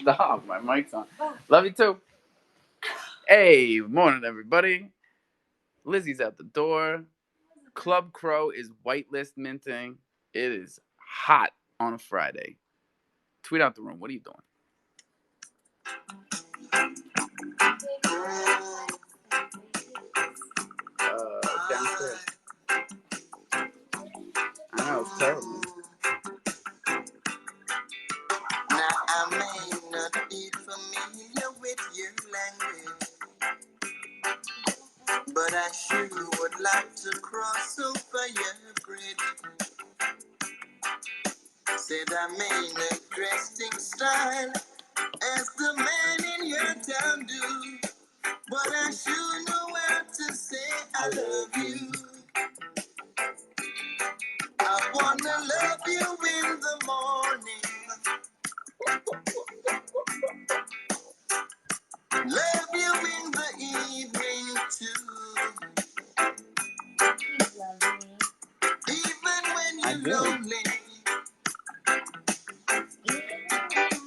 Stop, my mic's on. Love you too. Hey, morning, everybody. Lizzie's at the door. Club Crow is whitelist minting. It is hot on a Friday. Tweet out the room. What are you doing? Downstairs. I know, it's terrible. Now I may not be familiar with your language, but I sure would like to cross over your bridge. Said I may not dress in style as the man in your town do, but I sure know how to say I love you. I wanna love you in the morning, love you in the evening too. Even when you're lonely,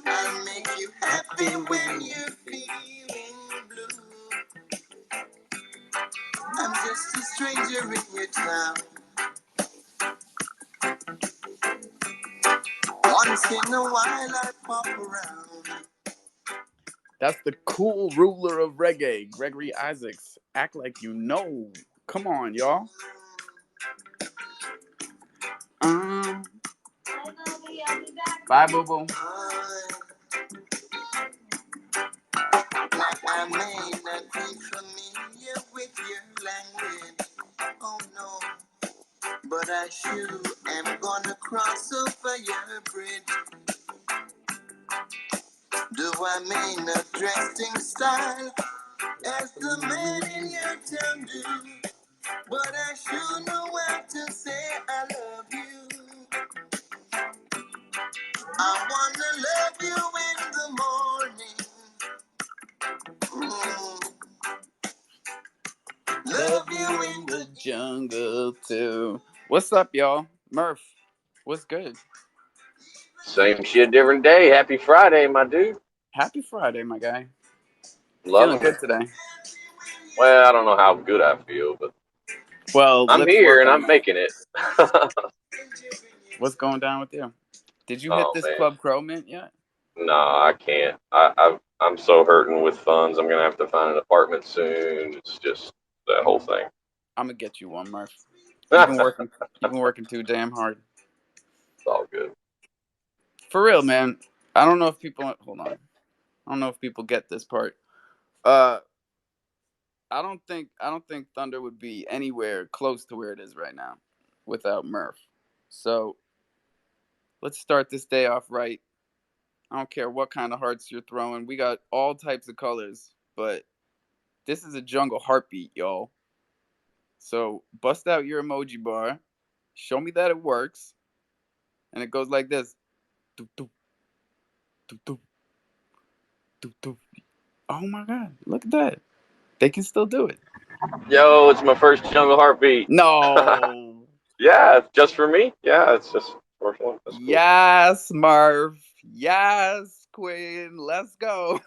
I'll make you happy when you're feeling blue. I'm just a stranger in your town. Once in a while I pop around. That's the cool ruler of reggae, Gregory Isaacs. Act like you know. Come on, y'all. Bye, boo boo. I may not be familiar with your language, oh no, but I sure am gonna cross over your bridge. Do I mean a dressing style as the man in your town do? But I sure know how to say I love you. I wanna love you in the morning. Love you in the jungle too. What's up, y'all? Murph, what's good? Same shit, different day. Happy Friday, my dude. Happy Friday, my guy. Feeling Loving good it. today. Well, I don't know how good I feel, but Well, I'm let's here work and on I'm that. making it. What's going down with you? Did you hit Oh this man, Club Crow mint yet? no, I can't. I'm so hurting with funds. I'm gonna have to find an apartment soon. It's just that whole thing. I'm gonna get you one, Murph. You've been It's working. You've been working too damn hard. all good. For real, man. I don't know if people. Hold on. I don't know if people get this part. Uh, I don't think Thunder would be anywhere close to where it is right now without Murph. So let's start this day off right. I don't care what kind of hearts you're throwing. We got all types of colors, but this is a jungle heartbeat, y'all. So bust out your emoji bar. Show me that it works. And it goes like this. Doop, doop, doop, doop, doop, doop. Oh my god, look at that. They can still do it. Yo, it's my first jungle heartbeat. No. Yeah, it's just for me. Yeah, it's just first one. That's cool. Yes, Murph. Yes, Quinn. Let's go.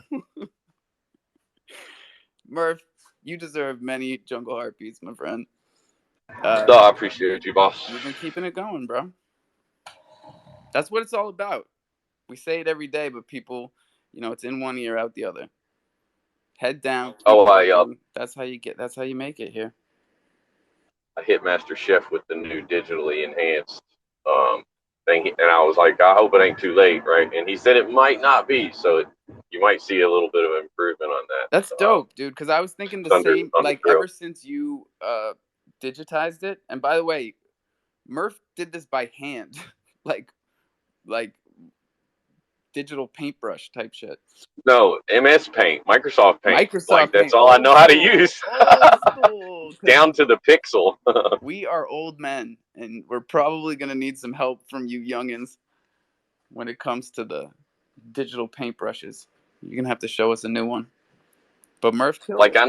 Murph, you deserve many jungle heartbeats, my friend. No, I appreciate you, boss. You've been keeping it going, bro. That's what it's all about. We say it every day, but people, it's in one ear, out the other. Head down, keep Oh, working. That's how you get. That's how you make it here. I hit Master Chef with the new digitally enhanced thing, and I was like, I hope it ain't too late, right? And he said it might not be, so you might see a little bit of improvement on That's that. dope, dude. Because I was thinking the Thunder same. on the Like grill. ever since you digitized it. And by the way, Murph did this by hand, like digital paintbrush type shit. No, MS Paint, Microsoft Paint. Like Microsoft that's Paint, all I old know how to school, use, old school. Because down to the pixel. we are old men, and we're probably gonna need some help from you youngins when it comes to the digital paintbrushes. You're gonna have to show us a new one. But Murph killed Like it.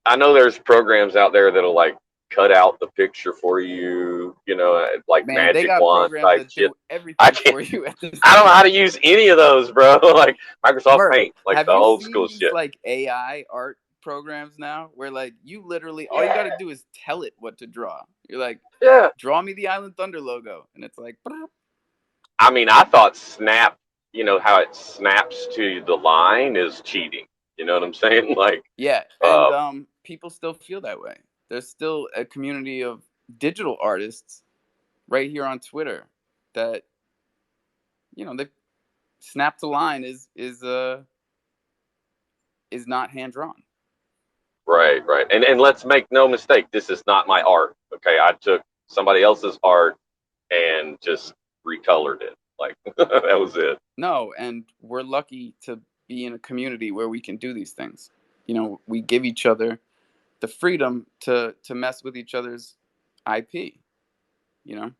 I know there's programs out there that'll like cut out the picture for you, like Man, they magic got wand programs type that shit. do I everything can't. for you at this I don't know point. how to use any of those, bro. Like Microsoft Murph, Paint, like have the you old seen school these shit. like AI art programs now where like you literally all you got to Yeah, do is tell it what to draw. You're like, yeah. draw me the Island Thunder logo, and it's like, I mean, I thought Snap, how it snaps to the line is cheating. You know what I'm saying? Like, yeah. And uh, people still feel that way. There's still a community of digital artists right here on Twitter that they snap to line is not hand drawn. right, right. And let's make no mistake, this is not my art. Okay, I took somebody else's art and just recolored it. Like that was it. No, and we're lucky to be in a community where we can do these things. We give each other the freedom to mess with each other's IP. You know,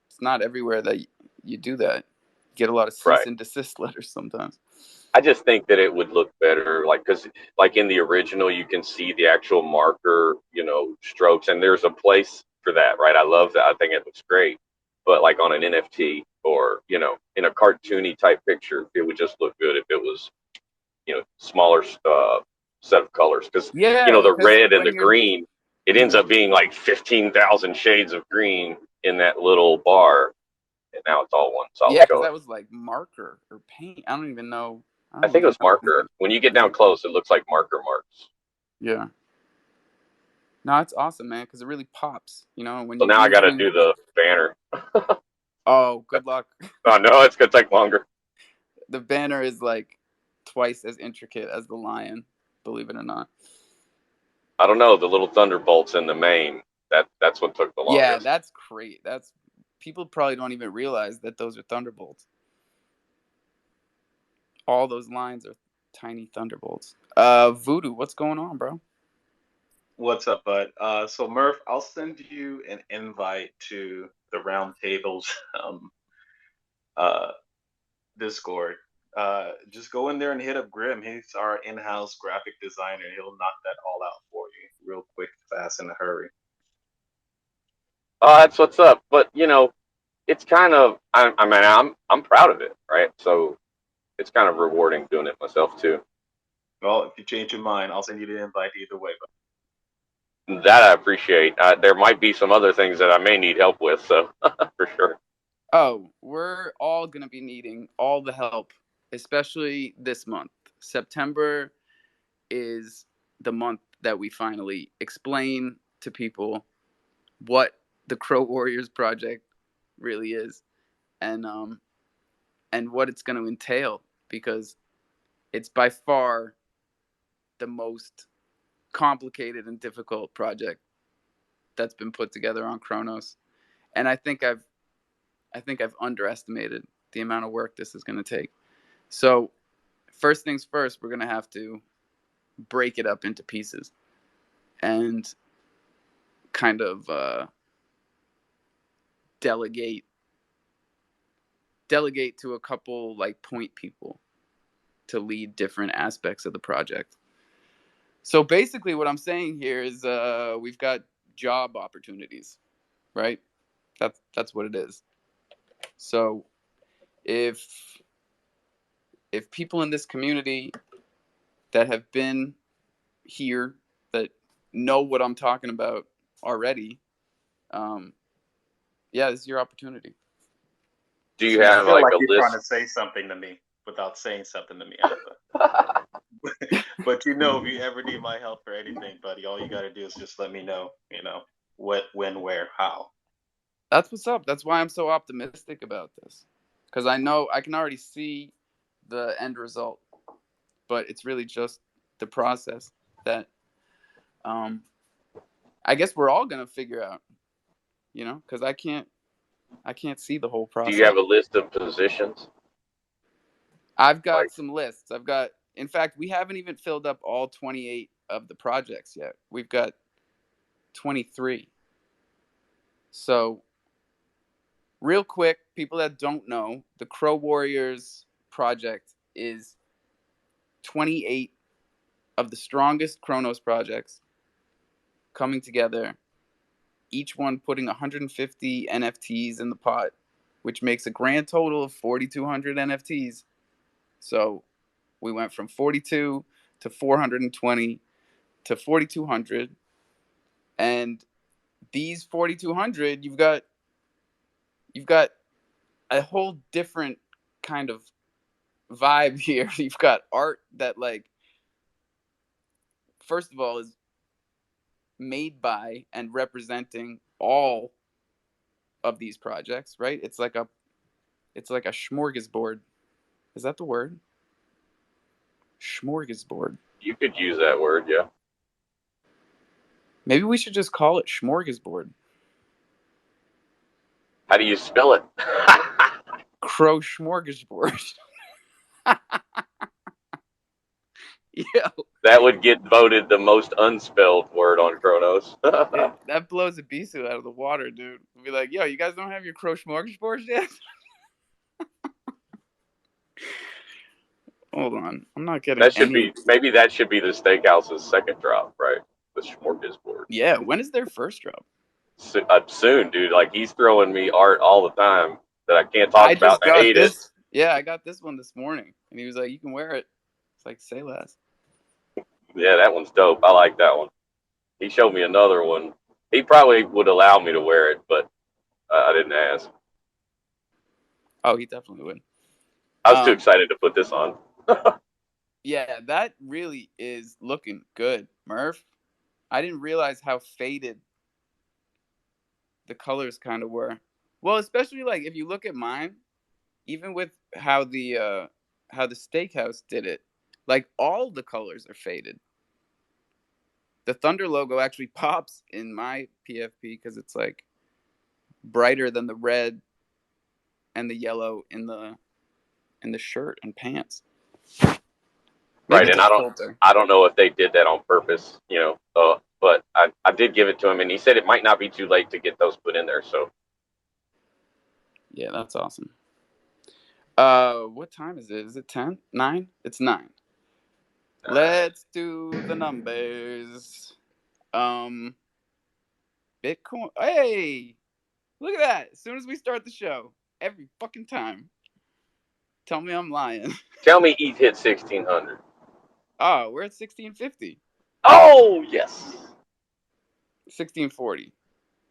it's not everywhere that you do that. You get a lot of cease Right. and desist letters sometimes. I just think that it would look better, like because like in the original, you can see the actual marker, strokes, and there's a place for that, right? I love that. I think it looks great, but like on an NFT or in a cartoony type picture, it would just look good if it was smaller set of colors because Yeah, the because red and when the you're green, it ends mhm. up being like 15,000 shades of green in that little bar, and now it's all one Yeah, solid because color. that was like marker or paint. I don't even know. I I don't think it even was know the name. marker. When you get down close, it looks like marker marks. Yeah. No, it's awesome, man, because it really pops. When So you're now I got to using. do the banner. Oh, good luck. Oh no, it's gonna take longer. The banner is like twice as intricate as the lion, believe it or not. I don't know, the little thunderbolts in the main. That's what took the Yeah, longest. that's great. That's People probably don't even realize that those are thunderbolts. All those lines are tiny thunderbolts. Voodoo, what's going on, bro? What's up, bud? So Murph, I'll send you an invite to the Roundtables um, uh, Discord. Just go in there and hit up Grim. He's our in-house graphic designer. He'll knock that all out for you real quick, fast, in a hurry. Oh, that's what's up. But it's kind of. I mean, I'm proud of it, right? So it's kind of rewarding doing it myself too. Well, if you change your mind, I'll send you the invite either way. That I appreciate. There might be some other things that I may need help with, so for sure. Oh, we're all going to be needing all the help, especially this month. September is the month that we finally explain to people what the Crow Warriors project really is, and what it's going to entail, because it's by far the most complicated and difficult project that's been put together on Kronos. And I think I've underestimated the amount of work this is going to take. So, first things first, we're going to have to break it up into pieces and kind of delegate to a couple like point people to lead different aspects of the project. So basically, what I'm saying here is we've got job opportunities, right? That's what it is. So if people in this community that have been here, that know what I'm talking about already, um, yeah, this is your opportunity. Do you I have feel like like a you're trying list? to say something to me without saying something to me, Alpha. But if you ever need my help for anything, buddy, all you got to do is just let me know. What, when, where, how. That's what's up. That's why I'm so optimistic about this, because I know I can already see the end result, but it's really just the process that um, I guess we're all gonna figure out, because I can't see the whole Do you process. have a list of positions? I've got Like, some lists. In fact, we haven't even filled up all 28 of the projects yet. We've got 23. So, real quick, people that don't know, the Crow Warriors project is 28 of the strongest Chronos projects coming together, each one putting 150 NFTs in the pot, which makes a grand total of 4,200 NFTs. So we went from 42 to 420 to 4,200. And these 4,200, you've got a whole different kind of vibe here. You've got art that, like, first of all, is made by and representing all of these projects, right? It's like a smorgasbord. Is that the word? Smorgasbord. You could use that word, yeah. Maybe we should just call it smorgasbord. How do you spell it? Cro smorgasbord. Yeah, That would get voted the most unspelled word on Kronos. that blows a Bisu out of the water, dude. We'll be like, yo, you guys don't have your Cro smorgasbord yet? Hold on, I'm not getting That should any. be maybe that should be the steakhouse's second drop, right? The smorgasbord. Yeah, when is their first drop? Soon, dude. Like he's throwing me art all the time that I can't talk I about just and I got hate it. this. Yeah, I got this one this morning, and he was like, "You can wear it." It's like, say less. Yeah, that one's dope. I like that one. He showed me another one. He probably would allow me to wear it, but I didn't ask. Oh, he definitely would. I was too excited to put this on. Yeah, that really is looking good, Murph. I didn't realize how faded the colors kind of were. Well, especially like if you look at mine, even with how the steakhouse did it, like all the colors are faded. The Thunder logo actually pops in my PFP because it's like brighter than the red and the yellow in the shirt and pants. Maybe Right, it's and a filter. I don't know if they did that on purpose, but I did give it to him, and he said it might not be too late to get those put in there. So Yeah, that's awesome. What time is it? Is it 10? 9? It's 9. Let's do the numbers. Bitcoin. Hey, look at that. As soon as we start the show, every fucking time. Tell me I'm lying. tell me ETH hit 1,600. Oh, we're at 1650. Oh yes, 1640.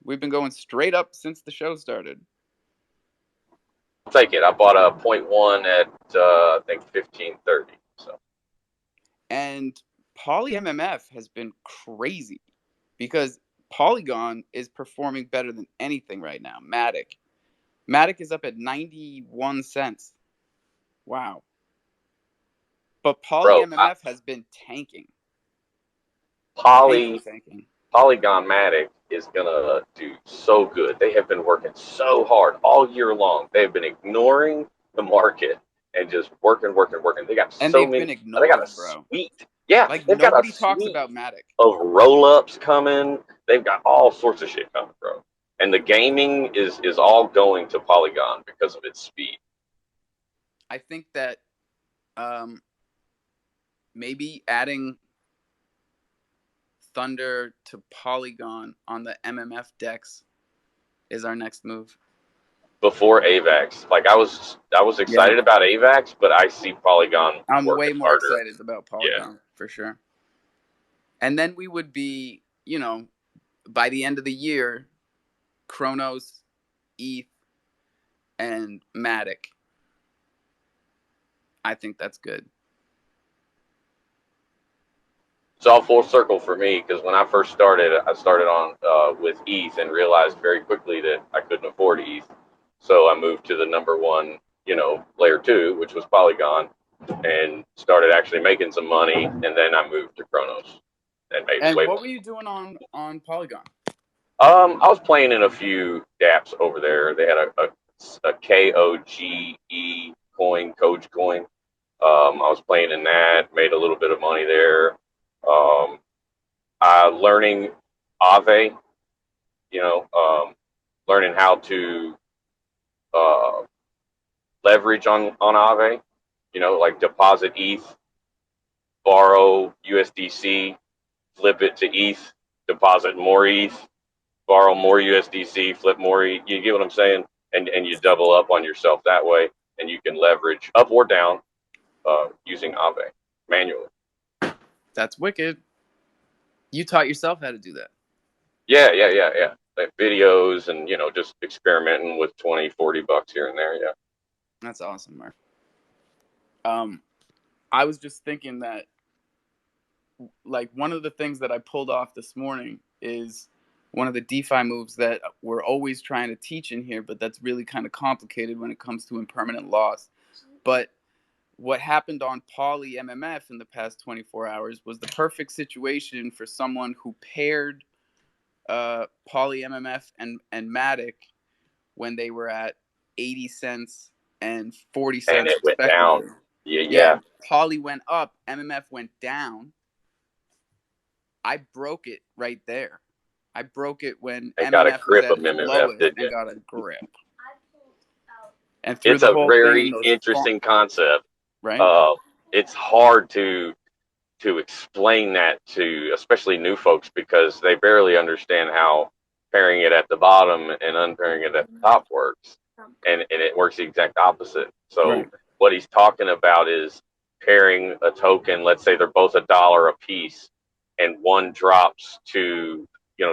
We've been going straight up since the show started. I'll take it. I bought a 0.1 at I think 1530. So And Poly MMF has been crazy because Polygon is performing better than anything right now. Matic is up at 91 cents. Wow. But Poly bro, MMF has been tanking. Poly Tanking. Polygon Matic is gonna do so good. They have been working so hard all year long. They've been ignoring the market and just working, working, working. They got And so they've many. been They got a ignored, bro. suite. Yeah, Like, they've got a nobody talks suite about Matic. of roll-ups coming. They've got all sorts of shit coming, bro. And the gaming is all going to Polygon because of its speed. I think that maybe adding Thunder to Polygon on the MMF decks is our next move. Before AVAX, like I was Yeah. excited about AVAX, but I see Polygon I'm way working more harder. excited about Yeah. Polygon for sure. And then we would be, by the end of the year, Kronos, ETH, and Matic. I think that's good. It's all full circle for me because when I first started, I started on with ETH and realized very quickly that I couldn't afford ETH. So I moved to the number one, layer two, which was Polygon, and started actually making some money. And then I moved to Kronos and made And way what more. were you doing on Polygon? I was playing in a few dApps over there. They had a KOGE coin, Coach coin. I was playing in that, made a little bit of money there. Um, learning Aave, learning how to uh, leverage on Aave, like deposit ETH, borrow USDC, flip it to ETH, deposit more ETH, borrow more USDC, flip more ETH. You get what I'm saying? And you double up on yourself that way, and you can leverage up or down using Aave manually. That's wicked. You taught yourself how to do that. Yeah. Like videos and, just experimenting with 20, $40 here and there. Yeah. That's awesome, Mark. I was just thinking that, like, one of the things that I pulled off this morning is one of the DeFi moves that we're always trying to teach in here, but that's really kind of complicated when it comes to impermanent loss. But what happened on Poly MMF in the past 24 hours was the perfect situation for someone who paired Poly MMF and Matic when they were at 80 cents and 40 cents And it went respectively. down. Yeah. Poly went up, MMF went down. I broke it right there. I broke it when I got a MMF was grip at of its MMF, lowest didn't and you? got a grip. And through It's the a whole thing, very interesting concept. right? It's hard to explain that to especially new folks because they barely understand how pairing it at the bottom and unpairing it at the top works. And it works the exact opposite. So Right. what he's talking about is pairing a token, let's say they're both $1 a piece, and one drops to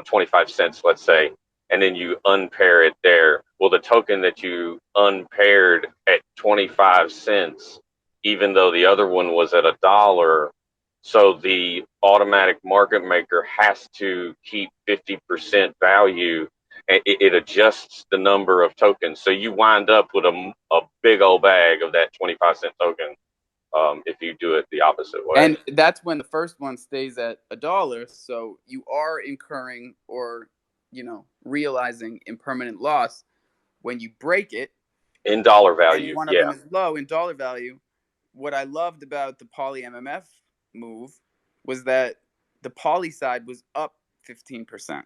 25 cents, let's say, and then you unpair it there. Well, the token that you unpaired at 25 cents, even though the other one was at $1, so the automatic market maker has to keep 50% value. And it adjusts the number of tokens. So you wind up with a big old bag of that 25-cent token if you do it the opposite way. And that's when the first one stays at $1. So you are incurring or, realizing impermanent loss when you break it. In dollar And value, one of them is low in dollar value. What I loved about the Poly MMF move was that the Poly side was up 15%,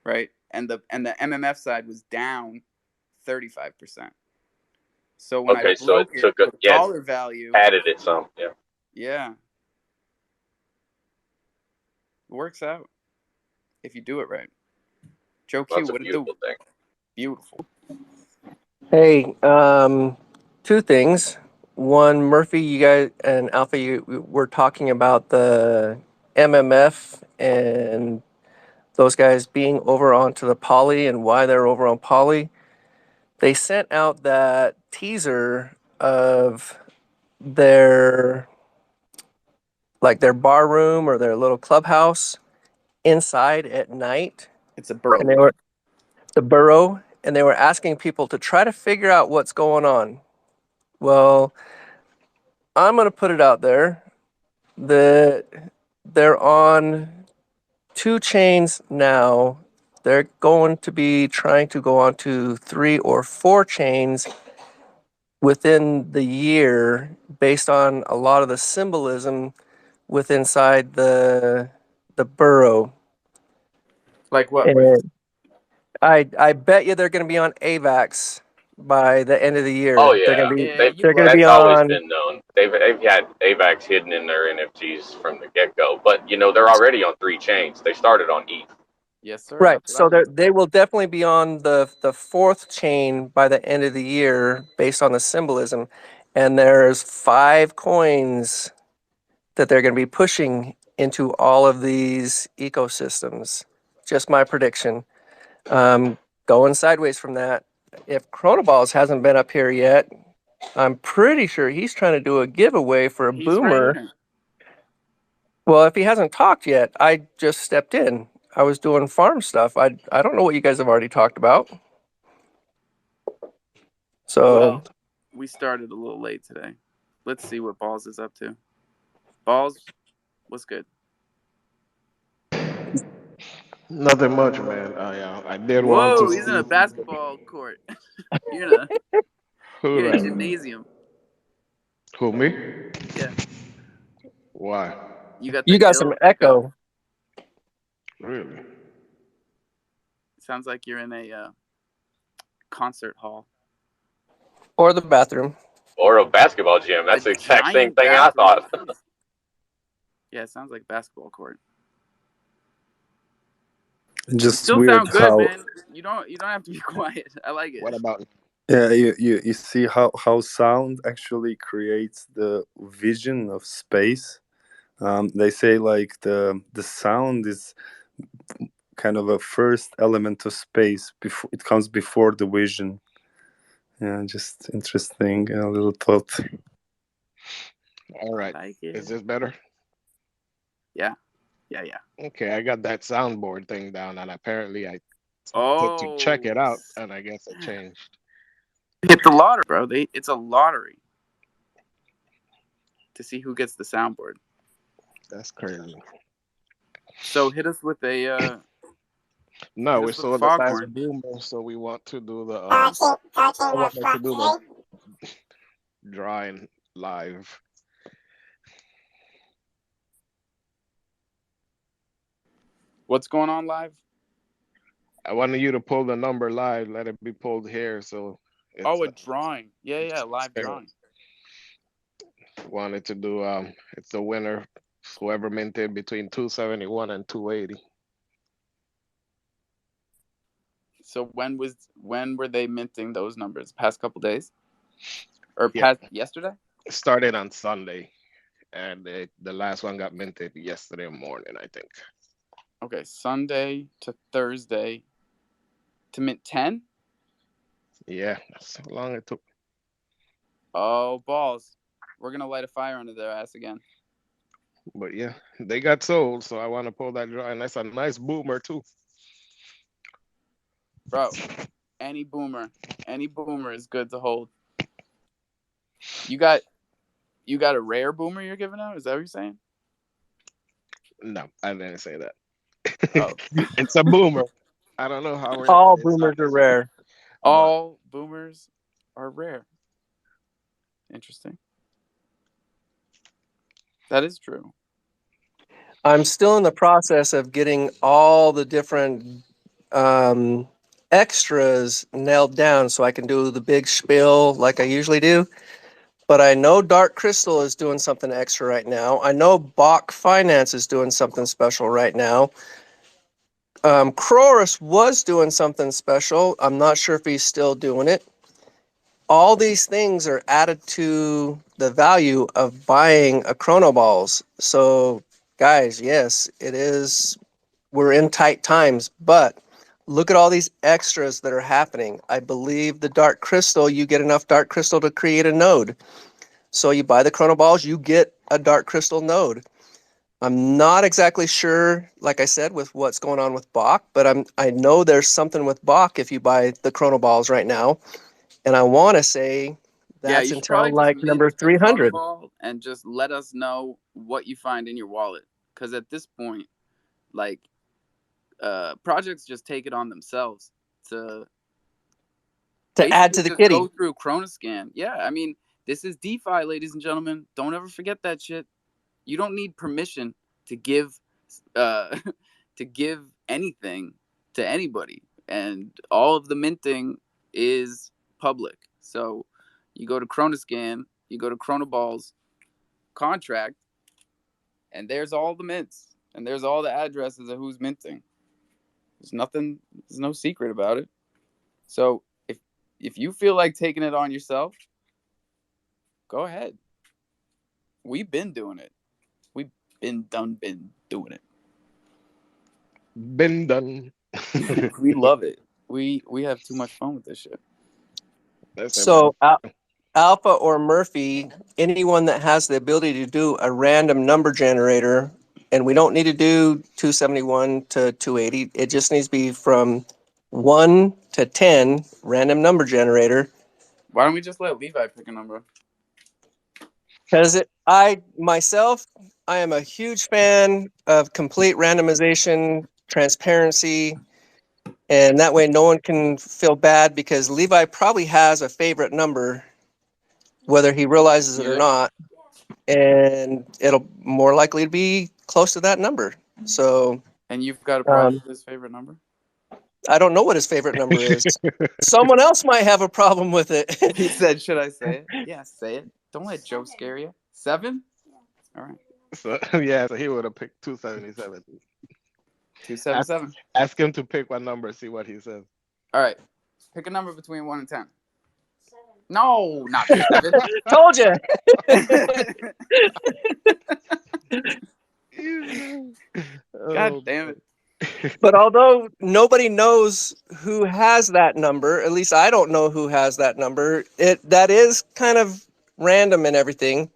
right? And the MMF side was down 35%. So when I Okay, so it broke it took for dollar value, added it some, yeah, it works out if you do it right. Joe Q, That's a what it do? beautiful thing. Beautiful. Hey, two things. One, Murphy, you guys and Alpha, you were talking about the MMF and those guys being over onto the Poly and why they're over on Poly. They sent out that teaser of their their bar room or their little clubhouse inside at night. It's a burrow. And they were the burrow, and they were asking people to try to figure out what's going on. Well, I'm going to put it out there that they're on 2 chains now. They're going to be trying to go on to 3 or 4 chains within the year based on a lot of the symbolism inside the burrow. Like what? And I bet you they're going to be on AVAX by the end of the year. Oh They're yeah, going to be You going to be that's always on. been known. They've had AVAX hidden in their NFTs from the get go, but they're already on 3 chains. They started on ETH. Yes, sir. Right. So they will definitely be on the 4th chain by the end of the year based on the symbolism. And there's 5 coins that they're going to be pushing into all of these ecosystems. Just my prediction. Going sideways from that, if Chronoballs hasn't been up here yet, I'm pretty sure he's trying to do a giveaway for a He's right boomer. here. Well, if he hasn't talked yet, I just stepped in. I was doing farm stuff. I don't know what you guys have already talked about. So Well, we started a little late today. Let's see what Balls is up to. Balls, what's good? Nothing much, man. I did want to Whoa, he's in see a basketball court. you're in a who you're in a that. gymnasium. Who me? Yeah. Why? You got you the got ill some echo. echo. Really? Sounds like you're in a concert hall. Or the bathroom. Or a basketball gym. That's the exact same Giant thing I bathroom. thought. Yeah, it sounds like a basketball court. You Just still weird sound good, how, man. You don't have to be quiet. I like it. What about yeah, you see how sound actually creates the vision of space. They say like the sound is kind of a first element of space before it comes before the vision. Yeah, just interesting, a little thought. all I right? like Is it. this better? Yeah, yeah. Okay, I got that soundboard thing down, and apparently I to check Oh, it out, and I guess it snap. changed. Hit the lottery, bro. It's a lottery to see who gets the soundboard. That's crazy. So No, hit we're us with a still in the size foghorn. of boomer, so we want to do the I Catching want a them to fuck do today. the drawing live. What's going on live? I wanted you to pull the number live, let it be pulled here, so it's Oh, a drawing. Yeah, live drawing. wanted to do it's the winner, whoever minted between 271 and 280. So when were they minting those numbers? Past couple days or Yeah, past yesterday? it started on Sunday, and the last one got minted yesterday morning, I think. Okay, Sunday to Thursday to mint 10. Yeah, that's how long it took. Oh balls! We're gonna light a fire under their ass again, But yeah, they got sold, so I want to pull that draw, and that's a nice boomer too. bro. Any boomer is good to hold. You got a rare boomer you're giving out? Is that what you're saying? No, I didn't say that. Oh, It's a boomer. I don't know how All it's not, boomers are rare. but all boomers are rare. Interesting. That is true. I'm still in the process of getting all the different um, extras nailed down so I can do the big spiel like I usually do. But I know Dark Crystal is doing something extra right now. I know Bach Finance is doing something special right now. Croris was doing something special. I'm not sure if he's still doing it. All these things are added to the value of buying a Chronoballs. So, guys, yes, it is. We're in tight times, but look at all these extras that are happening. I believe the Dark Crystal, you get enough Dark Crystal to create a node. So you buy the Chronoballs, you get a Dark Crystal node. I'm not exactly sure, like I said, with what's going on with Bach, but I know there's something with Bach if you buy the Chronoballs right now. And I want to say Yeah, that's you should until probably just like mint number a 300. Chronoball and just let us know what you find in your wallet. Because at this point, like, projects just take it on themselves to To add basically to the just go kitty. through Chronoscan. Yeah, I mean, this is DeFi, ladies and gentlemen. Don't ever forget that shit. You don't need permission to give uh, to give anything to anybody, and all of the minting is public. So you go to Chronoscan, you go to Chronoball's contract, and there's all the mints, and there's all the addresses of who's minting. There's no secret about it. So if you feel like taking it on yourself, go ahead. We've been doing it. We've been doing been done. it. We love it. We have too much fun with this shit. Listen, man. So Alpha or Murphy, anyone that has the ability to do a random number generator, and we don't need to do 271 to 280. It just needs to be from 1 to 10 random number generator. Why don't we just let Levi pick a number? Because I myself, I am a huge fan of complete randomization, transparency, and that way no one can feel bad because Levi probably has a favorite number, whether he realizes it You or there? not, and it'll more likely to be close to that number. So And you've got a problem um, with his favorite number? I don't know what his favorite number is. Someone else might have a problem with it. He said, "Should I say it?" Yeah, say it. Don't let Joe scare you. 7? All right. So yeah, so he would have picked 277. 277. Ask him to pick one number. See what he says. All right. Pick a number between 1 and 10. No, not 7. Told you. God Oh, damn it. But although nobody knows who has that number, at least I don't know who has that number. That is kind of random and everything.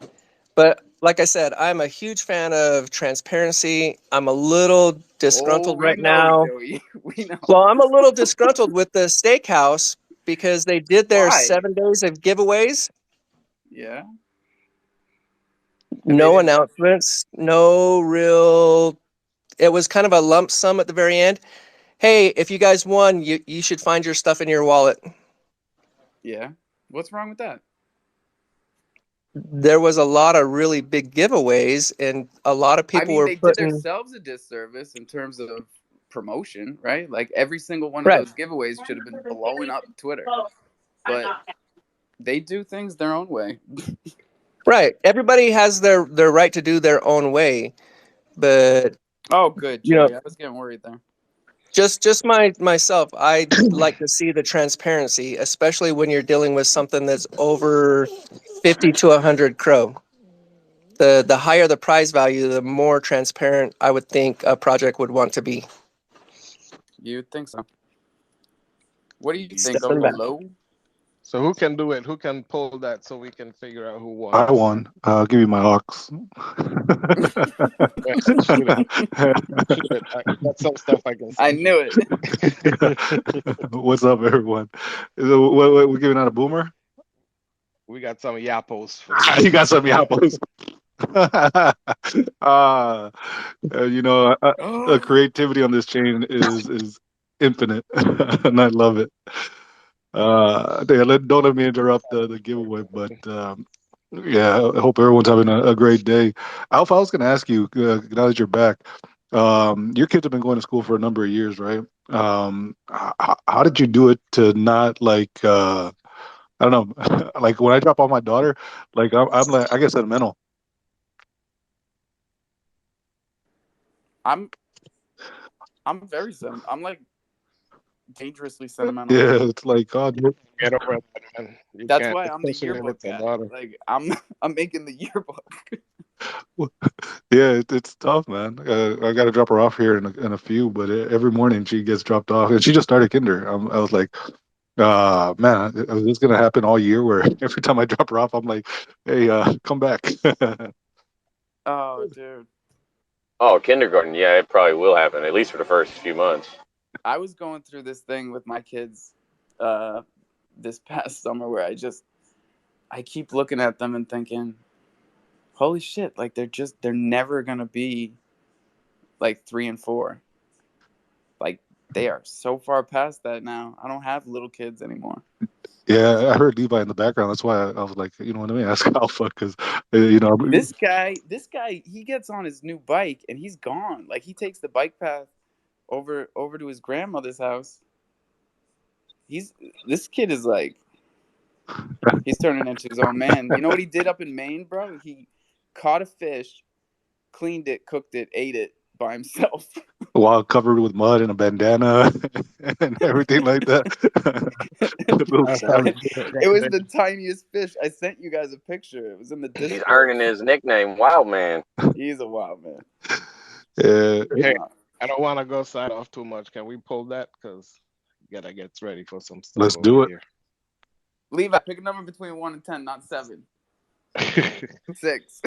But like I said, I'm a huge fan of transparency. I'm a little Oh, disgruntled we right know, now. Joey. We know. Well, I'm a little disgruntled with the steakhouse because they did their Why? 7 days of giveaways. Yeah. And they No didn't. announcements, no real. It was kind of a lump sum at the very end. Hey, if you guys won, you should find your stuff in your wallet. Yeah. What's wrong with that? There was a lot of really big giveaways, and a lot of I people mean, were they did putting. themselves a disservice in terms of promotion, right? Like every single one of Right. those giveaways should have been blowing up Twitter. But they do things their own way. Right. Everybody has their right to do their own way, but Oh, good, you know, Joey. I was getting worried there. just myself, I like to see the transparency, especially when you're dealing with something that's over 50 to 100 crow. The higher the prize value, the more transparent I would think a project would want to be. You'd think so. What do you think, Stepping Uncle back. Low? so who can do it? Who can pull that so we can figure out who won? I won. I'll give you my ox. Yeah, shoot it. Shoot it. I got some stuff I can I send knew it. What's up, everyone? What, we're giving out a boomer? We got some yapos for you. You got some yappos. uh, creativity on this chain is infinite, and I love it. Don't let me interrupt the giveaway, but yeah, I hope everyone's having a great day. Alpha, I was going to ask you now that you're back. Your kids have been going to school for a number of years, right? How did you do it to not like I don't know, like when I drop off my daughter, like I'm like I get sentimental. I'm very I'm like dangerously sentimental. Yeah, it's like God. Get over that, man. You That's can't, why I'm the especially when yearbook it's a guy. daughter. Like I'm making the yearbook. Yeah, it's tough, man. I got to drop her off here in a few, but every morning she gets dropped off, and she just started kinder. I was like, man, is this gonna happen all year? Where every time I drop her off, I'm like, hey, come back. Oh, dude. Oh, kindergarten. Yeah, it probably will happen, at least for the first few months. I was going through this thing with my kids this past summer where I keep looking at them and thinking, holy shit, like they're never gonna be like 3 and 4. Like they are so far past that now. I don't have little kids anymore. Yeah, I heard Levi in the background. That's why I was like, let me ask Alpha because This guy, he gets on his new bike and he's gone. Like he takes the bike path over to his grandmother's house. This kid is like, he's turning into his own man. You know what he did up in Maine, bro? He caught a fish, cleaned it, cooked it, ate it by himself. while covered with mud and a bandana and everything like that. A little savage. It was the tiniest fish. I sent you guys a picture. It was in the He's Discord. earning his nickname, Wild Man. He's a wild man. Yeah. Hey, I don't want to go side off too much. Can we pull that? Because gotta get ready for some stuff. Let's do it. Here. Levi, pick a number between 1 and 10, not 7. 6.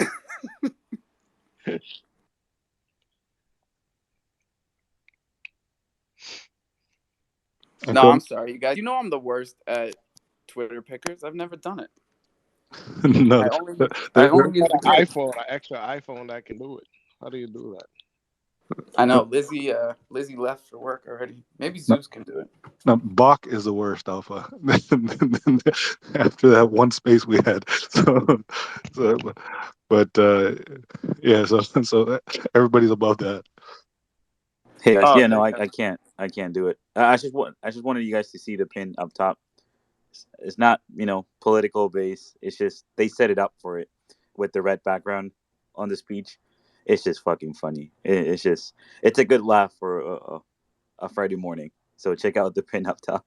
No, I'm sorry, you guys. You know I'm the worst at Twitter pickers. I've never done it. No, I only use the An kids. iPhone, an extra iPhone that can do it. How do you do that? I know Lizzie left for work already. Maybe Zeus can do it. no, Bach is the worst, Alpha. After that one space we had, but yeah, so everybody's above that. Hey guys, Oh, yeah, there no, you I can't do it. I just wanted you guys to see the pin up top. It's not political based. It's just they set it up for it with the red background on the speech. it's just fucking funny. It's a good laugh for a Friday morning. So check out the pin up top.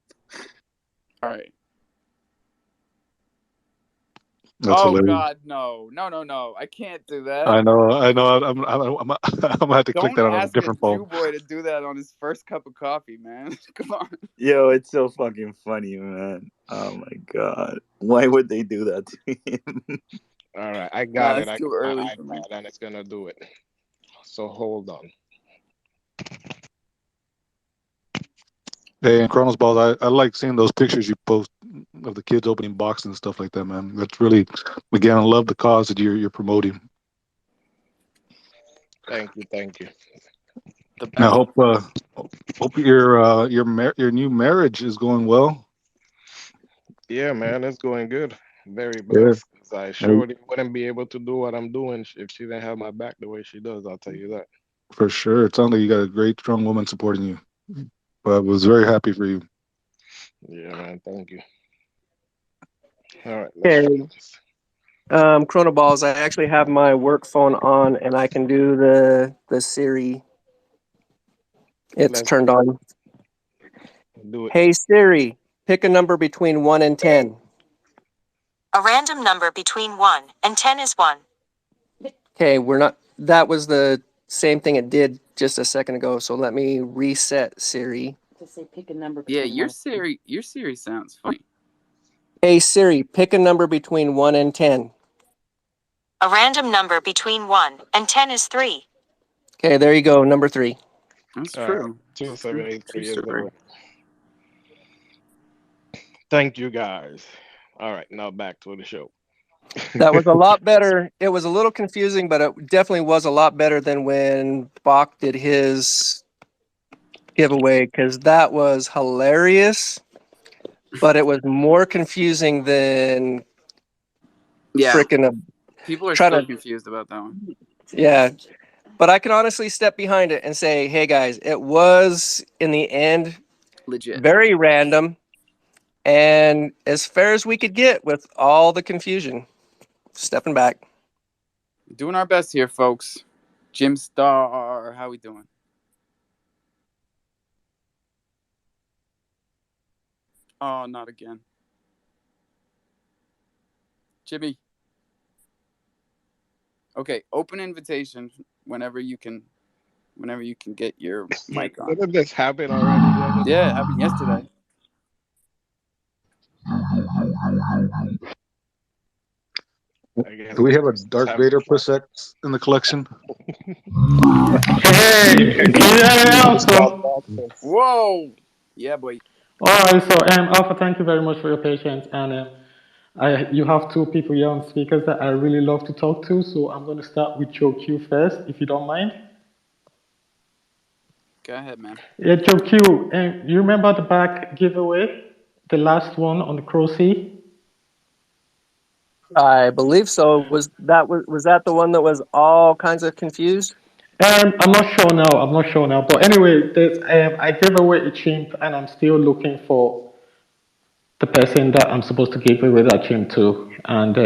All right. That's Oh hilarious. God, no. I can't do that. I know. I'm gonna have to click Don't that on a ask a different phone. Jew boy to do that on his first cup of coffee, man. Come on. Yo, it's so fucking funny, man. Oh my god, why would they do that to him? All right, I Nah, got it. it's I too got early my for me. iPad and it's gonna do it. So hold on. Hey, and Chronos Balls, I like seeing those pictures you post of the kids opening boxes and stuff like that, man. That's really, again, I love the cause that you're promoting. Thank you. The I best. hope your new marriage is going well. Yeah, man, it's going good. Very Yeah, blessed. 'Cause I and surely wouldn't be able to do what I'm doing if she didn't have my back the way she does. I'll tell you that. for sure. It sounds like you got a great, strong woman supporting you. But I was very happy for you. Yeah, man. Thank you. All right, let's try Okay, this. Chronoballs. I actually have my work phone on, and I can do the Siri. It's Let's turned on. do it. Hey Siri, pick a number between 1 and 10. A random number between 1 and 10 is 1. Okay, we're not. That was the same thing it did just a second ago. So let me reset Siri. To say pick a number Yeah, between your Siri sounds funny. Hey Siri, pick a number between 1 and 10. A random number between 1 and 10 is 3. Okay, there you go. Number 3. That's All right, true. two True, seven eight true three is the story. right. Thank you guys. All right, now back to the show. That was a lot better. It was a little confusing, but it definitely was a lot better than when Bach did his giveaway because that was hilarious, but it was more confusing than Yeah, freaking people are trying still to. confused about that one. Yeah, but I can honestly step behind it and say, hey guys, it was in the end Legit. very random and as fair as we could get with all the confusion. Stepping back. Doing our best here, folks. Jim Star, how we doing? Oh, not again. Jimmy. Okay, open invitation whenever you can get your mic on. Didn't this happen already the other day? Yeah, it happened yesterday. I guess Do we have a just Darth have to Vader try. presets in the collection? Hey, can you hear me also? Whoa! Yeah, boy. All right, so Alpha, thank you very much for your patience, and you have two people here on speakers that I really love to talk to. So I'm going to start with Joe Q first, if you don't mind. Go ahead, man. Yeah, Joe Q, you remember the back giveaway, the last one on the Crow Sea? I believe so. Was that the one that was all kinds of confused? I'm not sure now. I'm not sure now. But anyway, I gave away a chimp, and I'm still looking for the person that I'm supposed to give away that chimp to. And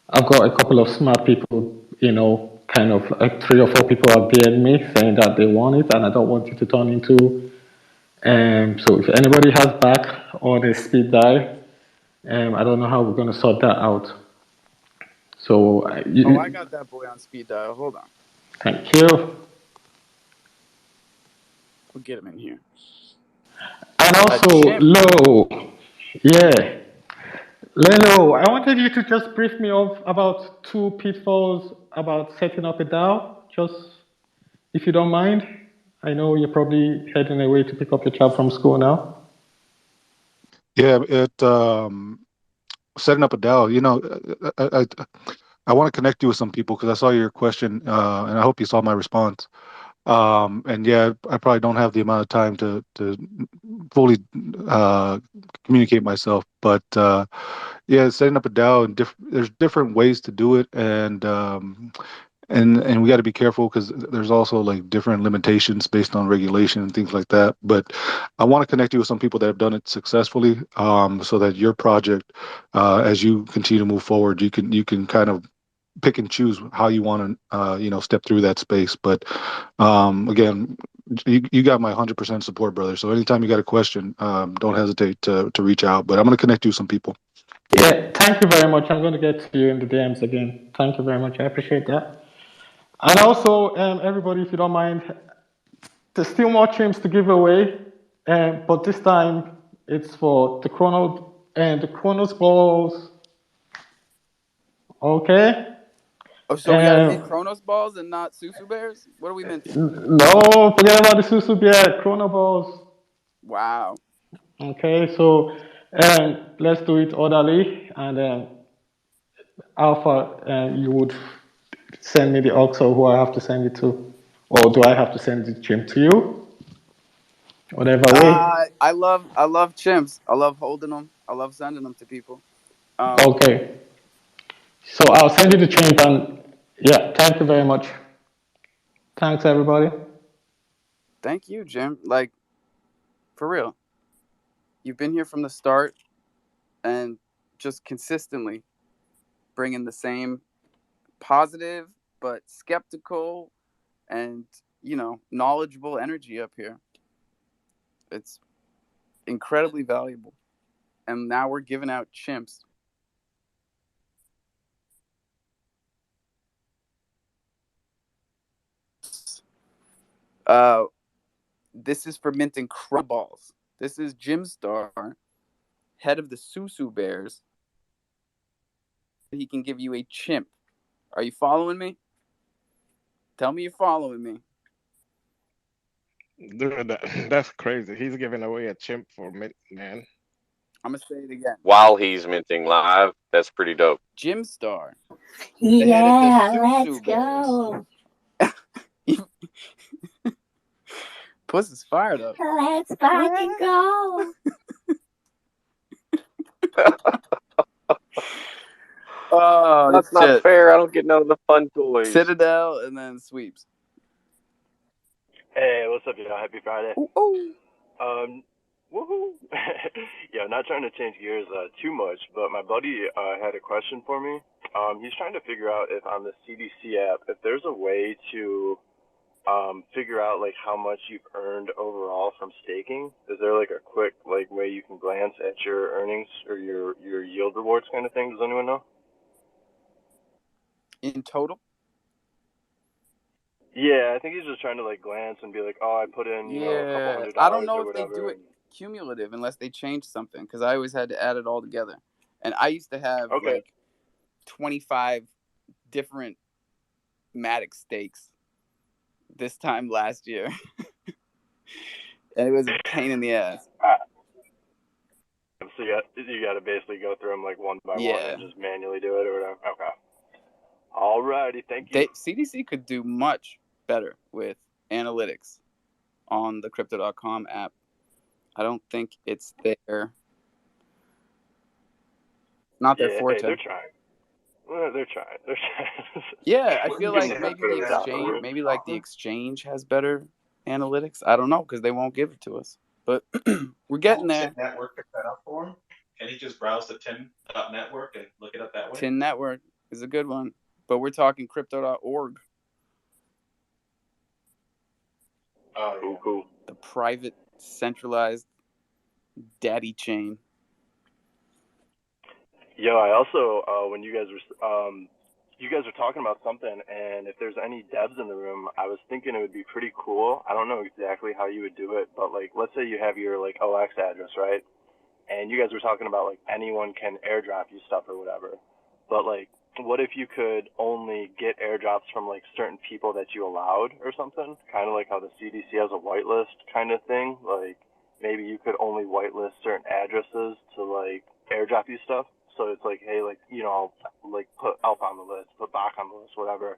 I've got a couple of smart people, kind of like 3 or 4 people have DM'd me saying that they want it, and I don't want it to turn into. So if anybody has back on a speed dial, I don't know how we're going to sort that out. So, Oh, I got that boy on speed dial. Hold on. thank you. We'll get him in here. And A also, chimp. Lo, yeah, Leno, I wanted you to just brief me of about 2 pitfalls about setting up a DAO, just if you don't mind. I know you're probably heading away to pick up your child from school now. Yeah, setting up a DAO. I want to connect you with some people because I saw your question, and I hope you saw my response. And yeah, I probably don't have the amount of time to fully communicate myself, but yeah, setting up a DAO and there's different ways to do it, and we got to be careful because there's also like different limitations based on regulation and things like that. But I want to connect you with some people that have done it successfully, so that your project, as you continue to move forward, you can kind of pick and choose how you want to step through that space. But again, you got my 100% support, brother. So anytime you got a question, don't hesitate to reach out. But I'm going to connect you with some people. Yeah, thank you very much. I'm going to get to you in the DMs again. Thank you very much. I appreciate that. And also, everybody, if you don't mind, there's still more trims to give away, but this time it's for the Chronos balls. Okay. Oh, so we got to mint Chronos balls and not Susu bears? What are we minting? No, forget about the Susu bear, Chrono balls. Wow. Okay, so let's do it orderly, and Alpha, you would send me the OXO who I have to send it to, or do I have to send the trim to you? Whatever way. I love chimps. I love holding them. I love sending them to people. Okay. So I'll send you the trim, and yeah, thank you very much. Thanks, everybody. Thank you, Jim. Like, for real. You've been here from the start and just consistently bringing the same positive but skeptical and, knowledgeable energy up here. It's incredibly valuable. And now we're giving out chimps. This is for minting crumb balls. This is Jim Star, head of the Susu Bears. He can give you a chimp. Are you following me? Tell me you're following me. Dude, that's crazy. He's giving away a chimp for mint, man. I'm going to say it again. While he's minting live, that's pretty dope. Jim Star. Yeah, let's go. Puss is fired up. Let's fucking go. Oh, that's not fair. I don't get none of the fun toys. Citadel and then sweeps. Hey, what's up, y'all? Happy Friday. Ooh. Woohoo. Yeah, not trying to change gears too much, but my buddy had a question for me. He's trying to figure out if on the CDC app, if there's a way to figure out like how much you've earned overall from staking. Is there like a quick like way you can glance at your earnings or your yield rewards kind of thing? Does anyone know? In total? Yeah, I think he's just trying to like glance and be like, oh, I put in a couple $100. I don't know if they do it cumulative unless they change something, because I always had to add it all together. And I used to have like 25 different Matic stakes this time last year. And it was a pain in the ass. So you got to basically go through them like one by one and just manually do it or whatever. Okay. Alrighty, thank you. CDC could do much better with analytics on the Crypto.com app. I don't think it's their not their forte. Hey, they're trying. Well, they're trying. Yeah, I feel like maybe the exchange has better analytics. I don't know, because they won't give it to us. But we're getting there. Tin Network pick that up for him. Can he just browse the Tin.network and look it up that way? Tin Network is a good one. But we're talking crypto.org. Oh, cool. The private, centralized daddy chain. Yo, I also, when you guys were talking about something, and if there's any devs in the room, I was thinking it would be pretty cool. I don't know exactly how you would do it, but like, let's say you have your like OX address, right? And you guys were talking about like anyone can airdrop you stuff or whatever. But like, what if you could only get airdrops from like certain people that you allowed or something? Kind of like how the CDC has a whitelist kind of thing. Like maybe you could only whitelist certain addresses to like airdrop you stuff. So it's like, hey, like, I'll like put Alpha on the list, put Bach on the list, whatever.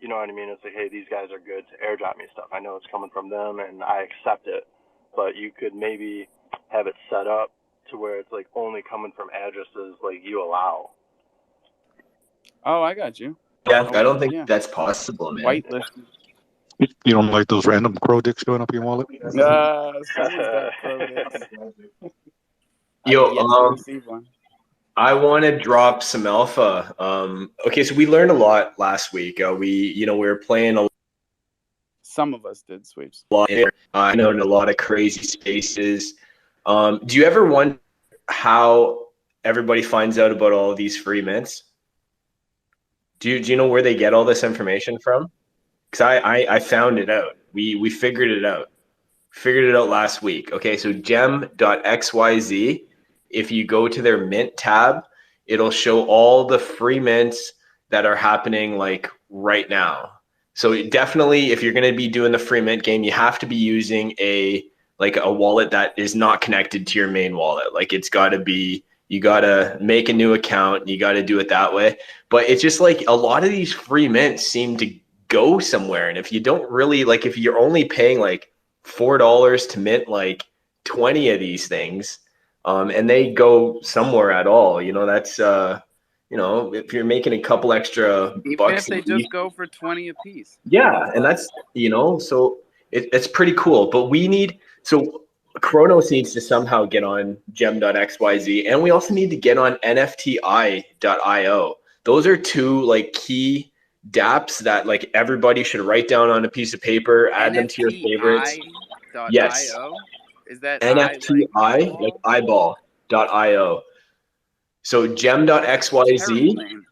You know what I mean? It's like, hey, these guys are good to airdrop me stuff. I know it's coming from them and I accept it. But you could maybe have it set up to where it's like only coming from addresses like you allow. Oh, I got you. Yeah, I don't think that's possible, man. Whitelist. You don't like those random crow dicks showing up in your wallet? Someone's got crow dicks. Yo, I've yet to receive one. I want to drop some alpha. Okay, so we learned a lot last week. We were playing a Some of us did sweeps. lot. I know in a lot of crazy spaces. Do you ever wonder how everybody finds out about all of these free mints? Do you know where they get all this information from? Because I found it out. We figured it out. Figured it out last week. Okay, so gem.xyz, if you go to their mint tab, it'll show all the free mints that are happening like right now. So definitely, if you're going to be doing the free mint game, you have to be using a wallet that is not connected to your main wallet. Like it's got to be, you got to make a new account. You got to do it that way. But it's just like a lot of these free mints seem to go somewhere. And if you don't really like, if you're only paying like $4 to mint like 20 of these things, and they go somewhere at all, that's if you're making a couple extra Even bucks if they just go for 20 a piece. yeah, and that's so it's pretty cool. But Kronos needs to somehow get on gem.xyz, and we also need to get on nfti.io. Those are two like key dApps that like everybody should write down on a piece of paper, add them to your favorites. Yes. NFTI.io? Is that NFTI, like eyeball.io. So gem.xyz,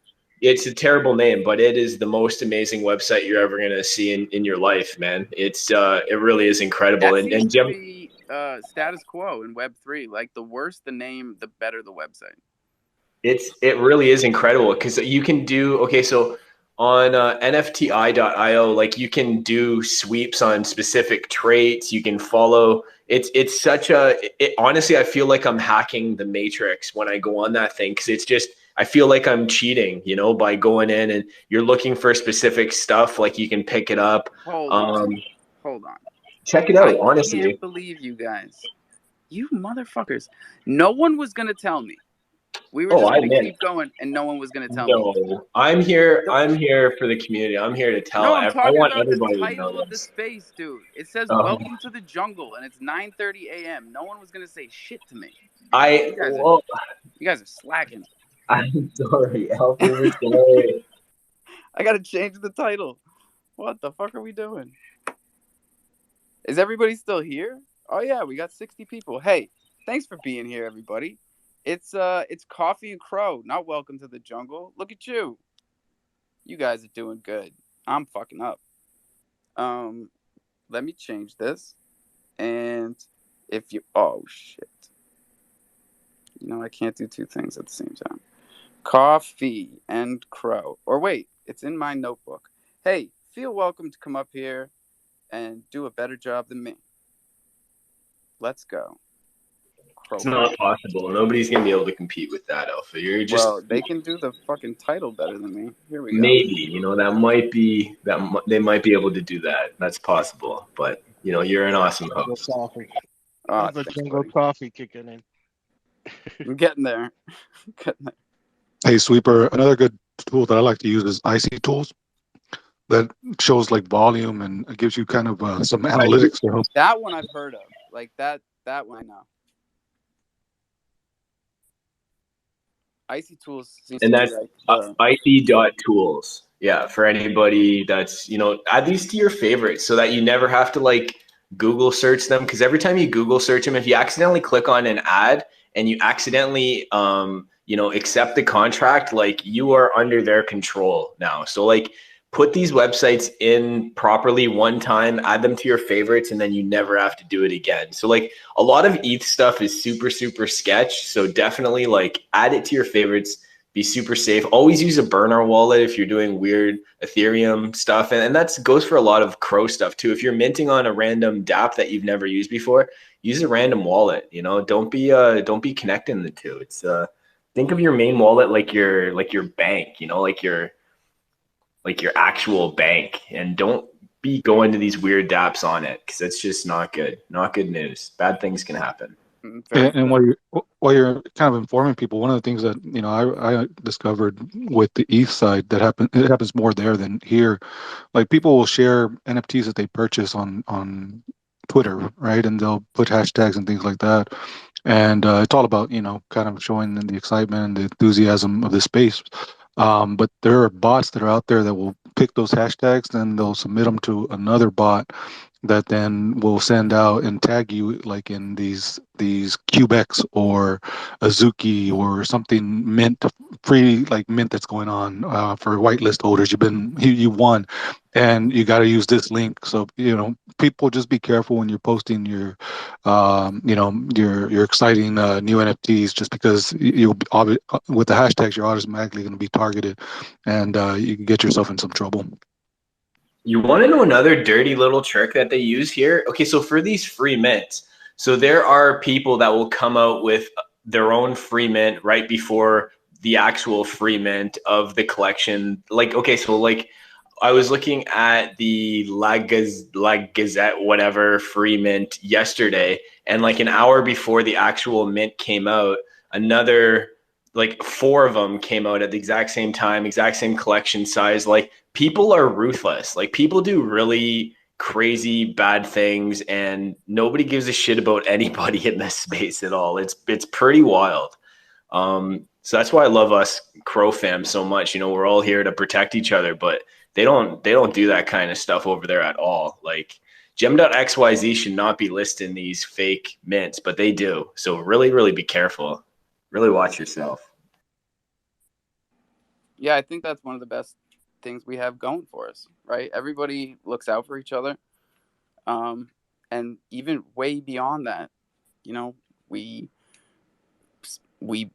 it's a terrible name, but it is the most amazing website you're ever going to see in your life, man. It really is incredible. That seems to be status quo in Web3. Like the worse the name, the better the website. It really is incredible because you can do, okay, so on nfti.io, like you can do sweeps on specific traits. You can follow. It's such honestly, I feel like I'm hacking the matrix when I go on that thing because it's just, I feel like I'm cheating, by going in and you're looking for specific stuff. Like you can pick it up. Hold on. Check it out, honestly. I can't believe you guys. You motherfuckers. No one was going to tell me. We were just going to keep going, and no one was going to tell me. No, I'm here for the community. I'm here to tell. No, I'm talking I want about everybody the title to know of the this. space, dude. It says "Welcome to the Jungle," and it's 9:30 a.m. No one was going to say shit to me. You guys are slacking. I'm sorry, Alfie. We're sorry. I got to change the title. What the fuck are we doing? Is everybody still here? Oh yeah, we got 60 people. Hey, thanks for being here, everybody. It's Coffee and Cro, not Welcome to the Jungle. Look at you. You guys are doing good. I'm fucking up. Let me change this. And if you, oh shit. I can't do two things at the same time. Coffee and Cro. Or wait, it's in my notebook. Hey, feel welcome to come up here and do a better job than me. Let's go. It's not possible. Nobody's gonna be able to compete with that, Alpha. You're just they can do the fucking title better than me. Here we go. Maybe they might be able to do that. That's possible. But you're an awesome host. The jungle coffee kicking in. I'm getting there. Hey, Sweeper, another good tool that I like to use is IC Tools. That shows like volume and it gives you kind of some analytics to help. That one I've heard of. Like that one I know. IC Tools seems and to that's be like, ic.tools. Yeah, for anybody that's, add these to your favorites so that you never have to like Google search them. Because every time you Google search them, if you accidentally click on an ad and you accidentally, accept the contract, like you are under their control now. So like put these websites in properly one time, add them to your favorites, and then you never have to do it again. So like a lot of ETH stuff is super, super sketch. So definitely like add it to your favorites, be super safe. Always use a burner wallet if you're doing weird Ethereum stuff. And that goes for a lot of Cro stuff too. If you're minting on a random dApp that you've never used before, use a random wallet, don't be connecting the two. It's think of your main wallet like your bank, like your actual bank, and don't be going to these weird dApps on it because it's just not good. Not good news. Bad things can happen. And while you're kind of informing people, one of the things that I discovered with the ETH side that it happens more there than here. Like people will share NFTs that they purchase on Twitter, right? And they'll put hashtags and things like that. and it's all about kind of showing the excitement and the enthusiasm of the space. But there are bots that are out there that will pick those hashtags, then they'll submit them to another bot that then will send out and tag you like in these Cubex or Azuki or something mint free, like mint that's going on for whitelist holders. You won, and you got to use this link. So people, just be careful when you're posting your exciting new NFTs, just because with the hashtags you're automatically going to be targeted, and you can get yourself in some trouble. You want to know another dirty little trick that they use here? Okay, so for these free mints, so there are people that will come out with their own free mint right before the actual free mint of the collection. Like, okay, so like I was looking at the La Gazette, whatever, free mint yesterday, and like an hour before the actual mint came out, another like four of them came out at the exact same time, exact same collection size. Like, people are ruthless. Like, people do really crazy bad things, and nobody gives a shit about anybody in this space at all. It's pretty wild. So that's why I love us crofam so much. We're all here to protect each other, but they don't do that kind of stuff over there at all. Like, gem.xyz should not be listing these fake mints, but they do. So really, really be careful. Really watch yourself. Yeah, I think that's one of the best things we have going for us, right? Everybody looks out for each other. And even way beyond that, we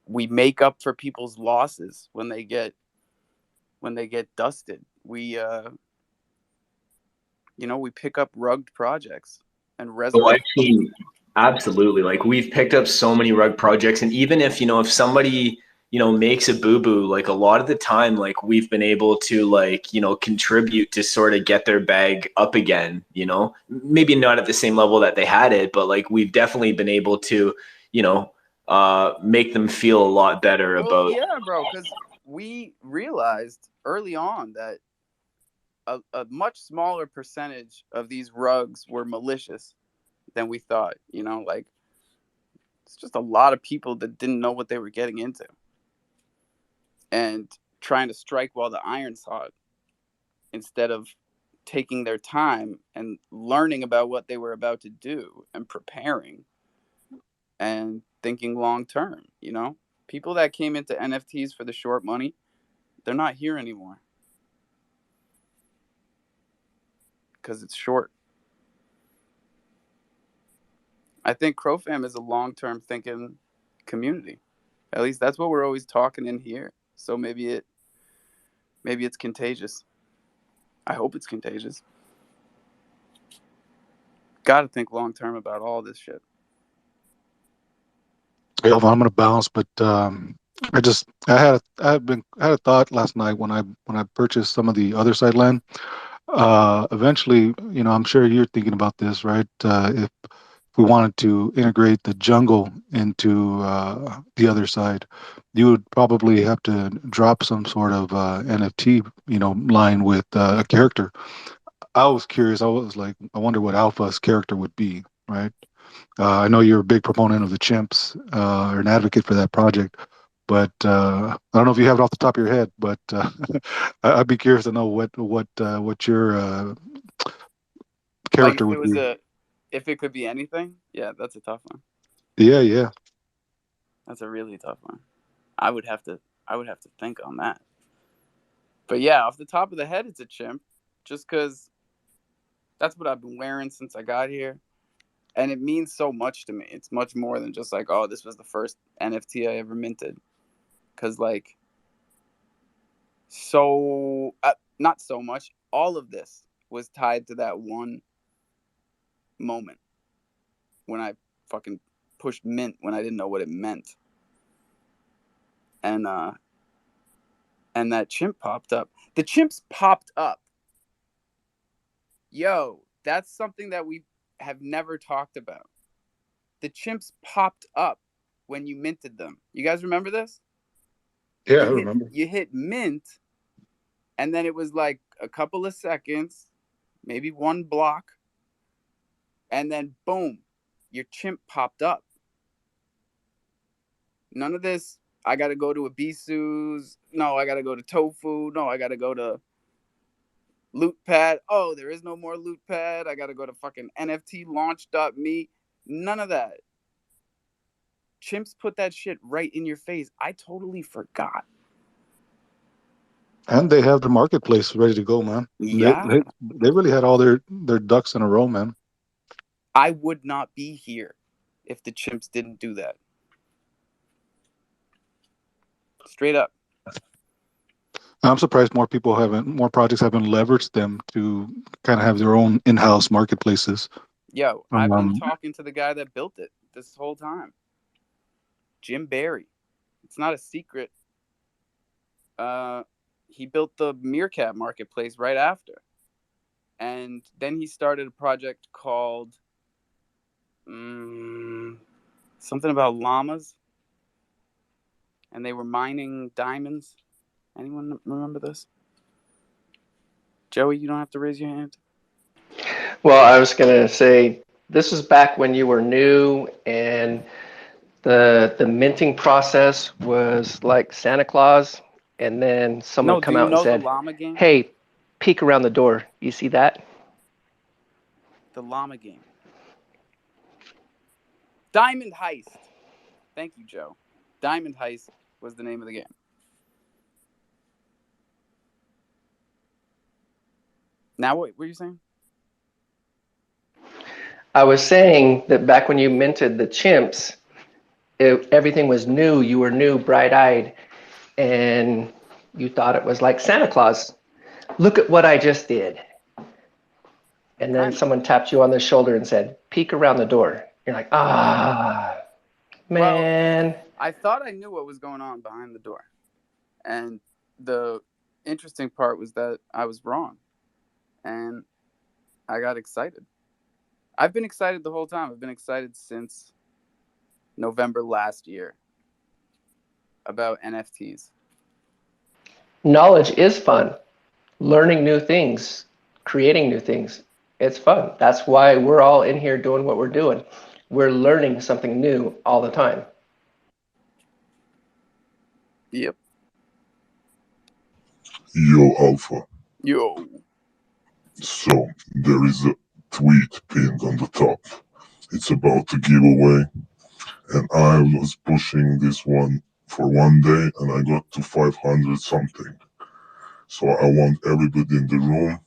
make up for people's losses when they get dusted. We we pick up rugged projects and resurrect. Absolutely. Like, we've picked up so many rug projects, and even if somebody makes a boo-boo, like, a lot of the time, like, we've been able to, like, contribute to sort of get their bag up again. Maybe not at the same level that they had it, but like, we've definitely been able to make them feel a lot better about. Yeah, bro, because we realized early on that a much smaller percentage of these rugs were malicious than we thought. Like, it's just a lot of people that didn't know what they were getting into and trying to strike while the iron's hot instead of taking their time and learning about what they were about to do and preparing and thinking long term. People that came into NFTs for the short money, they're not here anymore because it's short. I think crofam is a long-term thinking community. At least that's what we're always talking in here. So maybe it's contagious. I hope it's contagious. Got to think long-term about all this shit. Yeah, well, I'm gonna bounce, but I had a thought last night when I purchased some of the other side land. Eventually, I'm sure you're thinking about this, right? If we wanted to integrate the jungle into the other side, you would probably have to drop some sort of NFT, line with a character. I was curious. I was like, I wonder what Alpha's character would be, right? I know you're a big proponent of the chimps, or an advocate for that project, but I don't know if you have it off the top of your head. But I'd be curious to know what your Like, character would be. if it could be anything, yeah, that's a tough one. Yeah. That's a really tough one. I would have to think on that. But yeah, off the top of the head, it's a chimp, just because that's what I've been wearing since I got here. And it means so much to me. It's much more than just like, oh, this was the first NFT I ever minted. Because, like, not so much. All of this was tied to that one moment when I fucking pushed mint when I didn't know what it meant. And that chimp popped up. The chimps popped up. Yo, that's something that we have never talked about. The chimps popped up when you minted them. You guys remember this? Yeah, I remember. You hit mint, and then it was like a couple of seconds, maybe one block, and then boom, your chimp popped up. None of this. I got to go to a Bisou's. No, I got to go to Tofu. No, I got to go to Loot Pad. Oh, there is no more Loot Pad. I got to go to fucking NFTlaunch.me. None of that. Chimps put that shit right in your face. I totally forgot. And they have the marketplace ready to go, man. Yeah. They really had all their ducks in a row, man. I would not be here if the chimps didn't do that. Straight up. I'm surprised more projects haven't leveraged them to kind of have their own in-house marketplaces. Yo, I've been talking to the guy that built it this whole time. Jim Barry. It's not a secret. He built the Meerkat marketplace right after. And then he started a project called something about llamas. And they were mining diamonds. Anyone remember this? Joey, you don't have to raise your hand. Well, I was going to say, this is back when you were new and the minting process was like Santa Claus, and then someone come out and said, the llama game? Hey, peek around the door. You see that? The llama game. Diamond Heist. Thank you, Joe. Diamond Heist was the name of the game. Now what were you saying? I was saying that back when you minted the chimps, everything was new. You were new, bright-eyed, and you thought it was like Santa Claus. Look at what I just did. And then someone tapped you on the shoulder and said, peek around the door. You're like, man. Well, I thought I knew what was going on behind the door. And the interesting part was that I was wrong. And I got excited. I've been excited the whole time. I've been excited since November last year about NFTs. Knowledge is fun. Learning new things, creating new things. It's fun. That's why we're all in here doing what we're doing. We're learning something new all the time. Yep. Yo, Alpha. Yo. So, there is a tweet pinned on the top. It's about a giveaway, and I was pushing this one for one day, and I got to 500 something. So I want everybody in the room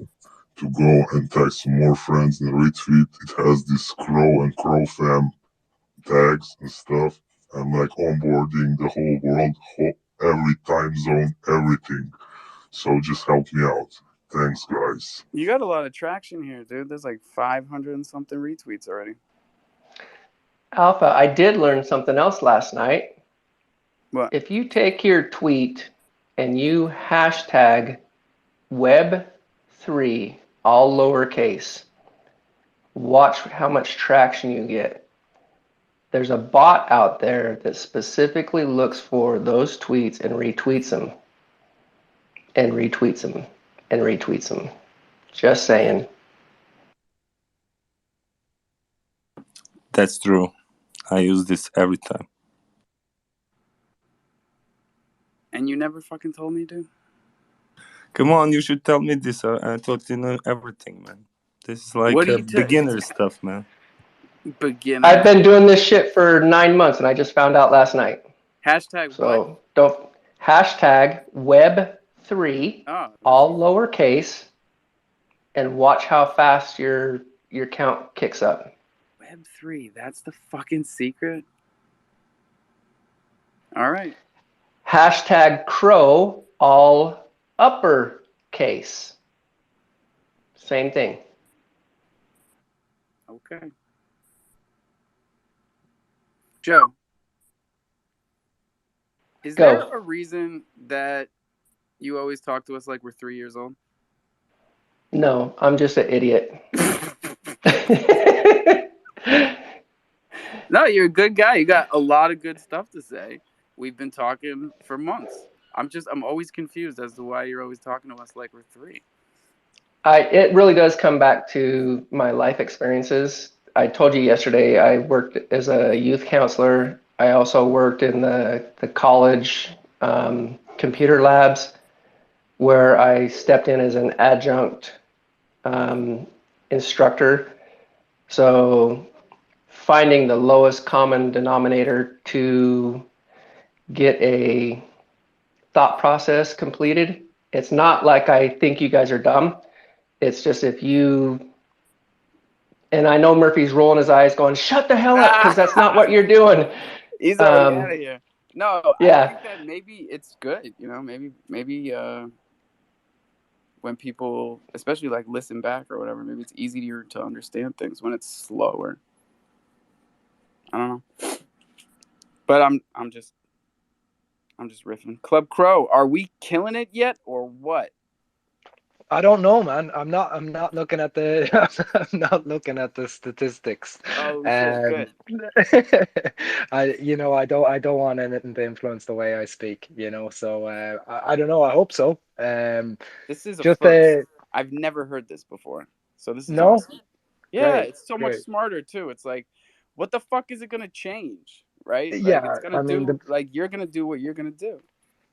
to go and tag some more friends and retweet. It has this Crow and Crofam tags and stuff. I'm like onboarding the whole world, every time zone, everything. So just help me out. Thanks, guys. You got a lot of traction here, dude. There's like 500 and something retweets already. Alpha, I did learn something else last night. What? If you take your tweet and you hashtag Web3, all lowercase, watch how much traction you get. There's a bot out there that specifically looks for those tweets and retweets them. And retweets them. And retweets them. Just saying. That's true. I use this every time. And you never fucking told me, dude? Come on, you should tell me this. I thought you know everything, man. This is like beginner stuff, man. Beginner. I've been doing this shit for 9 months, and I just found out last night. Hashtag so what? Hashtag Web3, all lowercase, and watch how fast your count kicks up. Web3, that's the fucking secret? All right. Hashtag Cro, all uppercase. Same thing. Okay. Joe, is there a reason that you always talk to us like we're 3 years old? No, I'm just an idiot. No, you're a good guy. You got a lot of good stuff to say. We've been talking for months. I'm always confused as to why you're always talking to us like we're 3. It really does come back to my life experiences. I told you yesterday I worked as a youth counselor I also worked in the college computer labs where I stepped in as an adjunct instructor. So finding the lowest common denominator to get a thought process completed. It's not like I think you guys are dumb. It's just if you, and I know Murphy's rolling his eyes going, shut the hell up, because that's not what you're doing. He's already out of here. No, I Yeah. think that maybe it's good. Maybe when people, especially like listen back or whatever, maybe it's easier to understand things when it's slower. I don't know, but I'm just riffing. Club Crow, are we killing it yet or what? I don't know, man. I'm not looking at the I'm not looking at the statistics. Oh shit, good. I don't want anything to influence the way I speak, So I don't know. I hope so. This is a Just first. I've never heard this before, so this is no, awesome. Yeah, great, it's so much great. smarter too. It's like, what the fuck is it gonna change, right? Like it's Yeah, gonna I mean do, like you're gonna do what you're gonna do.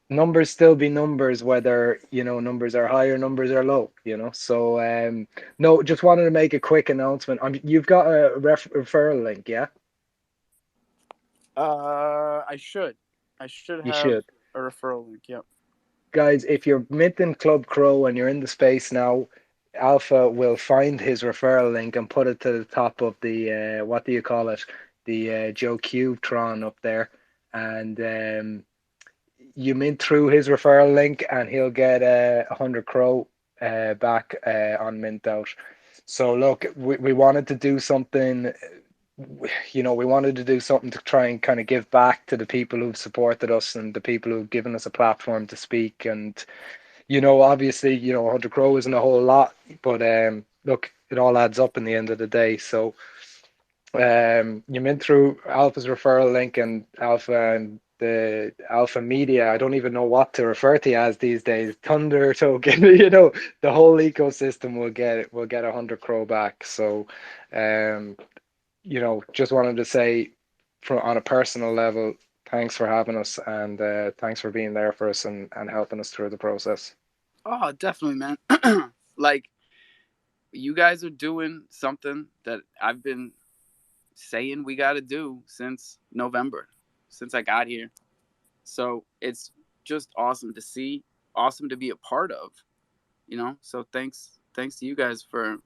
numbers still be numbers, whether numbers are high or numbers are low. So no, just wanted to make a quick announcement. You've got a referral link, yeah? I should You have should. a referral link. Yep. Guys, if you're minting Club Crow and you're in the space now, Alpha will find his referral link and put it to the top of the what do you call it? The Joe Cubetron up there, and you mint through his referral link, and he'll get 100 Crow back on mint out. So look, we wanted to do something. We wanted to do something to try and kind of give back to the people who've supported us and the people who've given us a platform to speak. And obviously, 100 Crow isn't a whole lot, but look, it all adds up in the end of the day. So you mint through Alpha's referral link, and Alpha and the Alpha Media, I don't even know what to refer to as these days. Thunder token, the whole ecosystem will get 100 Crow back. So just wanted to say on a personal level, thanks for having us, and thanks for being there for us and helping us through the process. Oh, definitely, man. Like you guys are doing something that I've been saying we got to do since November, since I got here. So it's just awesome to see, awesome to be a part of. So thanks to you guys for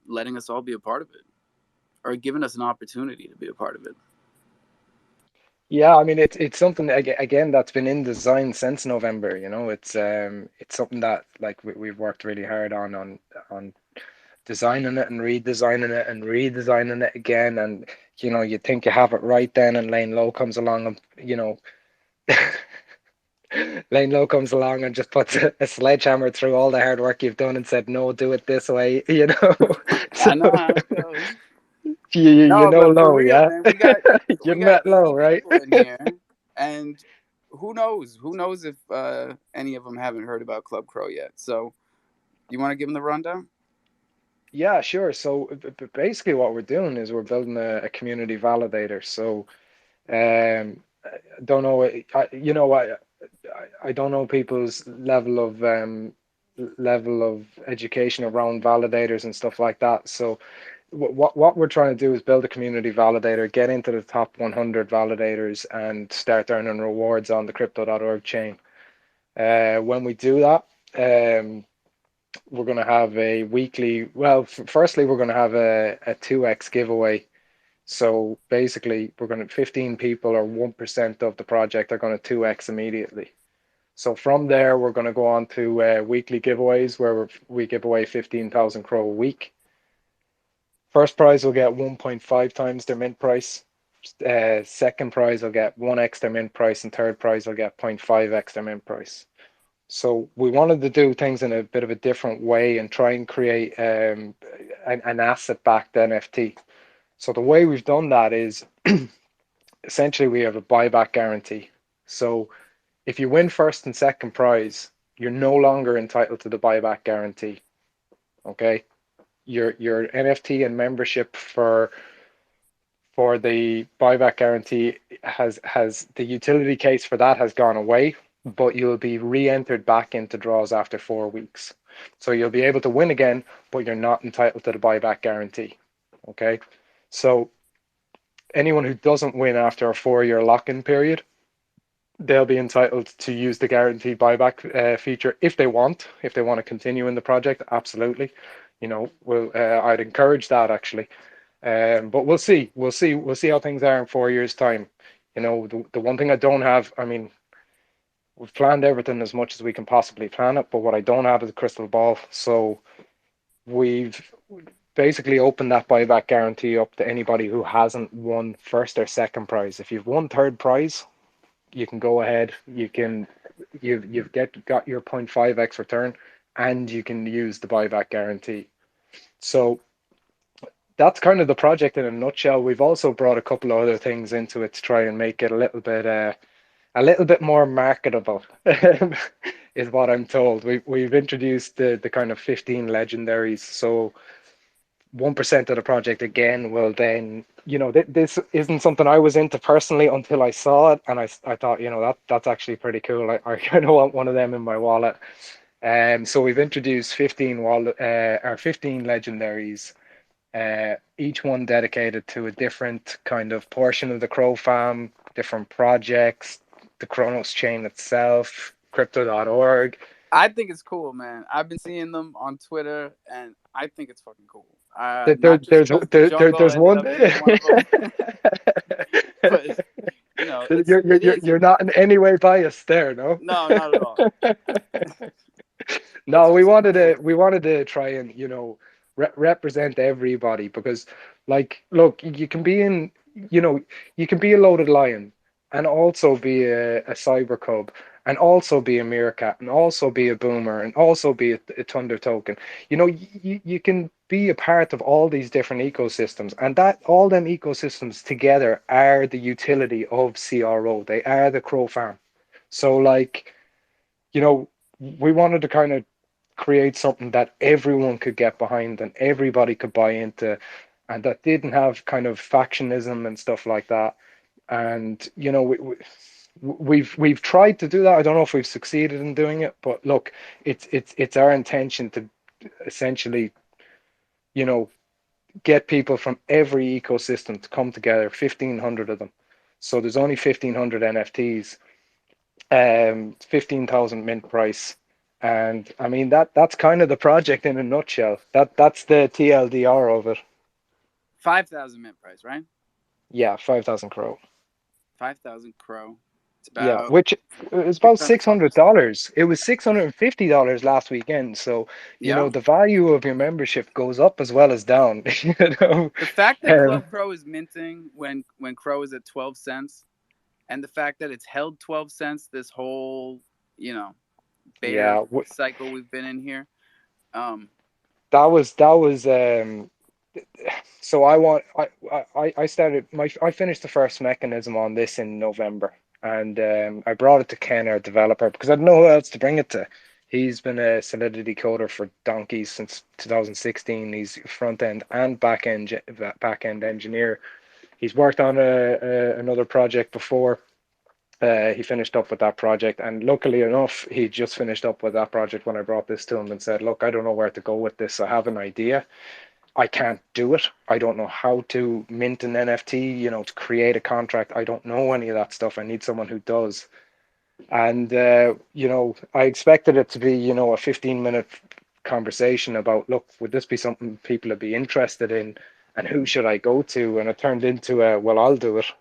letting us all be a part of it, or giving us an opportunity to be a part of it. Yeah, I mean it's something again that's been in design since November. It's something that like we've worked really hard on designing it and redesigning it and redesigning it again. And you think you have it right then, and Lane Low comes along and Lane Low comes along and just puts a sledgehammer through all the hard work you've done and said, no, do it this way. So I know how it goes. you No, know but for Low, real, yeah. man, we got You met 80 Low, right? people in here, and who knows? Who knows if any of them haven't heard about Club Crow yet? So, you want to give them the rundown? Yeah, sure. So basically, what we're doing is we're building a community validator. So, don't know, I don't know people's level of education around validators and stuff like that. So, what we're trying to do is build a community validator, get into the top 100 validators, and start earning rewards on the crypto.org chain. When we do that, we're going to have a weekly, well, firstly, we're going to have a 2x giveaway. So basically, we're going to 15 people or 1% of the project are going to 2x immediately. So from there, we're going to go on to weekly giveaways where we give away 15,000 Crow a week. First prize will get 1.5 times their mint price. Second prize will get 1x their mint price, and third prize will get 0.5x their mint price. So we wanted to do things in a bit of a different way and try and create an asset-backed NFT. So the way we've done that is essentially we have a buyback guarantee. So if you win first and second prize, you're no longer entitled to the buyback guarantee. Okay, your NFT and membership for for the buyback guarantee has the utility case for that has gone away, but you'll be re-entered back into draws after 4 weeks. So you'll be able to win again, but you're not entitled to the buyback guarantee. Okay, so anyone who doesn't win after a 4-year lock-in period, they'll be entitled to use the guaranteed buyback feature if they want. If they want to continue in the project, absolutely. I'd encourage that actually. But we'll see. We'll see how things are in 4 years' time. The one thing I don't have, I mean, we've planned everything as much as we can possibly plan it, but what I don't have is a crystal ball. So we've basically opened that buyback guarantee up to anybody who hasn't won first or second prize. If you've won third prize, you can go ahead. You've got your 0.5x return, and you can use the buyback guarantee. So that's kind of the project in a nutshell. We've also brought a couple of other things into it to try and make it a little bit more marketable, is what I'm told. We've introduced the kind of 15 legendaries. So 1% of the project again will then, this isn't something I was into personally until I saw it, and I thought, that's actually pretty cool. I kind of want one of them in my wallet. So we've introduced 15 legendaries, each one dedicated to a different kind of portion of the crofam, different projects, the Kronos chain itself, crypto.org. I think it's cool, man. I've been seeing them on Twitter, and I think it's fucking cool. There, Not just there's because the jungle there's ended one. up being one of them, but You're not in any way biased there, no? No, not at all. No, we wanted to try and represent everybody, because look, you can be a loaded lion and also be a cyber cub and also be a meerkat and also be a boomer and also be a thunder token. You can be a part of all these different ecosystems, and that all them ecosystems together are the utility of CRO. They are the Crow Farm. So we wanted to kind of create something that everyone could get behind and everybody could buy into, and that didn't have kind of factionism and stuff like that. And we've tried to do that. I don't know if we've succeeded in doing it, but look, it's our intention to essentially get people from every ecosystem to come together, 1,500 of them. So there's only 1,500 NFTs, 15,000 mint price. And I mean, that's kind of the project in a nutshell. That's the TLDR of it. 5,000 mint price, right? Yeah, 5,000 Cro. 5,000 Cro. It's Yeah, about which is about $600. It was $650 last weekend. So yeah. the value of your membership goes up as well as down. The fact that Club Cro is minting when Cro is at 12 cents, and the fact that it's held 12 cents this whole bear cycle we've been in here. That was so I finished the first mechanism on this in November, and I brought it to Ken, our developer, because I didn't know who else to bring it to. He's been a Solidity coder for donkeys since 2016. He's front end and back end engineer. He's worked on another project before. He finished up with that project, and luckily enough, he just finished up with that project when I brought this to him and said, look, I don't know where to go with this. I have an idea. I can't do it. I don't know how to mint an NFT, to create a contract. I don't know any of that stuff. I need someone who does. And, I expected it to be, a 15-minute conversation about, look, would this be something people would be interested in, and who should I go to? And it turned into well, I'll do it.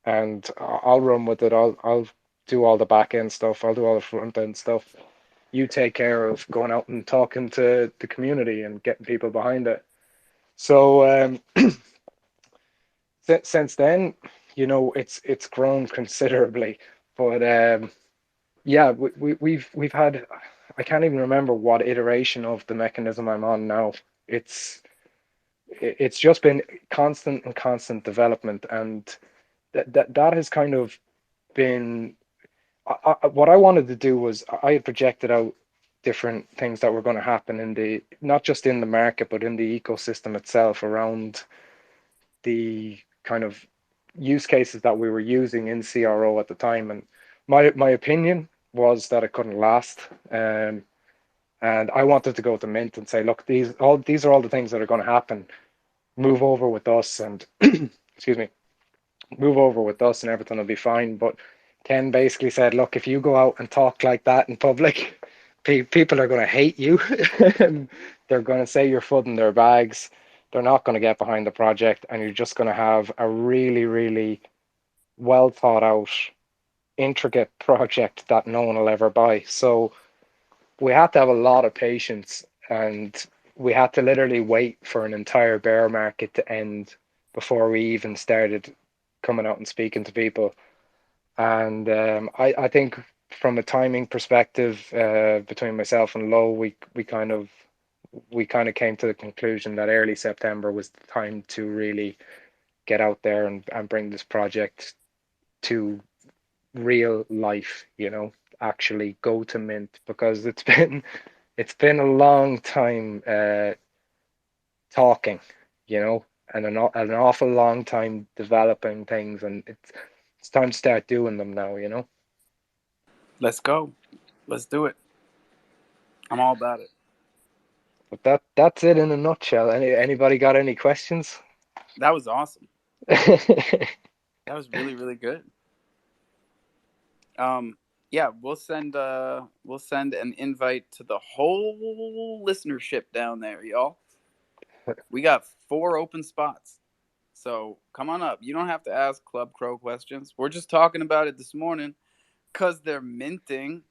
And I'll run with it. I'll do all the back end stuff. I'll do all the front end stuff. You take care of going out and talking to the community and getting people behind it. So since then, it's grown considerably. But yeah, we've had, I can't even remember what iteration of the mechanism I'm on now. It's just been constant development, and that has kind of been what I wanted to do. Was I had projected out different things that were going to happen in not just in the market, but in the ecosystem itself around the kind of use cases that we were using in CRO at the time. And my opinion was that it couldn't last. And I wanted to go to Mint and say, look, these are all the things that are going to happen. Move over with us, and excuse me, move over with us, and everything will be fine. But Ken basically said, look, if you go out and talk like that in public, people are going to hate you. They're going to say you're footing their bags. They're not going to get behind the project, and you're just going to have a really, really well thought out, intricate project that no one will ever buy. So we had to have a lot of patience, and we had to literally wait for an entire bear market to end before we even started coming out and speaking to people. And I think from a timing perspective, between myself and Lo, we kind of came to the conclusion that early September was the time to really get out there and bring this project to real life, actually go to Mint, because it's been a long time talking, and an awful long time developing things, and it's time to start doing them now, Let's go. Let's do it. I'm all about it. But that's it in a nutshell. Anybody got any questions? That was awesome. That was really, really good. Yeah, we'll send an invite to the whole listenership down there, y'all. We got 4 open spots. So come on up. You don't have to ask Club Crow questions. We're just talking about it this morning because they're minting.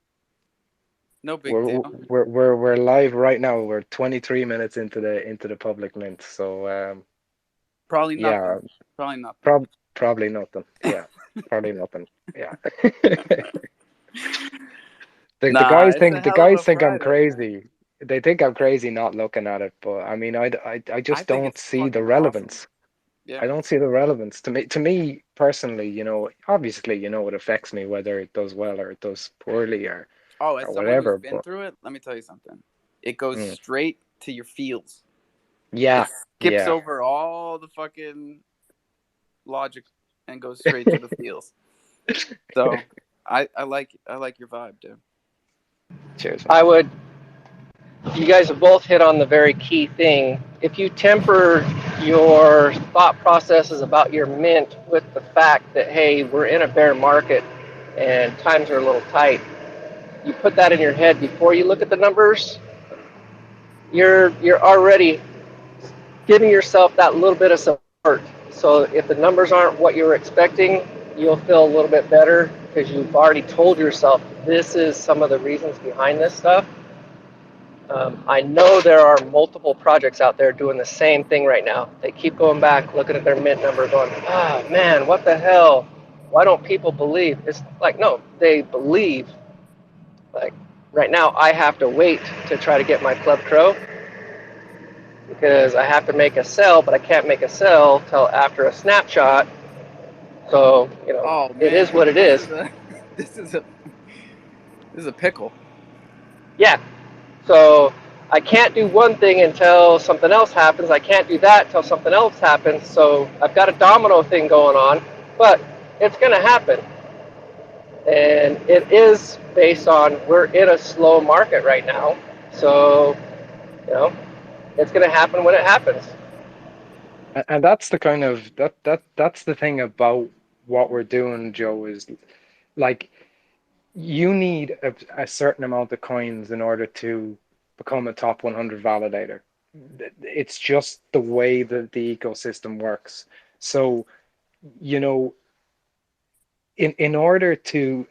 No big deal. We're live right now. We're 23 minutes into the public mint. So probably nothing. Yeah, probably nothing. Probably nothing. Yeah, probably nothing. Yeah. The guys think I'm crazy. Man. They think I'm crazy not looking at it, but I mean, I just don't see the relevance. Awesome. Yeah. I don't see the relevance to me personally. Obviously, it affects me whether it does well or it does poorly or as someone whatever. Who's been through it, let me tell you something. It goes straight to your feels. Yeah. It skips over all the fucking logic and goes straight to the feels. So I like your vibe, dude. Cheers. Man. You guys have both hit on the very key thing. If you temper your thought processes about your mint with the fact that, hey, we're in a bear market and times are a little tight, you put that in your head before you look at the numbers, you're already giving yourself that little bit of support. So if the numbers aren't what you were expecting, you'll feel a little bit better because you've already told yourself this is some of the reasons behind this stuff. I know there are multiple projects out there doing the same thing right now. They keep going back, looking at their mint number, going, man, what the hell? Why don't people believe? It's like, no, they believe. Like, right now, I have to wait to try to get my Club Cro because I have to make a sell, but I can't make a sell till after a snapshot. So, it is what it is. This is a pickle. Yeah. So I can't do one thing until something else happens. I can't do that until something else happens. So I've got a domino thing going on, but it's going to happen. And it is based on we're in a slow market right now. So, it's going to happen when it happens. And that's the kind of that's the thing about what we're doing, Joe, is like you need a certain amount of coins in order to become a top 100 validator. It's just the way that the ecosystem works. So, in order to,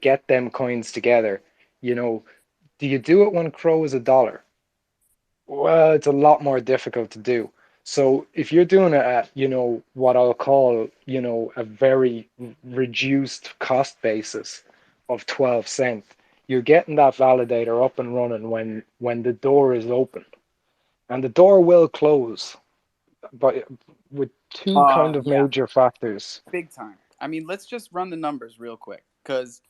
get them coins together, do you do it when Crow is $1? Well, it's a lot more difficult to do. So if you're doing it at, what I'll call, a very reduced cost basis of 12 cents, you're getting that validator up and running when the door is open. And the door will close, but with two kind of major factors. Big time. I mean, let's just run the numbers real quick, because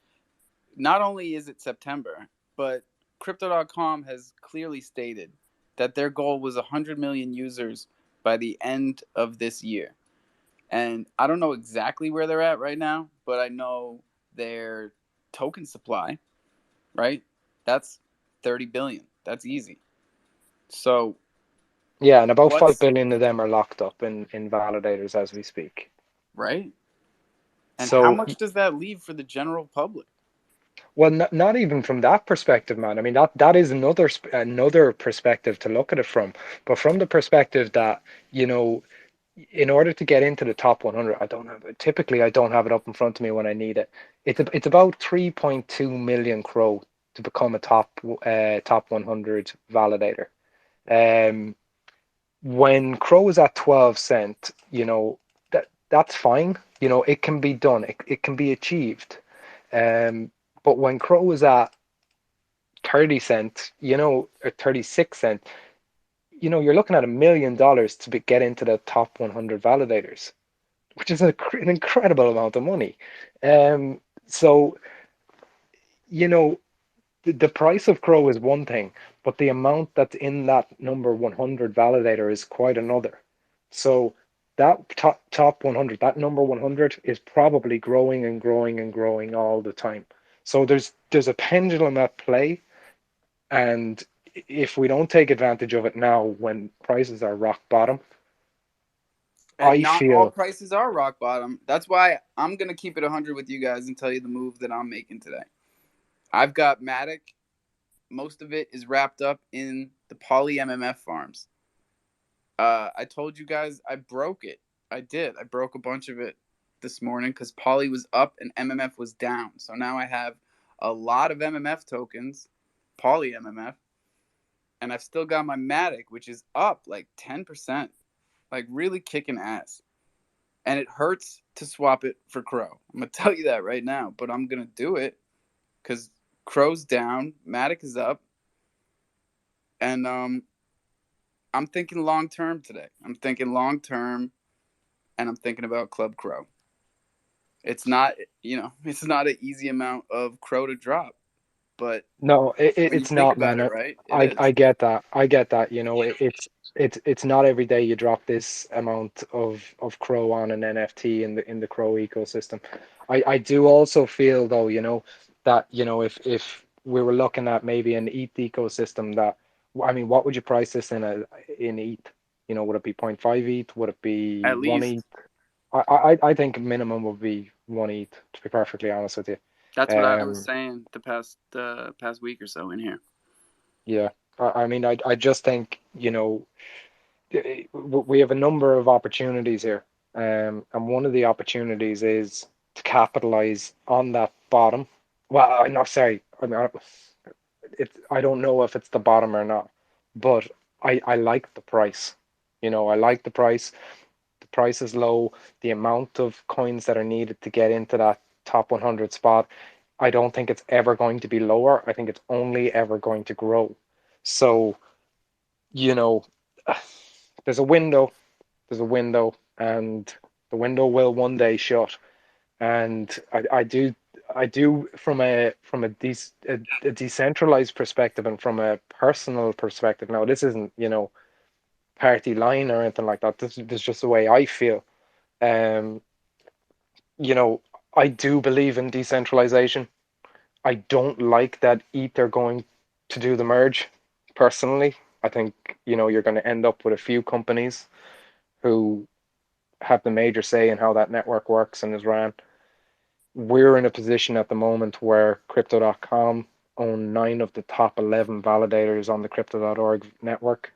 not only is it September, but Crypto.com has clearly stated that their goal was 100 million users by the end of this year. And I don't know exactly where they're at right now, but I know their token supply, right? That's 30 billion. That's easy. So Yeah, and about 5 what's billion of them are locked up in validators as we speak. right? And how So, much does that leave for the general public? well, not even from that perspective, man. I mean, that is another perspective to look at it from. But from the perspective that, you know, in order to get into the top 100, typically I don't have it up in front of me when I need it. It's about 3.2 million Cro to become a top 100 validator. Um, when Cro was at 12 cent, that's fine. It can be done. It can be achieved. But when Cro was at 30 cent, or 36 cent, you're looking at $1 million to get into the top 100 validators, which is an incredible amount of money. So, the price of Cro is one thing, but the amount that's in that number 100 validator is quite another. So that top 100, that number 100 is probably growing and growing and growing all the time. So there's a pendulum at play, and if we don't take advantage of it now when prices are rock bottom, And I not all feel prices are rock bottom. That's why I'm going to keep it 100 with you guys and tell you the move that I'm making today. I've got Matic. Most of it is wrapped up in the poly MMF farms. I told you guys I broke it. I did. I broke a bunch of it this morning because poly was up and MMF was down. So now I have a lot of MMF tokens, poly MMF, and I've still got my Matic, which is up like 10%, like really kicking ass. And it hurts to swap it for Cro. I'm gonna tell you that right now, but I'm gonna do it because Cro's down, Matic is up, and I'm thinking long term today. I'm thinking long term, and I'm thinking about Club Cro. It's not, it's not an easy amount of Cro to drop, but no, when you it's think not, about it, man. right, it I is. get that. I get that. It's not every day you drop this amount of Cro on an NFT in the Cro ecosystem. I do also feel though, that if we were looking at maybe an ETH ecosystem that, I mean, what would you price this in ETH? Would it be 0.5 ETH? Would it be At 1 least ETH? I think minimum would be 1 ETH, to be perfectly honest with you. that's what I was Um, saying the past week or so in here. yeah, I mean, I just think, we have a number of opportunities here. And one of the opportunities is to capitalize on that bottom. Well, I'm not sorry. I mean, I don't know if it's the bottom or not, but I like the price. I like the price. The price is low. The amount of coins that are needed to get into that top 100 spot, I don't think it's ever going to be lower. I think it's only ever going to grow. So, you know, there's a window, and the window will one day shut. And I do from a decentralized perspective and from a personal perspective. Now, this isn't, party line or anything like that. This is just the way I feel. Um, you know, I do believe in decentralization. I don't like that ETH are going to do the merge. Personally, I think you're going to end up with a few companies who have the major say in how that network works and is ran. We're in a position at the moment where Crypto.com own 9 of the top 11 validators on the Crypto.org network.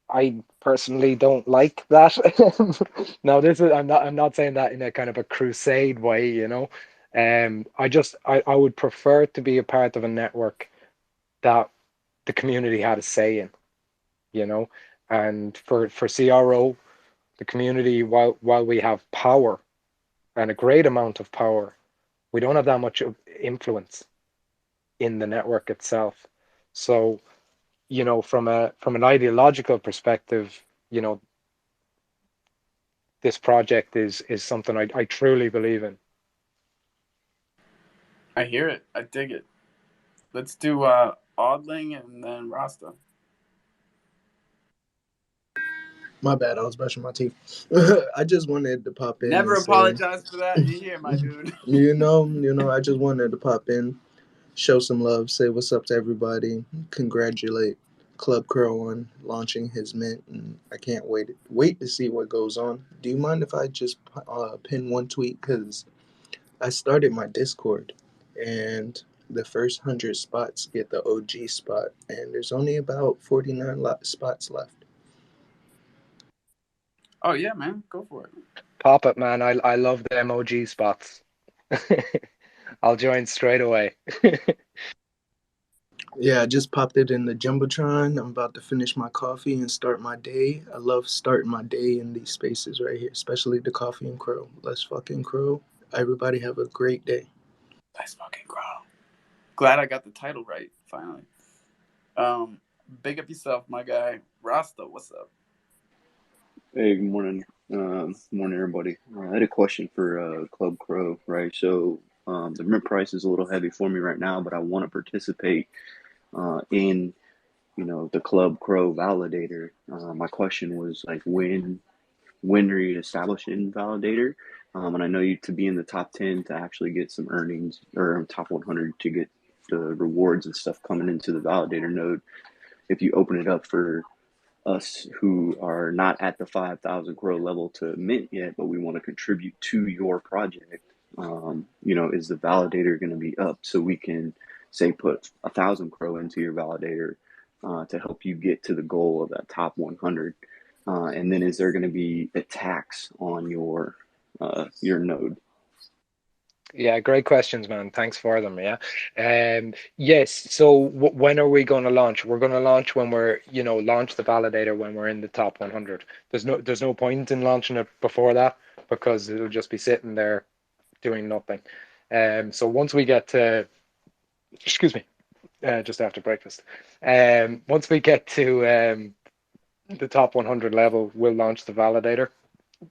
I personally don't like that. Now, I'm not saying that in a kind of a crusade way. I would prefer to be a part of a network that the community had a say in, you know. And for CRO, the community, while we have power and a great amount of power, we don't have that much of influence in the network itself. So, from an ideological perspective, you know, this project is something I truly believe in. I hear it. I dig it. Let's do Audling and then Rasta. My bad. I was brushing my teeth. I just wanted to pop in Never and say, apologize for that. You hear, my dude. I just wanted to pop in, show some love, say what's up to everybody, congratulate Club Crow on launching his mint, and I can't wait to see what goes on. Do you mind if I just pin one tweet? Because I started my Discord, and the first 100 spots get the OG spot, and there's only about 49 spots left. Oh yeah, man, go for it. Pop it, man. I love the MOG spots. I'll join straight away. Yeah, I just popped it in the Jumbotron. I'm about to finish my coffee and start my day. I love starting my day in these spaces right here, especially the Coffee and Crow. Let's fucking crow. Everybody have a great day. Let's fucking crow. Glad I got the title right, finally. Big up yourself, my guy. Rasta, what's up? Hey, good morning. Morning, everybody. I had a question for Club Crow, right? So the mint price is a little heavy for me right now, but I want to participate in, the Club Crow validator. My question was like, when are you establishing validator? And I know you to be in the top 10 to actually get some earnings, or top 100 to get the rewards and stuff coming into the validator node. If you open it up for us who are not at the 5,000 Crow level to mint yet, but we want to contribute to your project, is the validator going to be up so we can say put 1,000 Crow into your validator to help you get to the goal of that top 100? And then is there going to be a tax on your node? Yeah, great questions, man. Thanks for them. Yeah. Yes. So when are we going to launch? We're going to launch when we're, launch the validator when we're in the top 100. There's no point in launching it before that because it'll just be sitting there doing nothing. So once we get to, excuse me, just after breakfast. Once we get to the top 100 level, we'll launch the validator.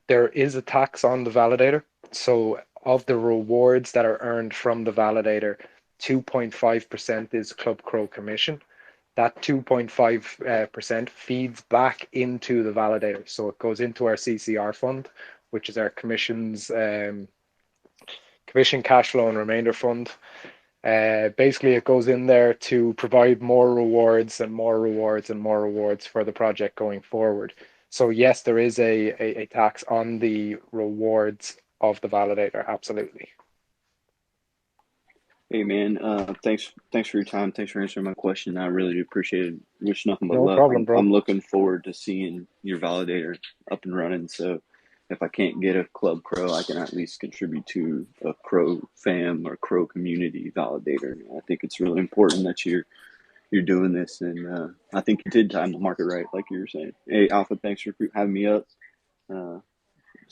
There is a tax on the validator. So of the rewards that are earned from the validator, 2.5% is Club Crow commission. That 2.5% feeds back into the validator. So it goes into our CCR fund, which is our commissions, commission cash flow and remainder fund. Basically, it goes in there to provide more rewards and more rewards and more rewards for the project going forward. So yes, there is a tax on the rewards of the validator, absolutely. Hey man, thanks for your time. Thanks for answering my question. I really do appreciate it. Wish nothing but No luck. problem, bro. I'm looking forward to seeing your validator up and running. So if I can't get a Club Crow, I can at least contribute to a Crow fam or Crow community validator. I think it's really important that you're doing this, and I think you did time the market right, like you were saying. Hey Alpha, thanks for having me up.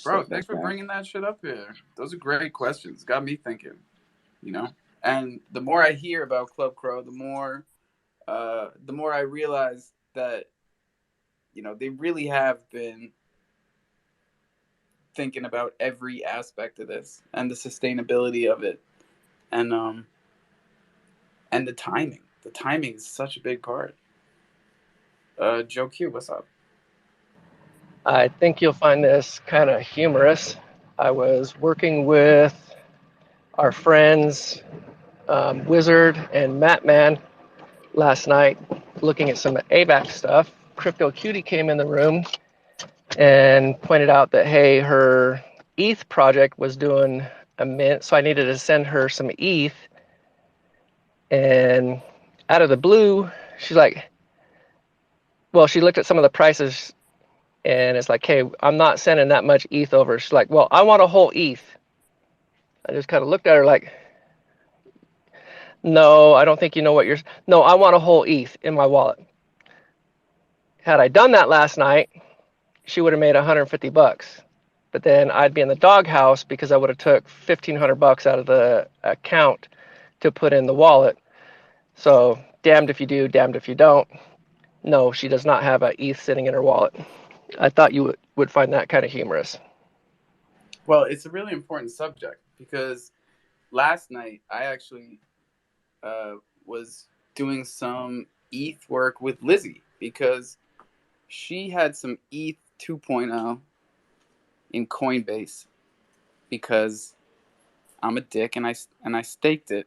Bro, Step thanks back for down. bringing that shit up here. Those are great questions. Got me thinking, you know? And the more I hear about Club Crow, the more I realize that, they really have been thinking about every aspect of this and the sustainability of it. And the timing. The timing is such a big part. Joe Q, what's up? I think you'll find this kind of humorous. I was working with our friends Wizard and Matman last night looking at some AVAC stuff. Crypto Cutie came in the room and pointed out that, hey, her ETH project was doing a mint, so I needed to send her some ETH. And out of the blue, she's like, well, she looked at some of the prices and it's like, hey, I'm not sending that much ETH over. She's like, well, I want a whole ETH. I just kind of looked at her like, no, I don't think you know what you're, no, I want a whole ETH in my wallet. Had I done that last night, she would have made 150 bucks. But then I'd be in the doghouse because I would have took 1,500 bucks out of the account to put in the wallet. So damned if you do, damned if you don't. No, she does not have a ETH sitting in her wallet. I thought you would find that kind of humorous. Well, it's a really important subject because last night I actually was doing some ETH work with Lizzie because she had some ETH 2.0 in Coinbase because I'm a dick and I staked it.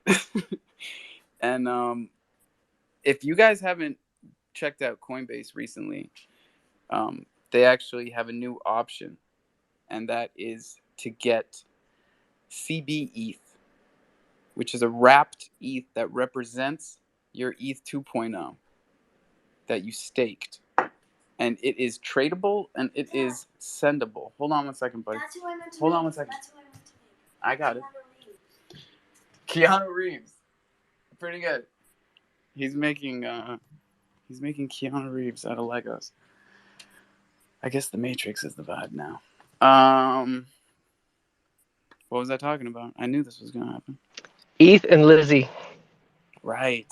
And if you guys haven't checked out Coinbase recently, they actually have a new option, and that is to get CB ETH, which is a wrapped ETH that represents your ETH 2.0 that you staked. And it is tradable and it is sendable. Hold on one second, buddy. That's who I meant to Hold make. on one second. That's who I meant to make. I got it. Keanu Reeves. Pretty good. He's making Keanu Reeves out of Legos. I guess the Matrix is the vibe now. What was I talking about? I knew this was gonna happen. ETH and Lizzie. Right.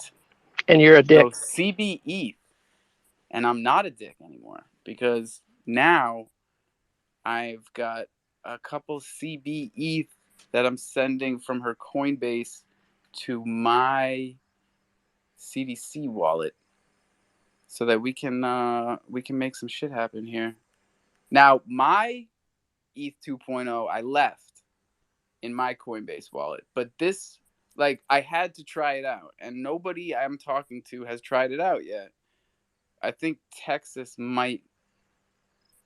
And you're a dick. So CB ETH. And I'm not a dick anymore because now I've got a couple CB ETH that I'm sending from her Coinbase to my CDC wallet so that we can make some shit happen here. Now, my ETH 2.0 I left in my Coinbase wallet, but this, like, I had to try it out, and nobody I'm talking to has tried it out yet. I think Texas might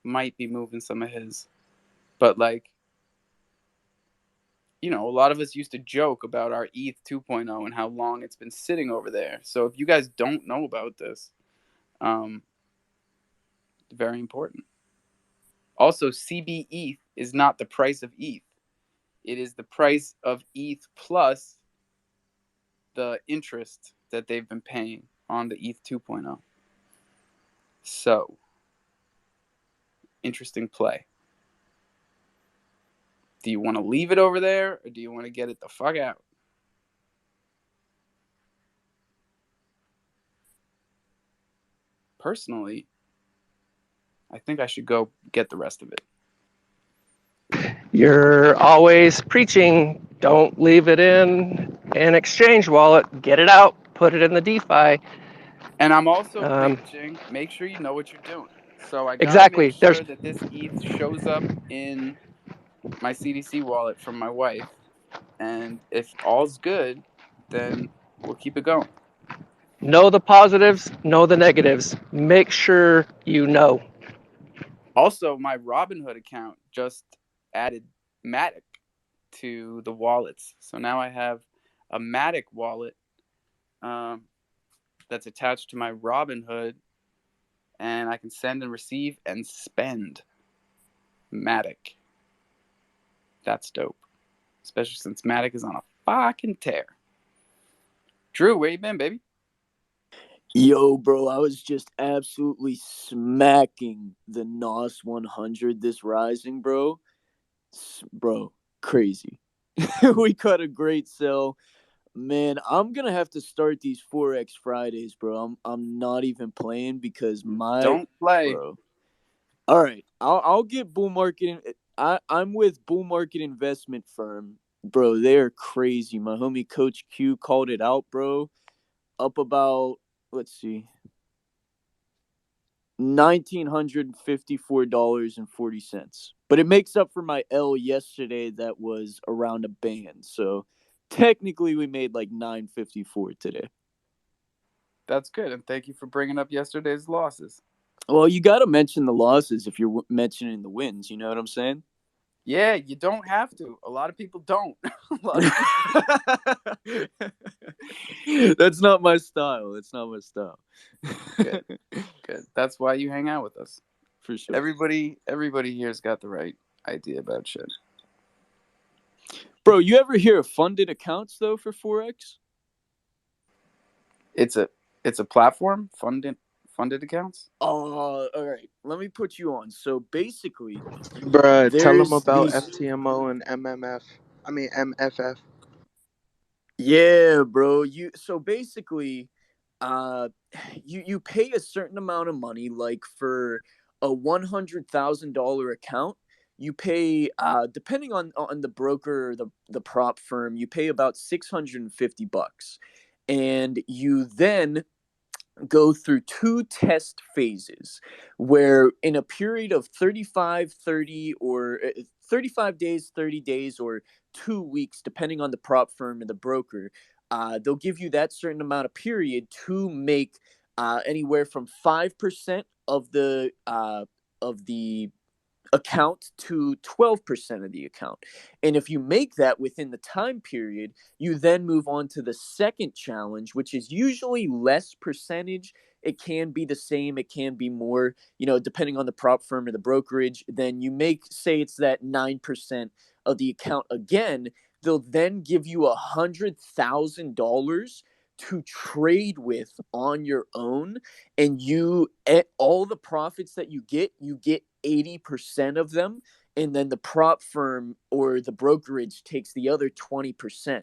be moving some of his, but like, you know, a lot of us used to joke about our ETH 2.0 and how long it's been sitting over there. So if you guys don't know about this, very important. Also, CB ETH is not the price of ETH. It is the price of ETH plus the interest that they've been paying on the ETH 2.0. So, interesting play. Do you want to leave it over there or do you want to get it the fuck out? Personally, I think I should go get the rest of it. You're always preaching, don't leave it in an exchange wallet. Get it out, put it in the DeFi. And I'm also preaching, make sure you know what you're doing. So I got to Exactly. make sure that this ETH shows up in my CDC wallet from my wife. And if all's good, then we'll keep it going. Know the positives, know the negatives. Make sure you know. Also, my Robinhood account just added Matic to the wallets. So now I have a Matic wallet that's attached to my Robinhood, and I can send and receive and spend Matic. That's dope. Especially since Matic is on a fucking tear. Drew, where you been, baby? Yo, bro, I was just absolutely smacking the NOS 100 this rising, bro. Bro, crazy. We caught a great sell. Man, I'm gonna have to start these Forex Fridays, bro. I'm not even playing because Don't play. Bro. All right, I'll get bull market. I'm with bull market investment firm, bro. They're crazy. My homie Coach Q called it out, bro. Up about, let's see, $1,954.40. But it makes up for my L yesterday that was around a band. So technically we made like $954 today. That's good, and thank you for bringing up yesterday's losses. Well, you got to mention the losses if you're mentioning the wins. You know what I'm saying? Yeah, you don't have to. A lot of people don't. That's not my style. That's not my style. Good. Good. That's why you hang out with us. For sure. Everybody here's got the right idea about shit. Bro, you ever hear of funded accounts though for Forex? It's a platform, funded accounts. All right. Let me put you on. So basically, bruh, tell them about FTMO and MFF. Yeah, bro. So basically, you pay a certain amount of money, like for a $100,000 account. You pay, depending on the broker or the prop firm, you pay about $650, and you then go through two test phases where in a period of 35, 30, or 35 days, 30 days, or 2 weeks, depending on the prop firm and the broker, they'll give you that certain amount of period to make anywhere from 5% of the account to 12% of the account. And if you make that within the time period, you then move on to the second challenge, which is usually less percentage. It can be the same, it can be more, depending on the prop firm or the brokerage. Then you make, say it's that 9% of the account again, they'll then give you $100,000 to trade with on your own, and all the profits that you get 80% of them, and then the prop firm or the brokerage takes the other 20%.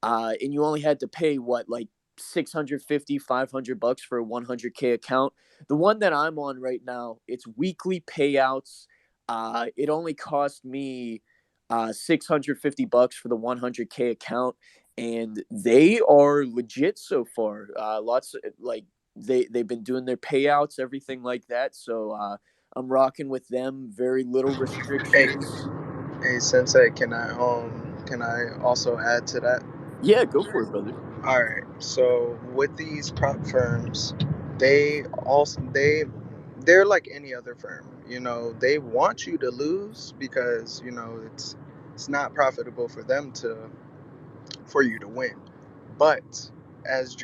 And you only had to pay what, like 650, $500 for a 100K account. The one that I'm on right now, it's weekly payouts. It only cost me $650 for the 100K account, and they are legit so far. Lots of, like, they've been doing their payouts, everything like that. So I'm rocking with them. Very little Hey, restrictions. hey, Sensei, can I also add to that? Yeah, go for it, brother. All right. So with these prop firms, they're like any other firm. They want you to lose because it's not profitable for you to win. But as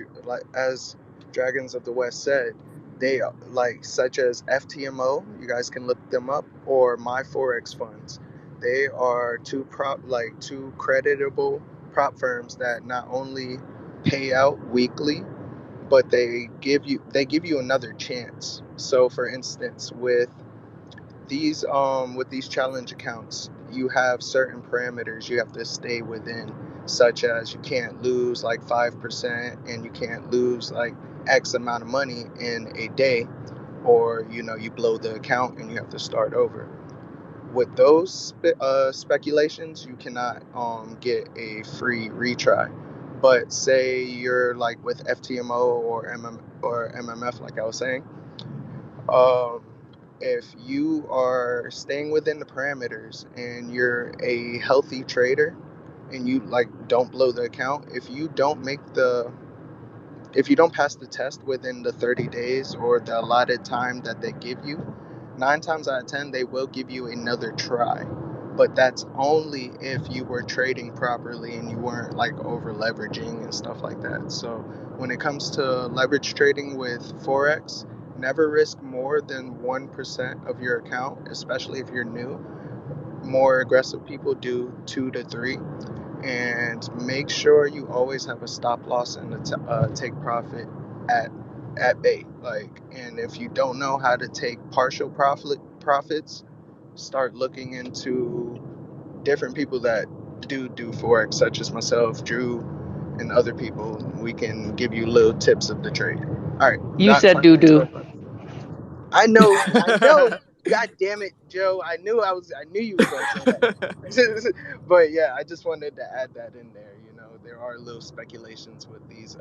Dragons of the West said, they like such as FTMO. You guys can look them up, or My Forex Funds. They are two creditable prop firms that not only pay out weekly, but they give you another chance. So, for instance, with these challenge accounts, you have certain parameters you have to stay within, such as you can't lose like 5%, and you can't lose like X amount of money in a day, or you blow the account and you have to start over. With those speculations, you cannot get a free retry. But say you're like with FTMO or MMF, like I was saying, um, if you are staying within the parameters and you're a healthy trader and you like don't blow the account, if you don't pass the test within the 30 days or the allotted time that they give you, 9 times out of 10 they will give you another try. But that's only if you were trading properly and you weren't like over leveraging and stuff like that. So when it comes to leverage trading with Forex, never risk more than 1% of your account, especially if you're new. More aggressive people do 2 to 3. And make sure you always have a stop loss and a take profit at bay. And if you don't know how to take partial profits, start looking into different people that do Forex, such as myself, Drew, and other people. We can give you little tips of the trade. All right, You not said trying to doo doo. interrupt. I know. God damn it, Joe. I knew you was gonna say that. But yeah, I just wanted to add that in there. There are little speculations with these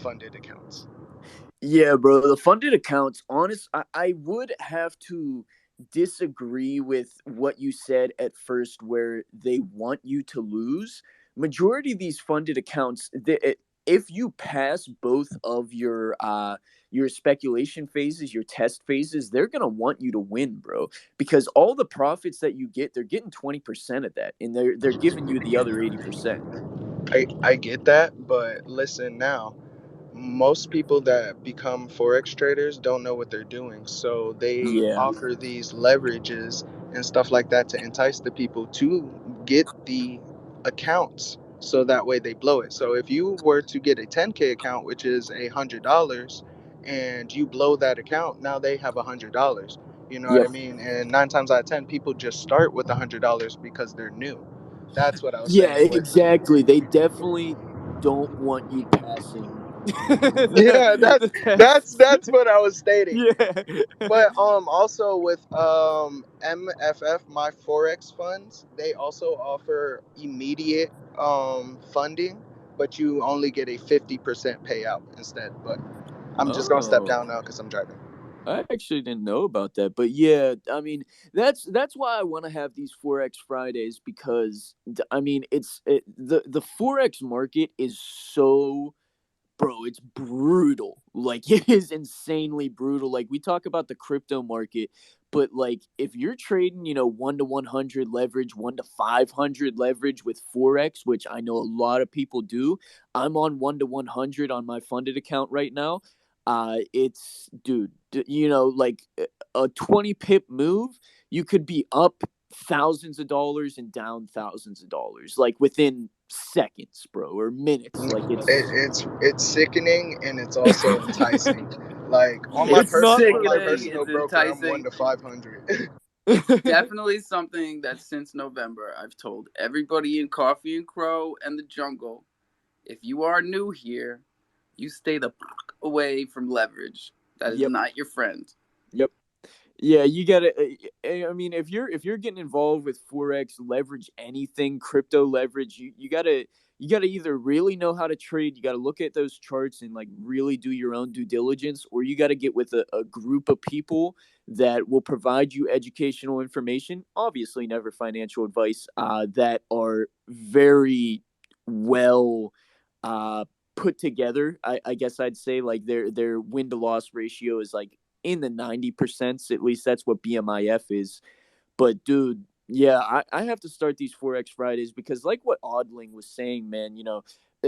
funded accounts. Yeah, bro. The funded accounts, I would have to disagree with what you said at first, where they want you to lose. Majority of these funded accounts, if you pass both of your speculation phases, your test phases, they're gonna want you to win, bro. Because all the profits that you get, they're getting 20% of that, and they're giving you the other 80%. I get that, but listen now. Most people that become forex traders don't know what they're doing, so they Yeah. offer these leverages and stuff like that to entice the people to get the accounts, so that way they blow it. So if you were to get a 10K account, which is $100, and you blow that account, now they have $100. You know what I Yep. mean? And 9 times out of 10 people just start with $100 because they're new. That's what I was Yeah, saying with. exactly. They definitely don't want you passing Yeah, the that's test. that's what I was stating. Yeah. But also with MFF, My Forex Funds, they also offer immediate funding, but you only get a 50% payout instead. But I'm just gonna step Oh. down now because I'm driving. I actually didn't know about that, but yeah, I mean that's why I want to have these Forex Fridays because I mean the Forex market is so, bro, it's brutal. Like it is insanely brutal. Like we talk about the crypto market, but like if you're trading, 1 to 100 leverage, 1 to 500 leverage with Forex, which I know a lot of people do. I'm on 1 to 100 on my funded account right now. It's dude, like a 20 pip move, you could be up thousands of dollars and down thousands of dollars like within seconds, bro, or minutes. Like It's sickening and it's also enticing. Like on my It's sickening. personal It's broker, I'm enticing. 1 to 500. Definitely something that since November I've told everybody in Coffee and Cro and the Jungle. If you are new here, you stay the fuck away from leverage. That is Yep. not your friend. Yep. Yeah, you gotta. I mean, if you're getting involved with Forex, leverage anything, crypto leverage, you gotta either really know how to trade, you gotta look at those charts and like really do your own due diligence, or you gotta get with a group of people that will provide you educational information. Obviously, never financial advice. That are very well put together. I guess I'd say like their win to loss ratio is like in the 90%. At least that's what BMIF is. But dude, yeah, I have to start these Forex Fridays because like what Oddling was saying, man,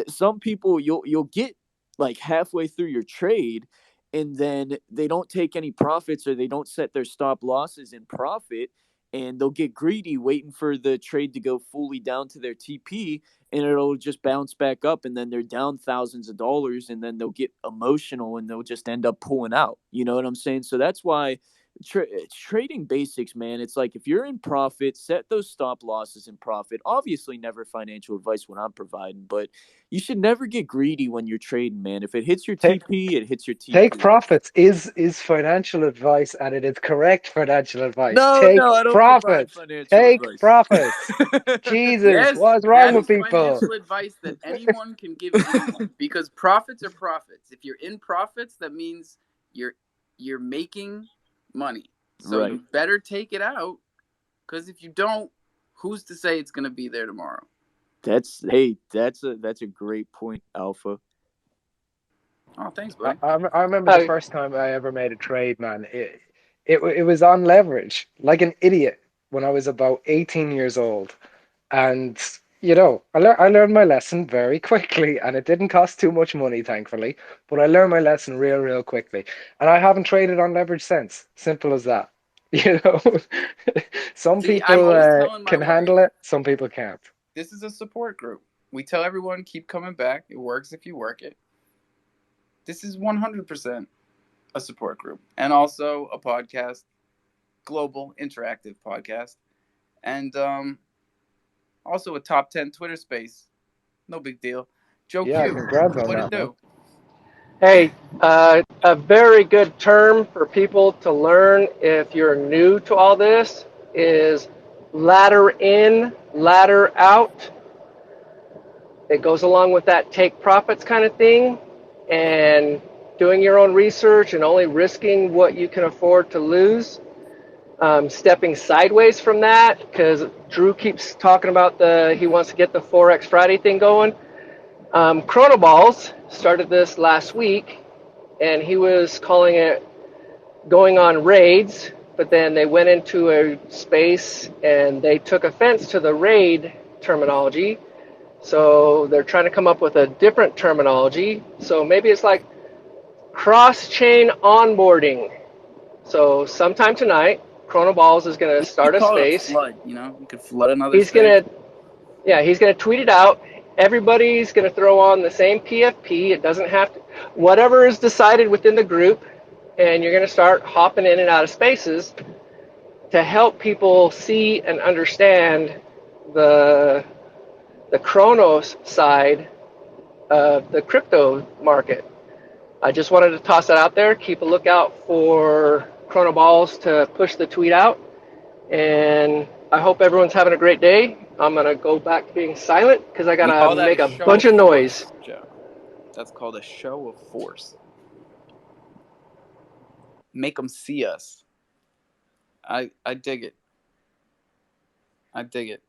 some people you'll get like halfway through your trade and then they don't take any profits or they don't set their stop losses in profit and they'll get greedy waiting for the trade to go fully down to their TP and it'll just bounce back up and then they're down thousands of dollars and then they'll get emotional and they'll just end up pulling out. You know what I'm saying? So that's why trading basics, man. It's like if you're in profit, set those stop losses in profit. Obviously, never financial advice when I'm providing, but you should never get greedy when you're trading, man. If it hits your TP, it hits your TP. Take profits is financial advice, and it is correct financial advice. No, take I don't profits. provide financial Take advice. profits. Jesus, Yes, what's wrong that with is people? financial advice that anyone can give anyone because profits are profits. If you're in profits, that means you're making money. So Right. you better take it out because if you don't, who's to say it's going to be there tomorrow? That's a great point, Alpha. Oh, thanks, buddy. I remember the first time I ever made a trade, man. It was on leverage, like an idiot, when I was about 18 years old, and I learned my lesson very quickly, and it didn't cost too much money, thankfully. But I learned my lesson real quickly, and I haven't traded on leverage since. Simple as that. Some See, I'm people always telling my can wife, handle it, some people can't. this is a support group. We tell everyone keep coming back. It works if you work it. This is 100% a support group and also a podcast, global interactive podcast, and also a top 10 Twitter space. No big deal. Joe Q, congrats on what that, it do? Hey, a very good term for people to learn if you're new to all this is ladder in, ladder out. It goes along with that take profits kind of thing and doing your own research and only risking what you can afford to lose. Stepping sideways from that because Drew keeps talking about he wants to get the Forex Friday thing going. Chronoballs started this last week and he was calling it going on raids, but then they went into a space and they took offense to the raid terminology. So they're trying to come up with a different terminology. So maybe it's like cross-chain onboarding. So sometime tonight, Chronoballs is going to start a Call it a space. flood, you could flood another He's space. he's going to tweet it out. Everybody's going to throw on the same PFP. It doesn't have to, whatever is decided within the group, and you're going to start hopping in and out of spaces to help people see and understand the Chronos side of the crypto market. I just wanted to toss that out there. Keep a lookout for Chronoballs to push the tweet out. And I hope everyone's having a great day. I'm going to go back to being silent because I got to make a bunch of noise. Joe. That's called a show of force. Make them see us. I dig it. I dig it.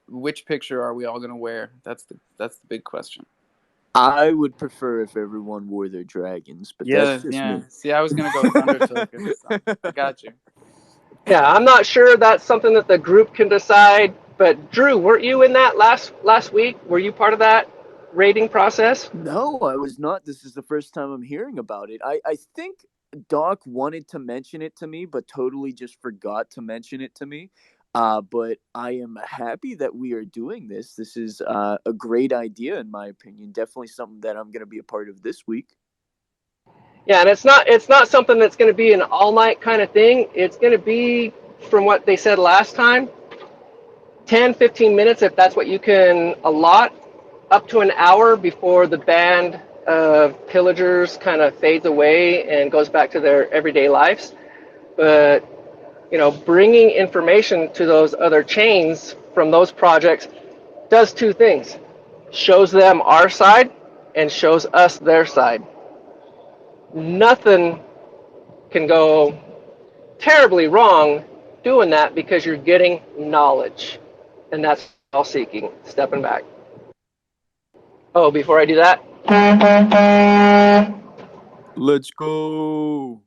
Which picture are we all gonna wear? That's the big question. I would prefer if everyone wore their dragons, but that's just me. See, I was gonna go Thundertoken. So I got you. Yeah, I'm not sure that's something that the group can decide. But Drew, weren't you in that last week? Were you part of that rating process? No, I was not. This is the first time I'm hearing about it. I think Doc wanted to mention it to me, but totally just forgot to mention it to me. But I am happy that we are doing this. This is a great idea, in my opinion. Definitely something that I'm going to be a part of this week. Yeah, and it's not something that's going to be an all night kind of thing. It's going to be, from what they said last time, 10, 15 minutes if that's what you can allot, up to an hour before the band of pillagers kind of fades away and goes back to their everyday lives. But bringing information to those other chains from those projects does two things: shows them our side and shows us their side. Nothing can go terribly wrong doing that because you're getting knowledge, and that's all seeking. Stepping back. Oh, before I do that, let's go.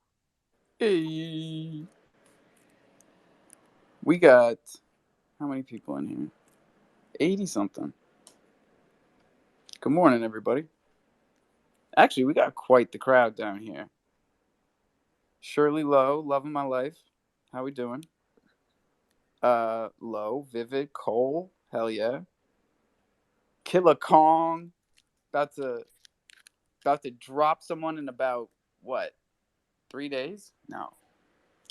Hey, we got how many people in here? 80 something. Good morning, everybody. Actually, we got quite the crowd down here. Shirley Lowe, loving my life. How we doing? Lowe, Vivid, Cole, hell yeah. Killer Kong, about to drop someone in about what? 3 days? No.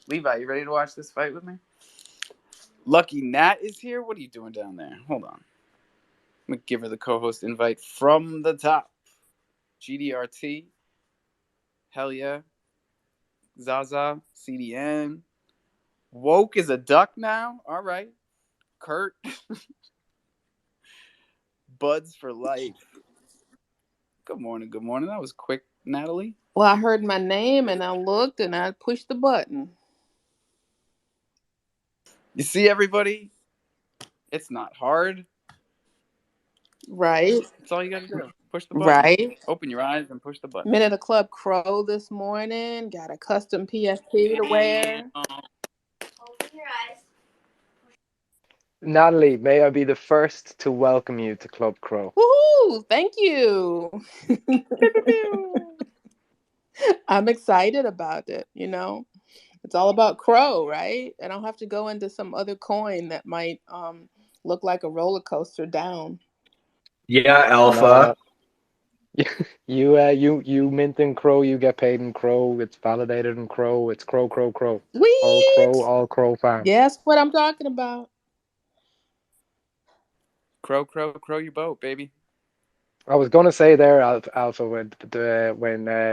Levi, you ready to watch this fight with me? Lucky Nat is here. What are you doing down there? Hold on. I'm gonna give her the co-host invite from the top. GDRT. Hell yeah. Zaza, CDN. Woke is a duck now. All right. Kurt. Buds for life. Good morning. Good morning. That was quick, Natalie. Well, I heard my name and I looked and I pushed the button. You see, everybody? It's not hard. Right. That's all you got to do. Push the button. Right. Open your eyes and push the button. Been at a Club Crow this morning. Got a custom PSP to wear. Open your eyes. Natalie, may I be the first to welcome you to Club Crow. Woohoo! Thank you. I'm excited about it, It's all about Crow, right? I don't have to go into some other coin that might look like a roller coaster down. Yeah, Alpha. You mint in Crow, you get paid in Crow, it's validated in Crow, it's Crow. Sweet. All crofam. Yes, what I'm talking about. Crow your boat, baby. I was gonna say there, Alpha, when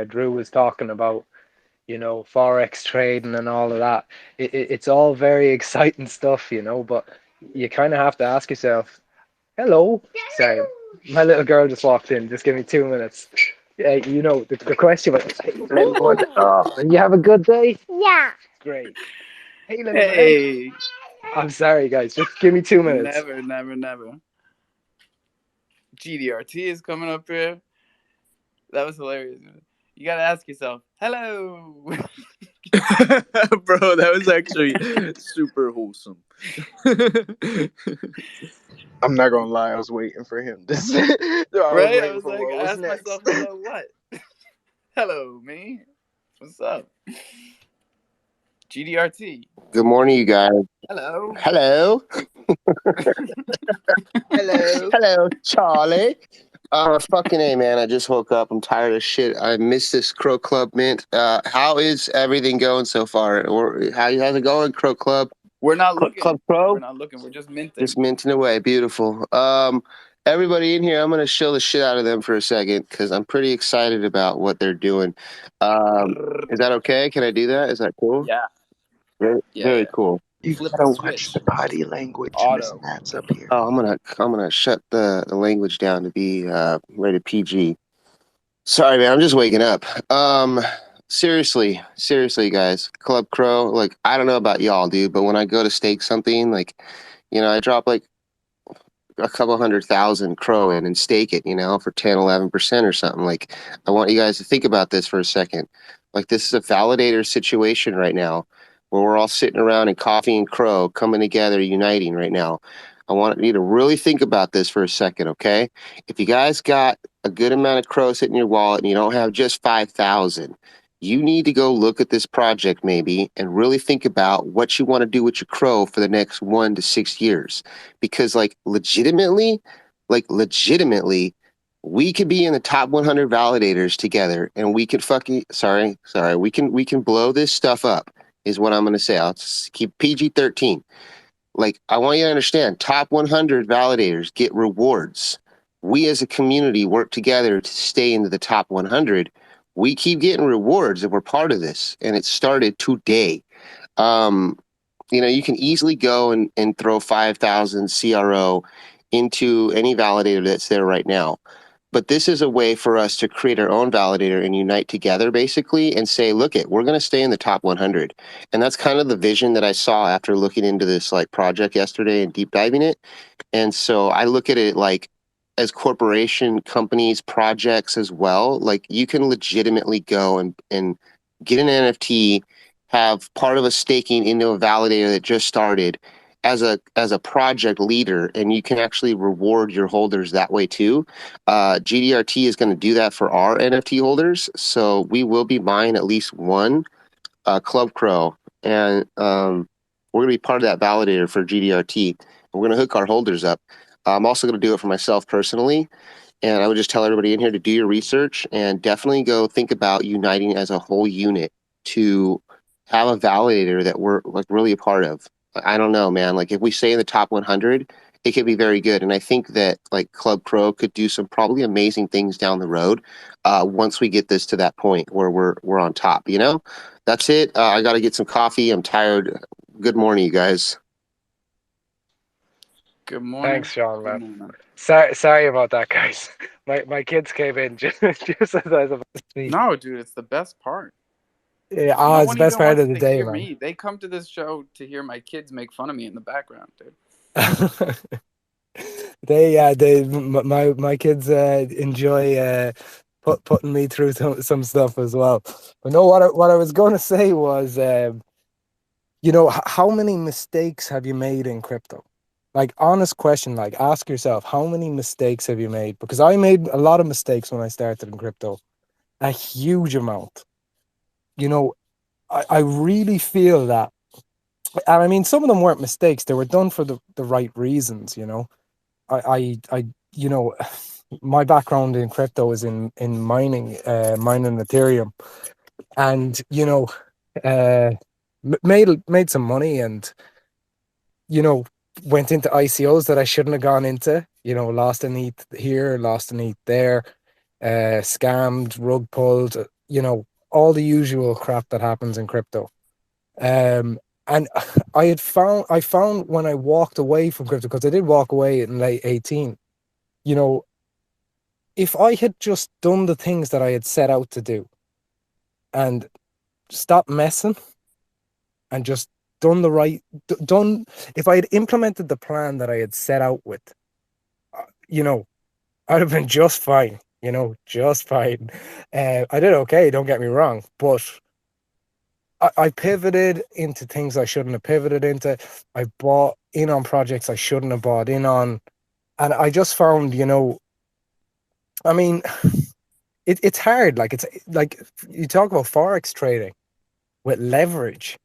Drew was talking about forex trading and all of that, it's all very exciting stuff, but you kind of have to ask yourself, hello. Sorry, my little girl just walked in. Just give me 2 minutes. The question was, hey, little one, you have a good day? Yeah. Great. Hey, little man. I'm sorry, guys. Just give me 2 minutes. Never. GDRT is coming up here. That was hilarious. You gotta ask yourself, hello. Bro, that was actually super wholesome. I'm not gonna lie, I was waiting for him to say. Right? I was like, I asked myself, hello, what? Hello, me. What's up? GDRT. Good morning, you guys. Hello. Hello. Hello. Hello, Charlie. Fucking A, man. I just woke up. I'm tired of shit. I missed this Crow Club mint. How is everything going so far? Or how's it going, Crow Club? We're not looking. Club Crow? We're not looking. We're just minting. Just minting away. Beautiful. Everybody in here, I'm going to show the shit out of them for a second because I'm pretty excited about what they're doing. Is that okay? Can I do that? Is that cool? Yeah. Very cool. You gotta watch the body language. Miss Nat's up here. Oh, I'm gonna shut the language down to be rated PG. Sorry, man. I'm just waking up. seriously, guys, Club Crow. Like, I don't know about y'all, dude, but when I go to stake something, like, I drop like a couple 100,000 crow in and stake it, for 10, 11% or something. Like, I want you guys to think about this for a second. Like, this is a validator situation right now where we're all sitting around in Coffee and Crow coming together, uniting right now. I want you to really think about this for a second, okay? If you guys got a good amount of crow sitting in your wallet and you don't have just 5,000, you need to go look at this project maybe and really think about what you want to do with your crow for the next 1 to 6 years. Because legitimately, we could be in the top 100 validators together and we could we can blow this stuff up is what I'm going to say. I'll just keep PG-13. Like, I want you to understand, top 100 validators get rewards. We as a community work together to stay into the top 100. We keep getting rewards and we're part of this. And it started today. You can easily go and throw 5,000 CRO into any validator that's there right now. But this is a way for us to create our own validator and unite together, basically, and say, look, we're going to stay in the top 100. And that's kind of the vision that I saw after looking into this project yesterday and deep diving it. And so I look at it as corporation companies, projects as well. Like, you can legitimately go and get an NFT, have part of a staking into a validator that just started as a project leader, and you can actually reward your holders that way too. GDRT is going to do that for our NFT holders, so we will be buying at least one Club Crow, and we're going to be part of that validator for GDRT. We're going to hook our holders up. I'm also going to do it for myself personally. And I would just tell everybody in here to do your research and definitely go think about uniting as a whole unit to have a validator that we're really a part of. I don't know, man. Like, if we stay in the top 100, it could be very good. And I think that Club Pro could do some probably amazing things down the road once we get this to that point where we're on top. That's it. I got to get some coffee. I'm tired. Good morning, you guys. Good morning. Thanks, Sean, man. Sorry about that, guys. My kids came in just as I was about to speak. No, dude, it's the best part. Yeah, no it's the best part of the day, man. Me. They come to this show to hear my kids make fun of me in the background, dude. My kids enjoy putting me through some stuff as well. But no, what I was going to say was, how many mistakes have you made in crypto? Like, honest question, ask yourself, how many mistakes have you made? Because I made a lot of mistakes when I started in crypto, a huge amount. I really feel that, and I mean, some of them weren't mistakes; they were done for the right reasons. I my background in crypto is in mining Ethereum, and made some money, and went into ICOs that I shouldn't have gone into. Lost an ETH here, lost an ETH there, scammed, rug pulled. All the usual crap that happens in crypto. And I found when I walked away from crypto, because I did walk away in late 18, if I had just done the things that I had set out to do and stopped messing and just if I had implemented the plan that I had set out with, I'd have been just fine, just fine. I did okay, don't get me wrong, but I pivoted into things I shouldn't have pivoted into. I bought in on projects I shouldn't have bought in on. And I just found, I mean, it's hard. It's like, you talk about Forex trading with leverage.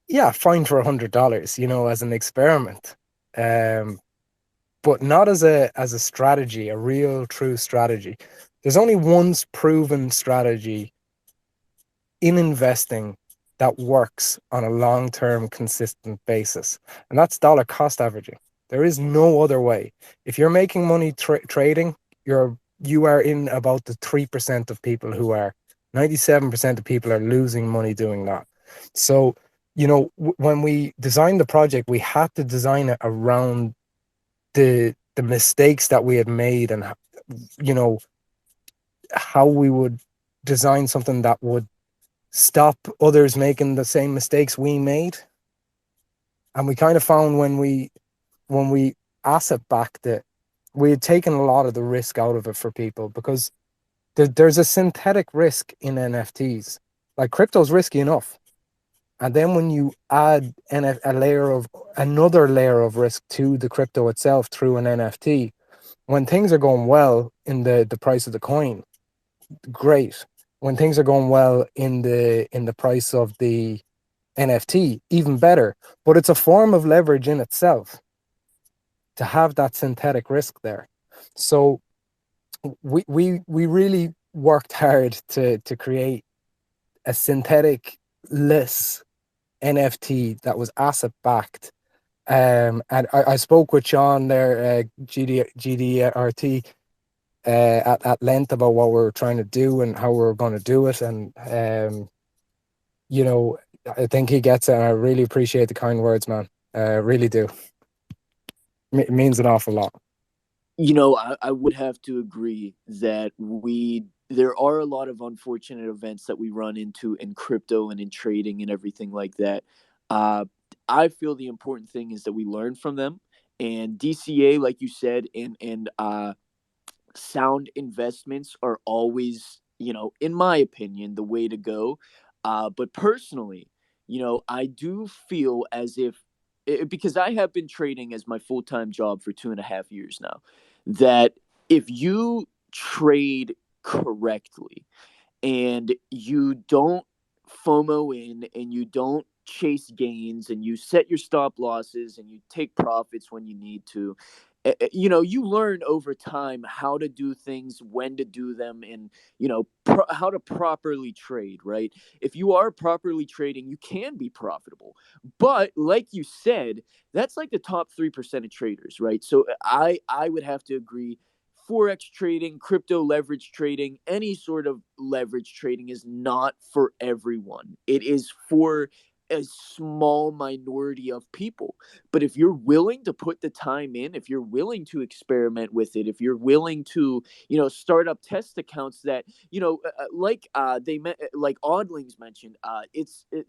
Yeah, fine for $100, as an experiment. But not as a strategy, a real true strategy. There's only one proven strategy in investing that works on a long-term consistent basis, and that's dollar cost averaging. There is no other way. If you're making money trading, you are in about the 3% of people who are. 97% of people are losing money doing that. So, when we designed the project, we had to design it around the mistakes that we had made, and how we would design something that would stop others making the same mistakes we made. And we kind of found when we asset backed it, we had taken a lot of the risk out of it for people, because there's a synthetic risk in NFTs. Like, crypto's risky enough. And then when you add another layer of risk to the crypto itself through an NFT, when things are going well in the price of the coin, great. When things are going well in the price of the NFT, even better. But it's a form of leverage in itself to have that synthetic risk there. So we really worked hard to create a synthetic less NFT that was asset backed. And I spoke with Sean there, GDRT, at length about what we're trying to do and how we're going to do it. And, you know, I think he gets it. And I really appreciate the kind words, man. Really do. It means an awful lot. You know, I would have to agree that there are a lot of unfortunate events that we run into in crypto and in trading and everything like that. I feel the important thing is that we learn from them, and DCA, like you said, and sound investments are always, you know, in my opinion, the way to go. But personally, you know, I do feel as if, because I have been trading as my full time job for 2.5 years now, that if you trade correctly and you don't FOMO in and you don't chase gains and you set your stop losses and you take profits when you need to, you know, you learn over time how to do things, when to do them, and, you know, how to properly trade, right? If you are properly trading, you can be profitable. But like you said, that's like the top 3% of traders, right? So I would have to agree. Forex trading, crypto leverage trading, any sort of leverage trading is not for everyone. It is for a small minority of people. But if you're willing to put the time in, if you're willing to experiment with it, if you're willing to, you know, start up test accounts that, you know, like Oddlings mentioned,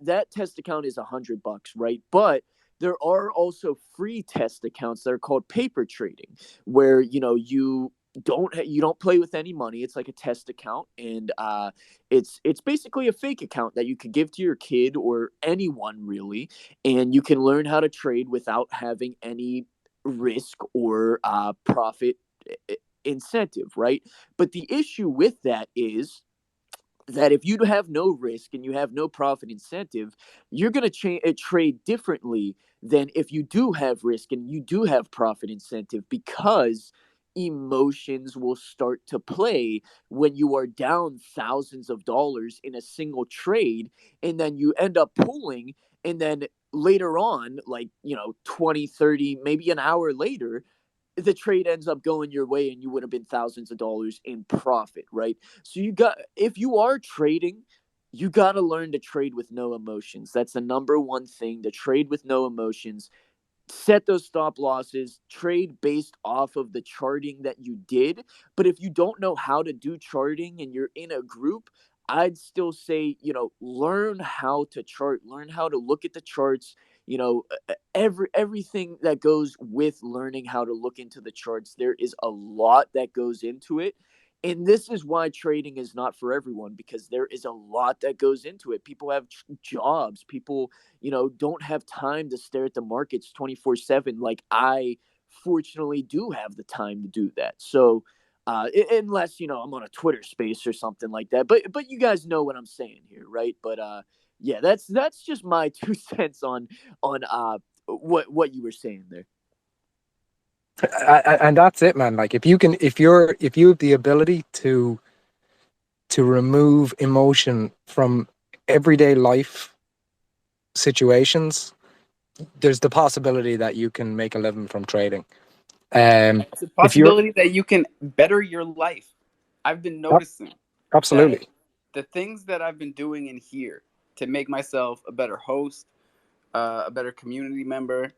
that test account is $100, right? But there are also free test accounts that are called paper trading, where, you know, you don't play with any money. It's like a test account, and it's basically a fake account that you could give to your kid or anyone really, and you can learn how to trade without having any risk or profit incentive, right? But the issue with that is that if you have no risk and you have no profit incentive, you're going to trade differently than if you do have risk and you do have profit incentive, because emotions will start to play when you are down thousands of dollars in a single trade, and then you end up pulling, and then later on, like, you know, 20, 30, maybe an hour later, the trade ends up going your way and you would have been thousands of dollars in profit, right? So if you are trading, you got to learn to trade with no emotions. That's the number one thing, to trade with no emotions. Set those stop losses, trade based off of the charting that you did. But if you don't know how to do charting and you're in a group, I'd still say, you know, learn how to chart, learn how to look at the charts, you know, everything that goes with learning how to look into the charts. There is a lot that goes into it. And this is why trading is not for everyone, because there is a lot that goes into it. People have jobs. People, you know, don't have time to stare at the markets 24/7. Like, I fortunately do have the time to do that. So, unless, you know, I'm on a Twitter space or something like that. But you guys know what I'm saying here, right? But yeah, that's just my 2 cents on what you were saying there. And that's it, man. Like, if you have the ability to remove emotion from everyday life situations, there's the possibility that you can make a living from trading. It's a If you're possibility that you can better your life. I've been noticing absolutely that the things that I've been doing in here to make myself a better host, a better community member,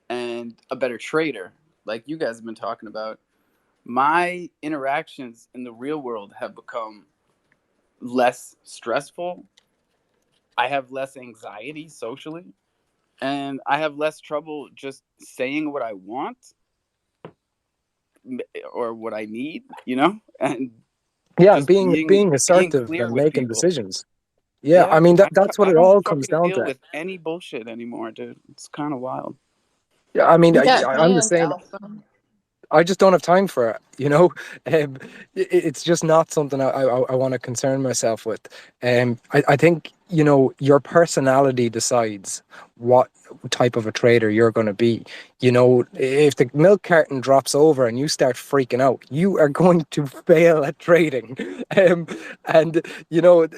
and a better trader, like you guys have been talking about, my interactions in the real world have become less stressful. I have less anxiety socially, and I have less trouble just saying what I want or what I need, and Yeah, and just being being assertive clear and with making people. decisions. Yeah, I Yeah, mean that's what I it don't all comes fucking down deal to. with any bullshit anymore, dude. It's kind of wild. Yeah, I mean You got I'm the hands, same. Alpha. I just don't have time for it, you know. It's just not something I want to concern myself with. I think your personality decides what type of a trader you're going to be. If the milk carton drops over and you start freaking out, you are going to fail at trading. And a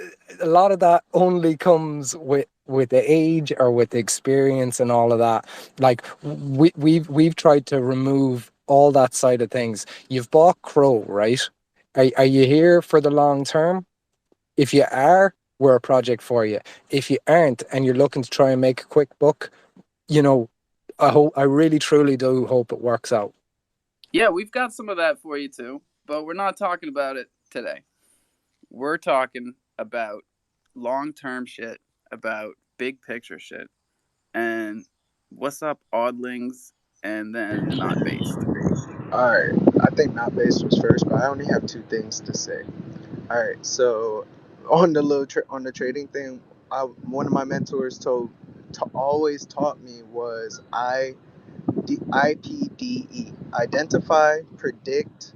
lot of that only comes with the age or with the experience and all of that. Like we've tried to remove all that side of things. You've bought Crow, right? Are you here for the long term? If you are, we're a project for you. If you aren't and you're looking to try and make a quick buck, I really truly do hope it works out. Yeah, we've got some of that for you too, but we're not talking about it today. We're talking about long-term shit, about big picture shit. And what's up, oddlings, and then not based. All right, I think not based was first, but I only have two things to say. All right, so on the on the trading thing, one of my mentors always taught me was IPDE: identify, predict,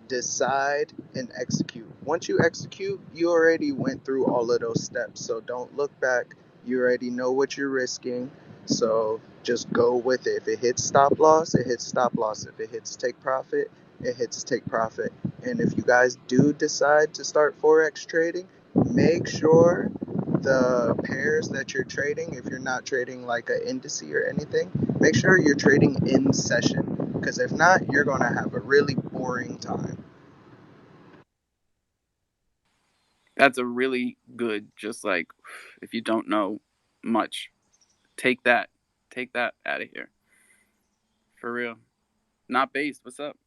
decide, and execute. Once you execute, you already went through all of those steps. So don't look back. You already know what you're risking. So just go with it. If it hits stop loss, it hits stop loss. If it hits take profit, it hits take profit. And if you guys do decide to start Forex trading, make sure the pairs that you're trading, if you're not trading like an indice or anything, make sure you're trading in session. Because if not, you're going to have a really boring time. That's a really good, just like, if you don't know much, take that out of here. For real. Not based. What's up?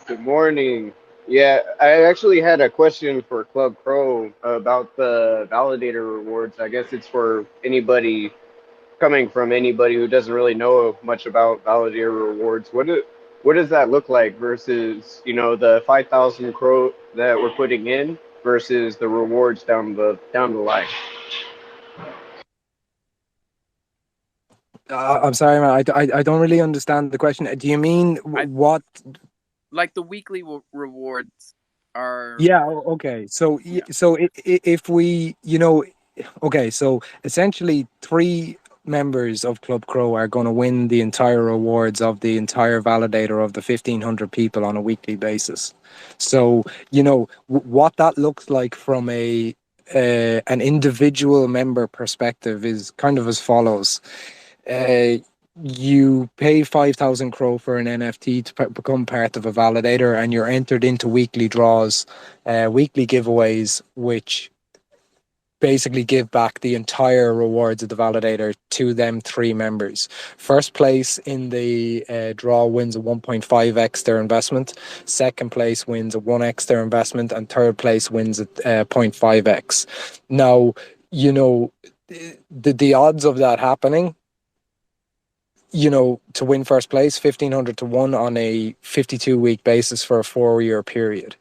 Good morning. Yeah, I actually had a question for Club Pro about the validator rewards. I guess it's for anybody coming from anybody who doesn't really know much about validator rewards. What does that look like versus, the 5,000 Cro that we're putting in versus the rewards down the line? I'm sorry, man. I don't really understand the question. Do you mean what? Like the weekly rewards are. Yeah. Okay. So if we, okay. So essentially, 3 members of Club Crow are going to win the entire rewards of the entire validator of the 1,500 people on a weekly basis. So what that looks like from an individual member perspective is kind of as follows. You pay 5,000 Cro for an NFT to become part of a validator, and you're entered into weekly draws, weekly giveaways, which basically give back the entire rewards of the validator to them 3 members. First place in the draw wins a 1.5x their investment. Second place wins a 1x their investment, and third place wins a 0.5x. Now, the odds of that happening, to win first place, 1,500 to 1 on a 52-week basis for a 4-year period.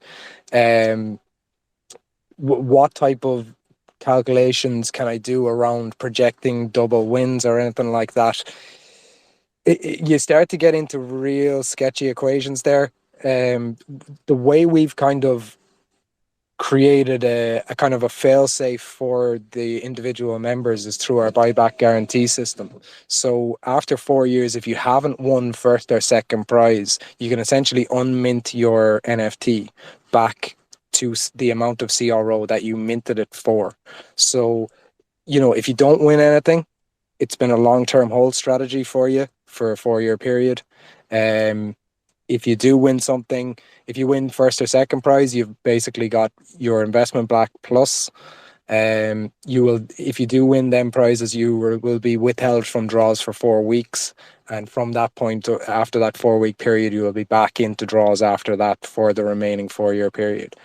What type of calculations can I do around projecting double wins or anything like that? You start to get into real sketchy equations there. The way we've kind of created a kind of a fail-safe for the individual members is through our buyback guarantee system. So after 4 years, if you haven't won first or second prize, you can essentially unmint your NFT back to the amount of CRO that you minted it for. So, if you don't win anything, it's been a long-term hold strategy for you for a 4-year period. If you do win something, if you win first or second prize, you've basically got your investment back plus You will, if you do win them prizes, you will be withheld from draws for 4 weeks. And from that point, after that 4-week period, you will be back into draws after that for the remaining 4-year period.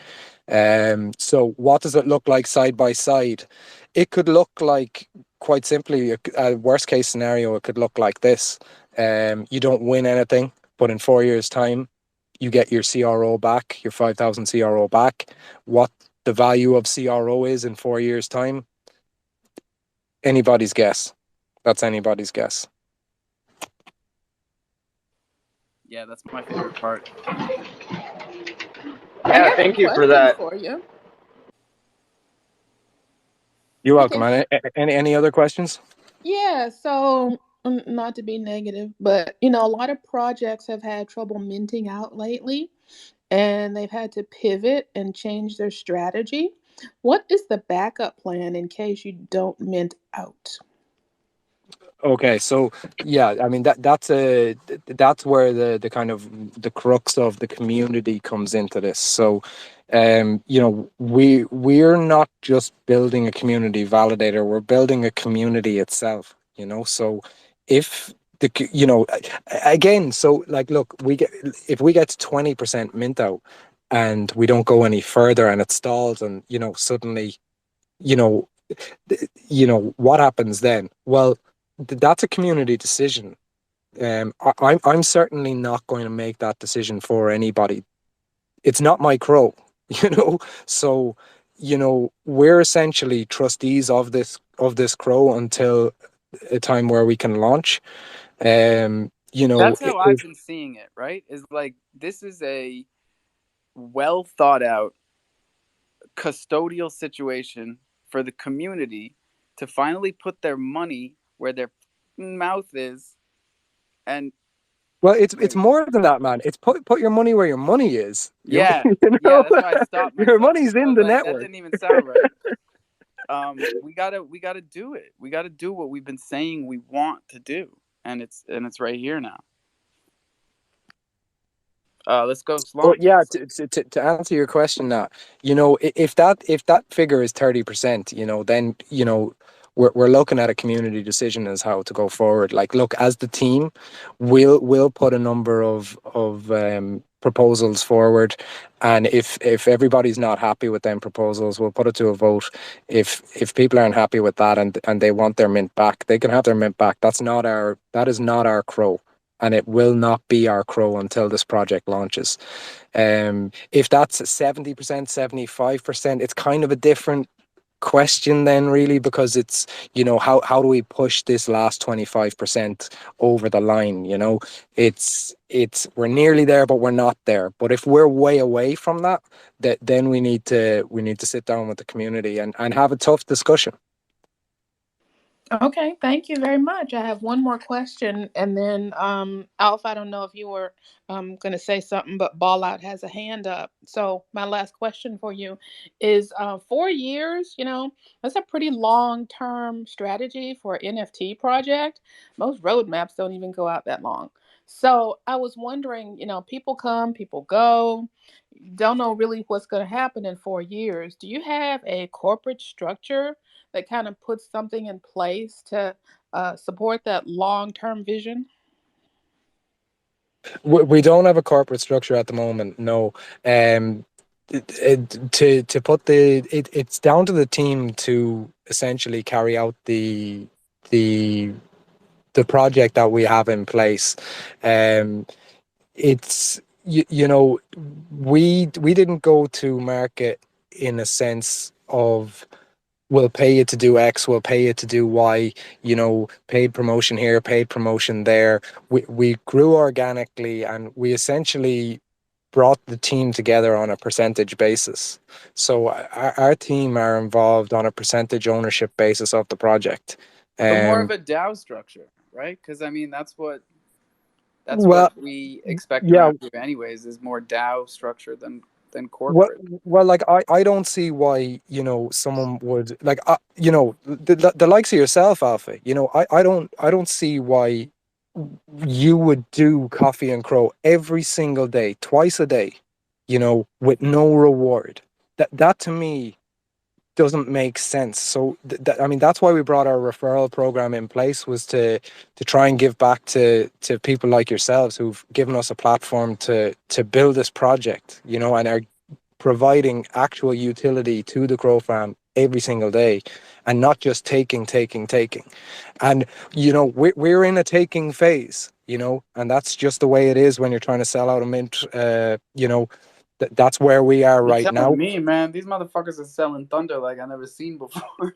So what does it look like side by side? It could look like, quite simply, a worst case scenario, it could look like this. You don't win anything, but in 4 years' time, you get your CRO back, your 5,000 CRO back. What the value of CRO is in 4 years' time, anybody's guess. That's anybody's guess. Yeah, that's my favorite part. I Yeah, got some thank you for questions that. for you. You're welcome, Okay. man. Any other questions? Yeah, so not to be negative, but a lot of projects have had trouble minting out lately, and they've had to pivot and change their strategy. What is the backup plan in case you don't mint out? Okay, so yeah, I mean that's where the kind of the crux of the community comes into this. So, we're not just building a community validator; we're building a community itself. So if again, so like, look, if we get to 20% mint out and we don't go any further and it stalls, and suddenly, you know what happens then? Well, that's a community decision. I'm certainly not going to make that decision for anybody. It's not my crow, you know. So, we're essentially trustees of this crow until a time where we can launch. That's how I've been seeing it, right? Is like, this is a well thought out custodial situation for the community to finally put their money where their mouth is. And well, it's more than that, man. It's put your money where your money is. yeah, yeah, that's why I stopped Your myself. money's I in was the like, that network. didn't even sound right. We gotta do it. We gotta do what we've been saying we want to do, and it's right here now. Let's go Well, launch. yeah. To answer your question, now, if that figure is 30%, then we're looking at a community decision as how to go forward. Like, look, as the team, we'll put a number of proposals forward, and if everybody's not happy with them proposals, we'll put it to a vote. If people aren't happy with that and they want their mint back, they can have their mint back. That is not our crow, and it will not be our crow until this project launches. If that's 70%, 75%, it's kind of a different question then, really, because it's, how do we push this last 25% over the line? It's we're nearly there, but we're not there. But if we're way away from that, then we need to sit down with the community and have a tough discussion. Okay, thank you very much. I have one more question, and then Alf, I don't know if you were going to say something, but Ball Out has a hand up. So my last question for you is, 4 years. That's a pretty long-term strategy for an NFT project. Most roadmaps don't even go out that long. So I was wondering, people come, people go. Don't know really what's going to happen in 4 years. Do you have a corporate structure that kind of puts something in place to support that long-term vision? We don't have a corporate structure at the moment, no. To put it's down to the team to essentially carry out the project that we have in place. It's we didn't go to market in a sense of, we'll pay you to do X, we'll pay you to do Y, paid promotion here, paid promotion there. We grew organically, and we essentially brought the team together on a percentage basis. So our team are involved on a percentage ownership basis of the project. So more of a DAO structure, right? Because I mean, that's what Well, we expect yeah. around here, anyways. Is more DAO structure than Well, corporate. like I don't see why someone would, like, the likes of yourself, Alpha. I don't see why you would do Coffee and Crow every single day, twice a day, with no reward. That to me doesn't make sense. So I mean, that's why we brought our referral program in place, was to try and give back to people like yourselves who've given us a platform to build this project, you know, and are providing actual utility to the crofam every single day, and not just taking. And you know, we're in a taking phase, you know, and that's just the way it is when you're trying to sell out a mint. You know, that's where we are You're right telling now. me, man, these motherfuckers are selling thunder like I never seen before.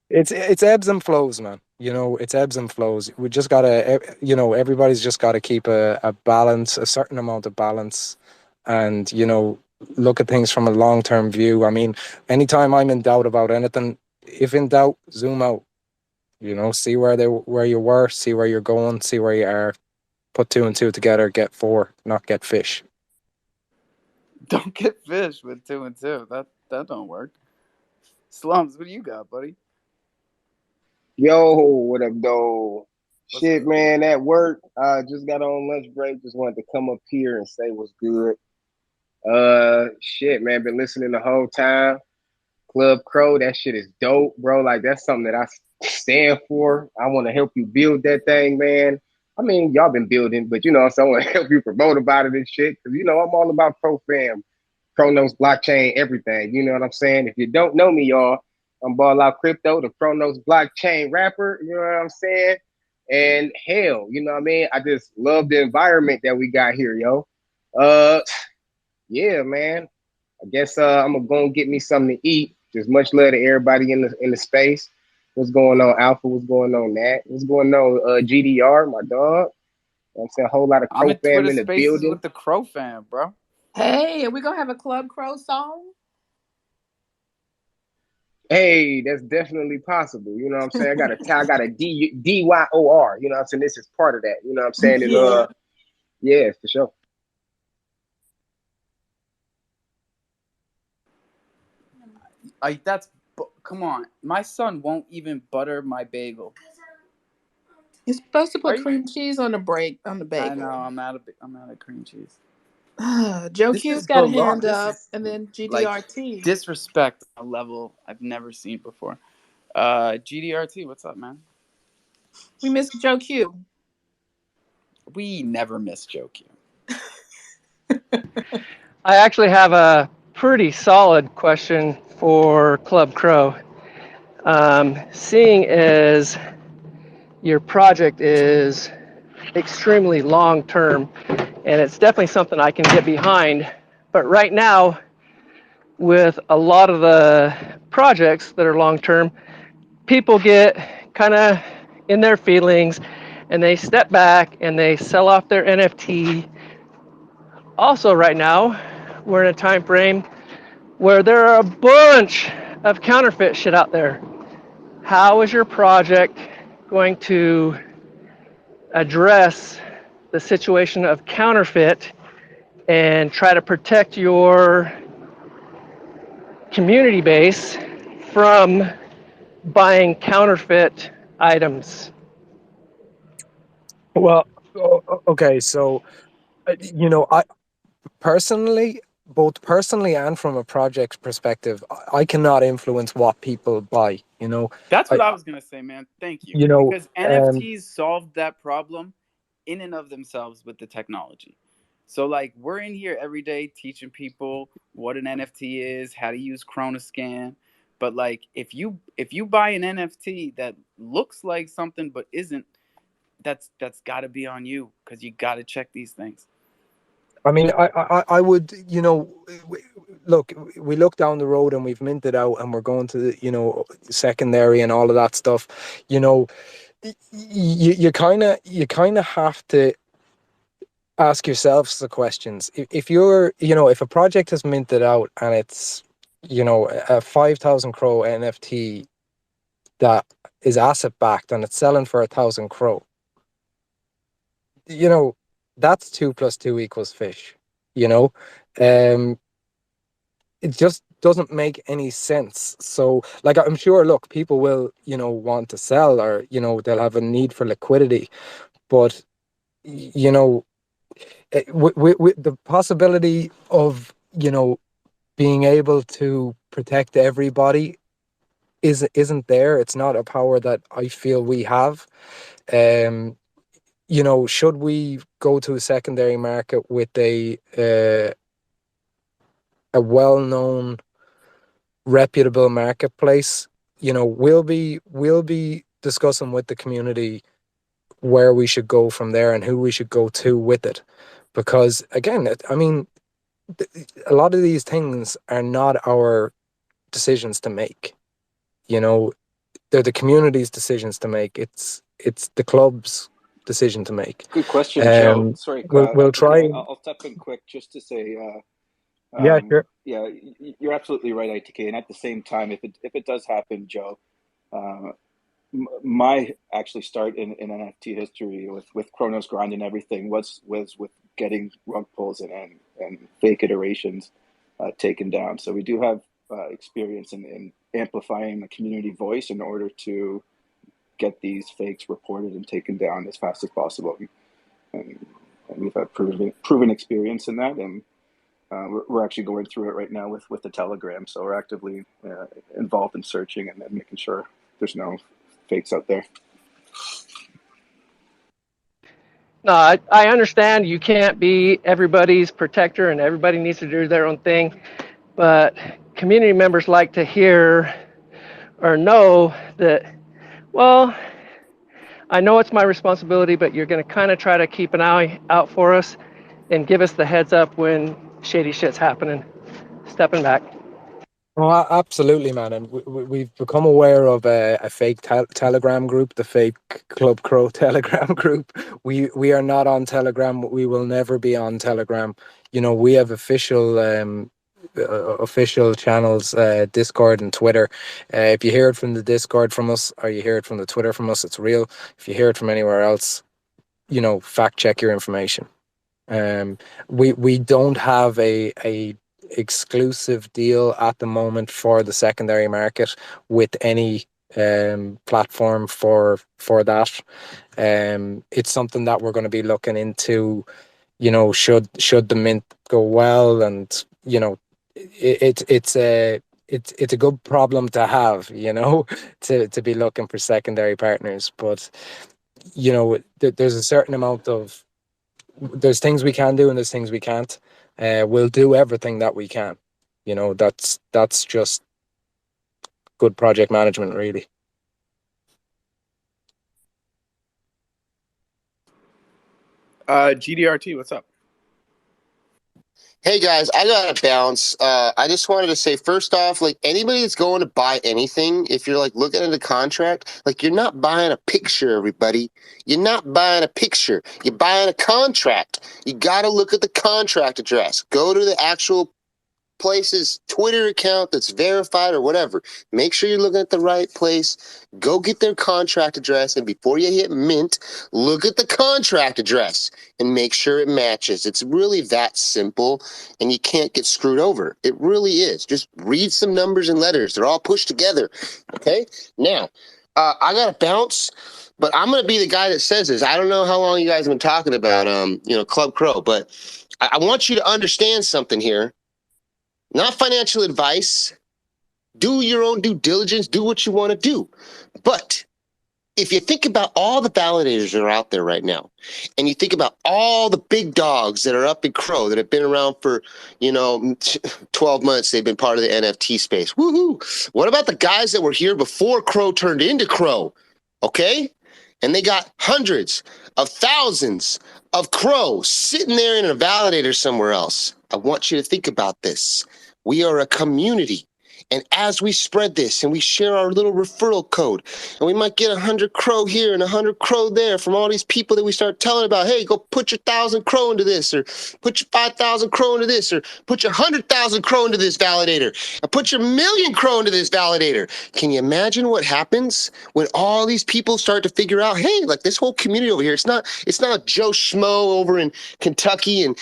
It's ebbs and flows, man. You know, it's ebbs and flows. We just gotta, you know, everybody's just gotta keep a balance, a certain amount of balance, and you know, look at things from a long-term view. I mean, anytime I'm in doubt about anything, if in doubt, zoom out. You know, see where you were, see where you're going, see where you are. Put 2 and 2 together, get 4, not get fish. Don't get fish with 2 and 2. That don't work. Slums, what do you got, buddy? Yo, what up, though? What's Shit, good? man, at work. Just got on lunch break. Just wanted to come up here and say what's good. Shit, man, been listening the whole time. Club Crow, that shit is dope, bro. Like, that's something that I stand for. I want to help you build that thing, man. I mean, y'all been building, but you know, so I want to help you promote about it and shit. Cause you know, I'm all about crofam, Chronos, blockchain, everything. You know what I'm saying? If you don't know me, y'all, I'm Ball Out Crypto, the Chronos blockchain rapper. You know what I'm saying? And hell, you know what I mean? I just love the environment that we got here, yo. Uh, yeah, man. I guess I'm gonna go and get me something to eat. Just much love to everybody in the space. What's going on, Alpha? What's going on, Nat? What's going on, GDR, my dog? You know what I'm saying, a whole lot of I'm Crow in fam Twitter in the Spaces building. with the Crow fam, bro. Hey, are we gonna have a Club Crow song? Hey, that's definitely possible. You know what I'm saying? I got a DYOR. You know what I'm saying? This is part of that. You know what I'm saying? And Yeah. yeah, for sure. Come on. My son won't even butter my bagel. You're supposed to Are put you? cream cheese on the I know. bagel. I'm out of cream cheese. Joe This is Q's got a below. hand This up, is and then like GDRT. disrespect on a level I've never seen before. GDRT, what's up, man? We missed Joe Q. We never miss Joe Q. I actually have a pretty solid question for Club Crow. Seeing as your project is extremely long term, and it's definitely something I can get behind, but right now, with a lot of the projects that are long term, people get kind of in their feelings and they step back and they sell off their NFT. Also, right now, we're in a time frame where there are a bunch of counterfeit shit out there. How is your project going to address the situation of counterfeit and try to protect your community base from buying counterfeit items? Well, okay, so you know, I personally, both personally and from a project perspective, I cannot influence what people buy. You know, That's what I, I was gonna say, man. Thank you. you know, Because NFTs solved that problem in and of themselves with the technology. So like we're in here every day teaching people what an NFT is, how to use Chronoscan. But like if you buy an NFT that looks like something but isn't, that's gotta be on you because you gotta check these things. I mean, I would, you know, look, we look down the road and we've minted out and we're going to the, you know, secondary and all of that stuff. You know, you kind of have to ask yourselves the questions. If you're, you know, if a project is minted out and it's, you know, a 5,000 Crow NFT that is asset backed and it's selling for 1,000 Crow, you know, that's 2 + 2 = fish. You know, um, it just doesn't make any sense. So, like, I'm sure, look, people will, you know, want to sell, or you know, they'll have a need for liquidity, but you know, with the possibility of, you know, being able to protect everybody isn't there. It's not a power that I feel we have. You know, should we go to a secondary market with a well-known, reputable marketplace? You know, we'll be discussing with the community where we should go from there and who we should go to with it, because again, I mean, a lot of these things are not our decisions to make. You know, they're the community's decisions to make. It's the club's decision to make. Good question, Joe. Sorry, We'll try. I'll step in quick just to say, Yeah, sure. yeah, you're absolutely right, ITK. And at the same time, if it does happen, Joe, my actually start in NFT history with Chronos Grind and everything was with getting rug pulls and fake iterations taken down. So we do have experience in amplifying the community voice in order to get these fakes reported and taken down as fast as possible. And we've had proven experience in that, and we're actually going through it right now with the Telegram. So we're actively involved in searching and then making sure there's no fakes out there. No, I understand you can't be everybody's protector and everybody needs to do their own thing, but community members like to hear or know that, well, I know it's my responsibility, but you're going to kind of try to keep an eye out for us and give us the heads up when shady shit's happening. Stepping back. Oh, absolutely, man. And we've become aware of a fake Telegram group, the fake Club Cro Telegram group. We are not on Telegram. We will never be on Telegram. You know, we have official channels, Discord and Twitter. If you hear it from the Discord from us, or you hear it from the Twitter from us, it's real. If you hear it from anywhere else, you know, fact check your information. We don't have a exclusive deal at the moment for the secondary market with any platform for that. It's something that we're going to be looking into. You know, should the mint go well, and you know, it's a good problem to have. You know, to be looking for secondary partners, but you know, there's a certain amount of there's things we can do and there's things we can't. We'll do everything that we can. You know, that's just good project management, really. GDRT, what's up? Hey guys, I gotta bounce. I just wanted to say, first off, like anybody that's going to buy anything, if you're like looking at a contract, like you're not buying a picture, everybody. You're not buying a picture. You're buying a contract. You gotta look at the contract address. Go to the actual place's Twitter account that's verified or whatever. Make sure you're looking at the right place. Go get their contract address, and before you hit mint, look at the contract address and make sure it matches. It's really that simple, and you can't get screwed over. It really is. Just read some numbers and letters. They're all pushed together. Okay? Now, I gotta bounce, but I'm gonna be the guy that says this. I don't know how long you guys have been talking about Club Cro, but I want you to understand something here. Not financial advice. Do your own due diligence. Do what you want to do. But if you think about all the validators that are out there right now, and you think about all the big dogs that are up in Cro that have been around for, 12 months, they've been part of the NFT space. Woohoo! What about the guys that were here before Cro turned into Cro? Okay? And they got hundreds of thousands of Cro sitting there in a validator somewhere else. I want you to think about this. We are a community. And as we spread this and we share our little referral code, and we might get 100 Cro here and 100 Cro there from all these people that we start telling about, hey, go put your 1,000 Cro into this, or put your 5,000 Cro into this, or put your 100,000 Cro into this validator, and put your 1,000,000 Cro into this validator. Can you imagine what happens when all these people start to figure out, hey, like this whole community over here, it's not Joe Schmo over in Kentucky and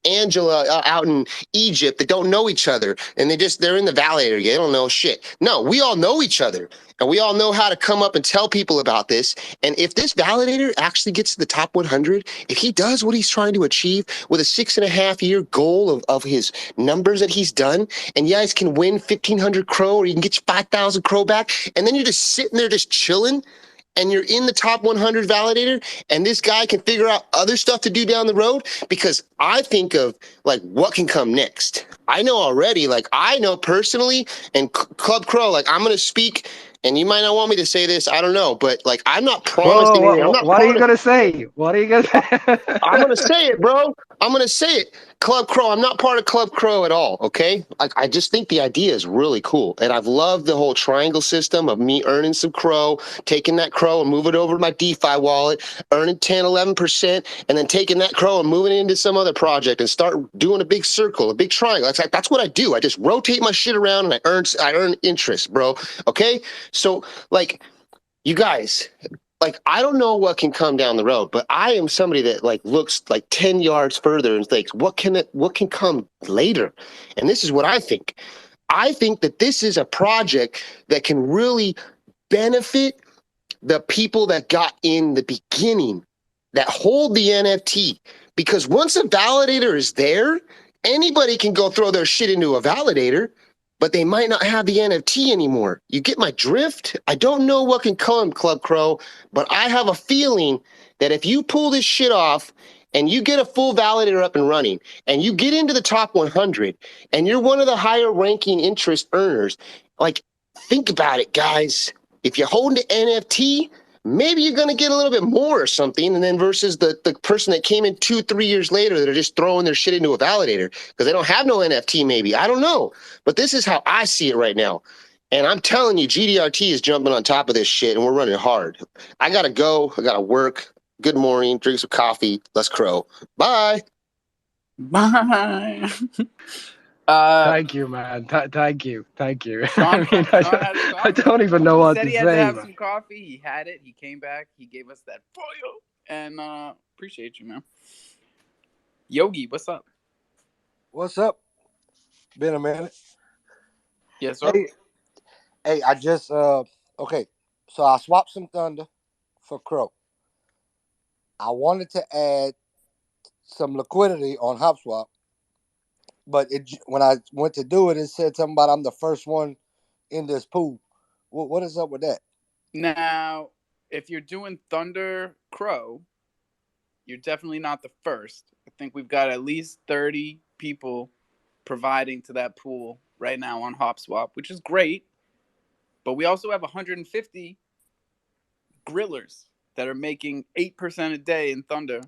Angela out in Egypt that don't know each other, and they're in the validator. They don't know shit. No, we all know each other, and we all know how to come up and tell people about this. And if this validator actually gets to the top 100, if he does what he's trying to achieve with a 6.5-year goal of his numbers that he's done, and you guys can win 1,500 Cro, or you can get your 5,000 Cro back, and then you're just sitting there just chilling, and you're in the top 100 validator, and this guy can figure out other stuff to do down the road, because I think of like what can come next. I know already, like I know personally, and Club Cro, like I'm going to speak, and you might not want me to say this, I don't know, but like I'm not promising anything. I'm not What are you part of. gonna say? What are you gonna say? I'm gonna say it, bro. I'm gonna say it. Club Cro. I'm not part of Club Cro at all. Okay. I just think the idea is really cool, and I've loved the whole triangle system of me earning some Cro, taking that Cro and move it over to my DeFi wallet, earning 10, 11%, and then taking that Cro and moving it into some other project and start doing a big circle, a big triangle. That's what I do. I just rotate my shit around and I earn interest, bro. Okay. So like, you guys. Like, I don't know what can come down the road, but I am somebody that like looks like 10 yards further and thinks, what can come later? And this is what I think. I think that this is a project that can really benefit the people that got in the beginning, that hold the NFT. Because once a validator is there, anybody can go throw their shit into a validator, but they might not have the NFT anymore. You get my drift? I don't know what can come, Club Cro, but I have a feeling that if you pull this shit off and you get a full validator up and running and you get into the top 100 and you're one of the higher ranking interest earners, like, think about it, guys. If you hold the NFT, maybe you're going to get a little bit more or something, and then versus the person that came in 2-3 years later that are just throwing their shit into a validator because they don't have no NFT maybe. I don't know. But this is how I see it right now. And I'm telling you, GDRT is jumping on top of this shit, and we're running hard. I got to go. I got to work. Good morning. Drink some coffee. Let's Cro. Bye. Bye. Thank you, man. Thank you. Sean, I mean, Sean had his I coffee. don't even know He what said to he had to say, have man. some coffee. He had it. He came back. He gave us that foil. And appreciate you, man. Yogi, what's up? What's up? Been a minute. Yes, sir. Hey, I just okay. So I swapped some Thunder for Cro. I wanted to add some liquidity on HopSwap, but when I went to do it, it said something about I'm the first one in this pool. What is up with that? Now, if you're doing Thunder Cro, you're definitely not the first. I think we've got at least 30 people providing to that pool right now on HopSwap, which is great. But we also have 150 grillers that are making 8% a day in Thunder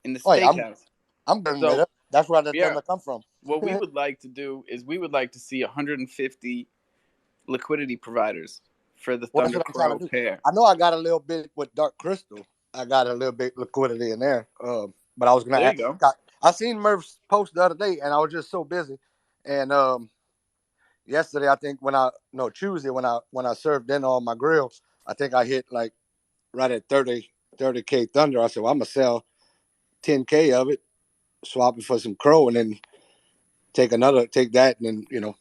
in the steakhouse. I'm bringing it up. That's where the Thunder come from. What we would like to do is we would like to see 150 liquidity providers for the Thunder Cro pair. I know I got a little bit with Dark Crystal. I got a little bit liquidity in there. But I was gonna ask. I seen Murph's post the other day, and I was just so busy. And yesterday, I think Tuesday when I served dinner on my grill, I think I hit like right at 30K Thunder. I said, well, I'm gonna sell 10K of it, swap it for some Cro, and then take that, and then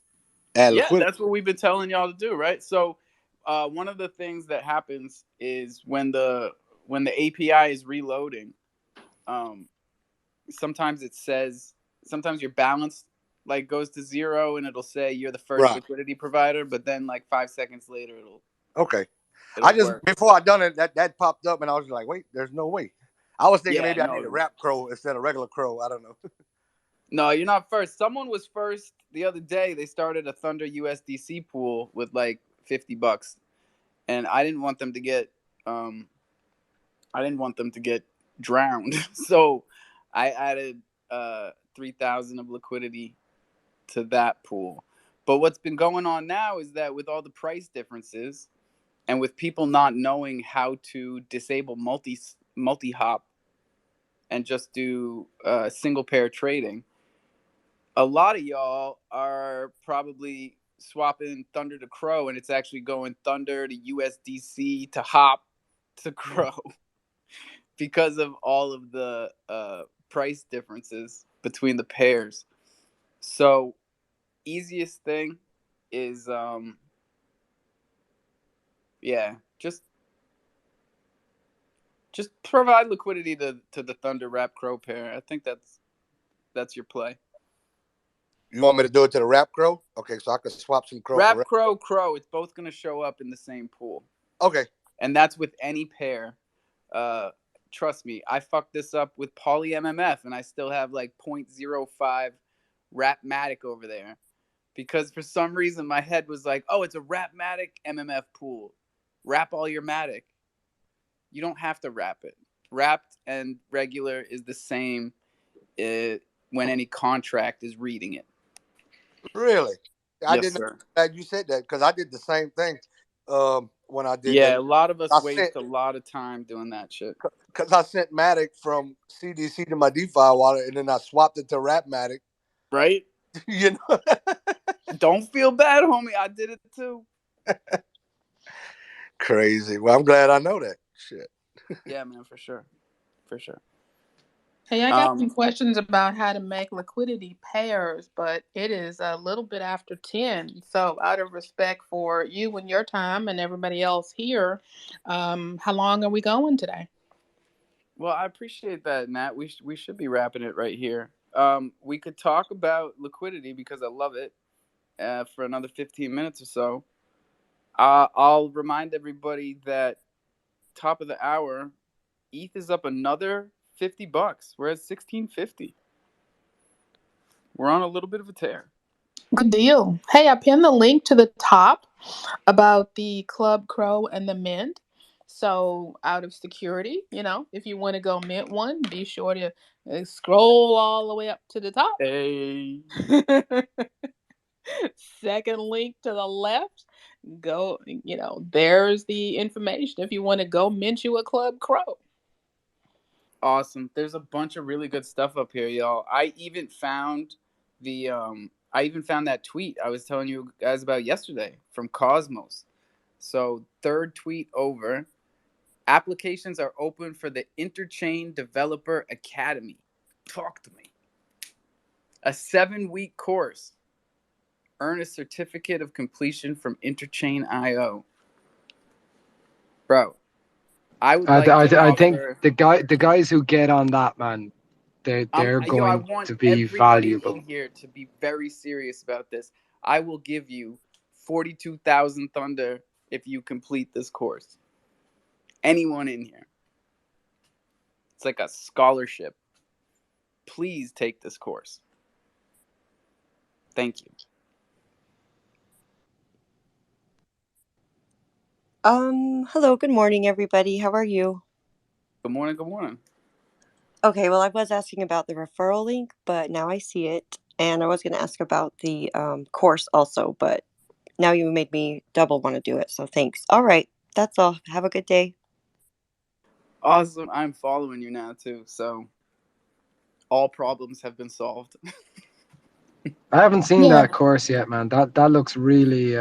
add liquidity. That's what we've been telling y'all to do, right? So one of the things that happens is when the API is reloading, sometimes your balance like goes to 0 and it'll say you're the first liquidity provider, but then like 5 seconds later it'll before I done it, that popped up and I was like, wait, there's no way. I was thinking maybe I need a wrap Cro instead of regular Cro. I don't know. No, you're not first. Someone was first the other day. They started a Thunder USDC pool with like $50, and I didn't want them to get drowned. So I added 3,000 of liquidity to that pool. But what's been going on now is that with all the price differences and with people not knowing how to disable multi-hop and just do single pair trading, a lot of y'all are probably swapping Thunder to Cro, and it's actually going Thunder to USDC to Hop to Cro because of all of the price differences between the pairs. So easiest thing is yeah, just provide liquidity to the Thunder Rap Crow pair. I think that's your play. You want me to do it to the Rap Crow? Okay, so I can swap some Crow Rap for Crow. It's both going to show up in the same pool. Okay. And that's with any pair. Trust me, I fucked this up with Poly MMF, and I still have like 0.05 Rapmatic over there. Because for some reason, my head was like, oh, it's a Rapmatic MMF pool. Wrap all your Matic. You don't have to wrap it. Wrapped and regular is the same when any contract is reading it. Really? I Yes, didn't sir. know that you said that because I did the same thing when I did Yeah, that. a lot of us waste a lot of time doing that shit. Because I sent Matic from CDC to my DeFi wallet, and then I swapped it to Rapmatic. Right? You know? Don't feel bad, homie. I did it too. Crazy. Well, I'm glad I know that shit. Yeah, man, for sure. For sure. Hey, I got some questions about how to make liquidity pairs, but it is a little bit after 10. So out of respect for you and your time and everybody else here, how long are we going today? Well, I appreciate that, Nat. We should be wrapping it right here. We could talk about liquidity because I love it for another 15 minutes or so. I'll remind everybody that top of the hour, ETH is up another $50. We're at 1650. We're on a little bit of a tear. Good deal. Hey, I pinned the link to the top about the Club Crow and the mint. So out of security, if you want to go mint one, be sure to scroll all the way up to the top. Hey. Second link to the left. Go, there's the information if you want to go mint you a Club Crow. Awesome. There's a bunch of really good stuff up here, y'all. I even found that tweet I was telling you guys about yesterday from Cosmos. So, third tweet over. Applications are open for the Interchain Developer Academy. Talk to me. A 7-week course. Earn a certificate of completion from Interchain.io. Bro, I would like to I offer... think the guys who get on that, man, they're going to be valuable. In here to be very serious about this. I will give you 42,000 Thunder if you complete this course. Anyone in here. It's like a scholarship. Please take this course. Thank you. Hello, good morning, everybody. How are you? Good morning, good morning. Okay, well, I was asking about the referral link, but now I see it. And I was going to ask about the course also, but now you made me double want to do it. So thanks. All right, that's all. Have a good day. Awesome. I'm following you now, too. So all problems have been solved. I haven't seen that course yet, man. That looks really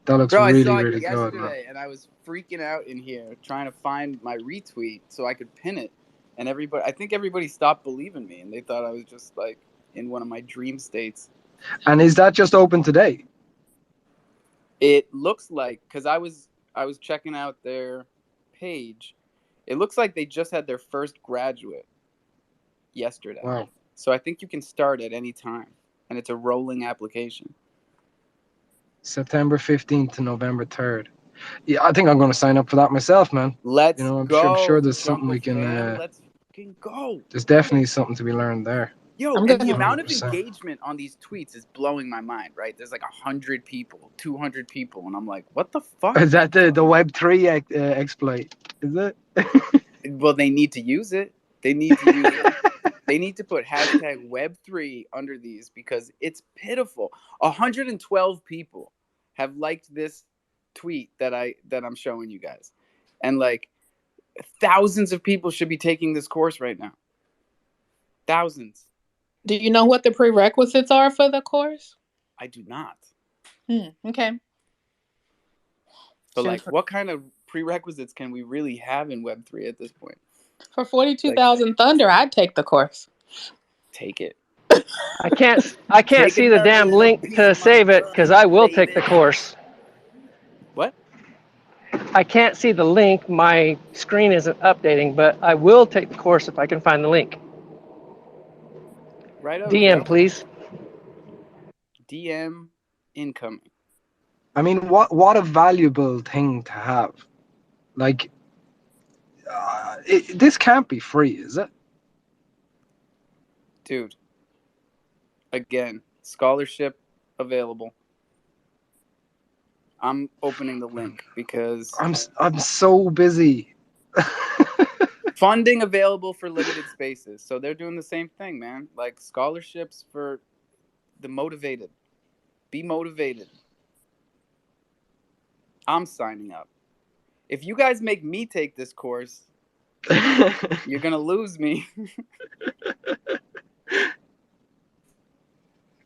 Bro, I saw it really yesterday, good, man. and I was freaking out in here trying to find my retweet so I could pin it. And I think everybody stopped believing me, and they thought I was just like in one of my dream states. And is that just open today? It looks like, because I was checking out their page. It looks like they just had their first graduate yesterday. Wow. So I think you can start at any time, and it's a rolling application. September 15th to November 3rd. Yeah, I think I'm going to sign up for that myself, man. Let's I'm sure there's something we can. Let's fucking go. There's definitely something to be learned there. Yo, and the amount of engagement on these tweets is blowing my mind, right? There's like 100 people, 200 people, and I'm like, what the fuck? Is that the Web3 exploit? Is it? Well, they need to use it. They need to use it. They need to put hashtag Web3 under these because it's pitiful. 112 people have liked this tweet that I'm showing you guys. And like thousands of people should be taking this course right now. Thousands. Do you know what the prerequisites are for the course? I do not. Okay. But what kind of prerequisites can we really have in Web3 at this point? For 42,000 Thunder, I'd take the course. Take it. I can't Take see the another damn little link piece to of my save it because I butt, will take the baby. course. What? I can't see the link. My screen isn't updating, but I will take the course if I can find the link. Righto, DM, Joe. please. DM incoming. I mean, what a valuable thing to have. Like, this can't be free, is it? Dude. Again, scholarship available. I'm opening the link because I'm so busy. funding available for limited spaces. So they're doing the same thing, man. Like scholarships for the motivated. Be motivated. I'm signing up. If you guys make me take this course, you're going to lose me.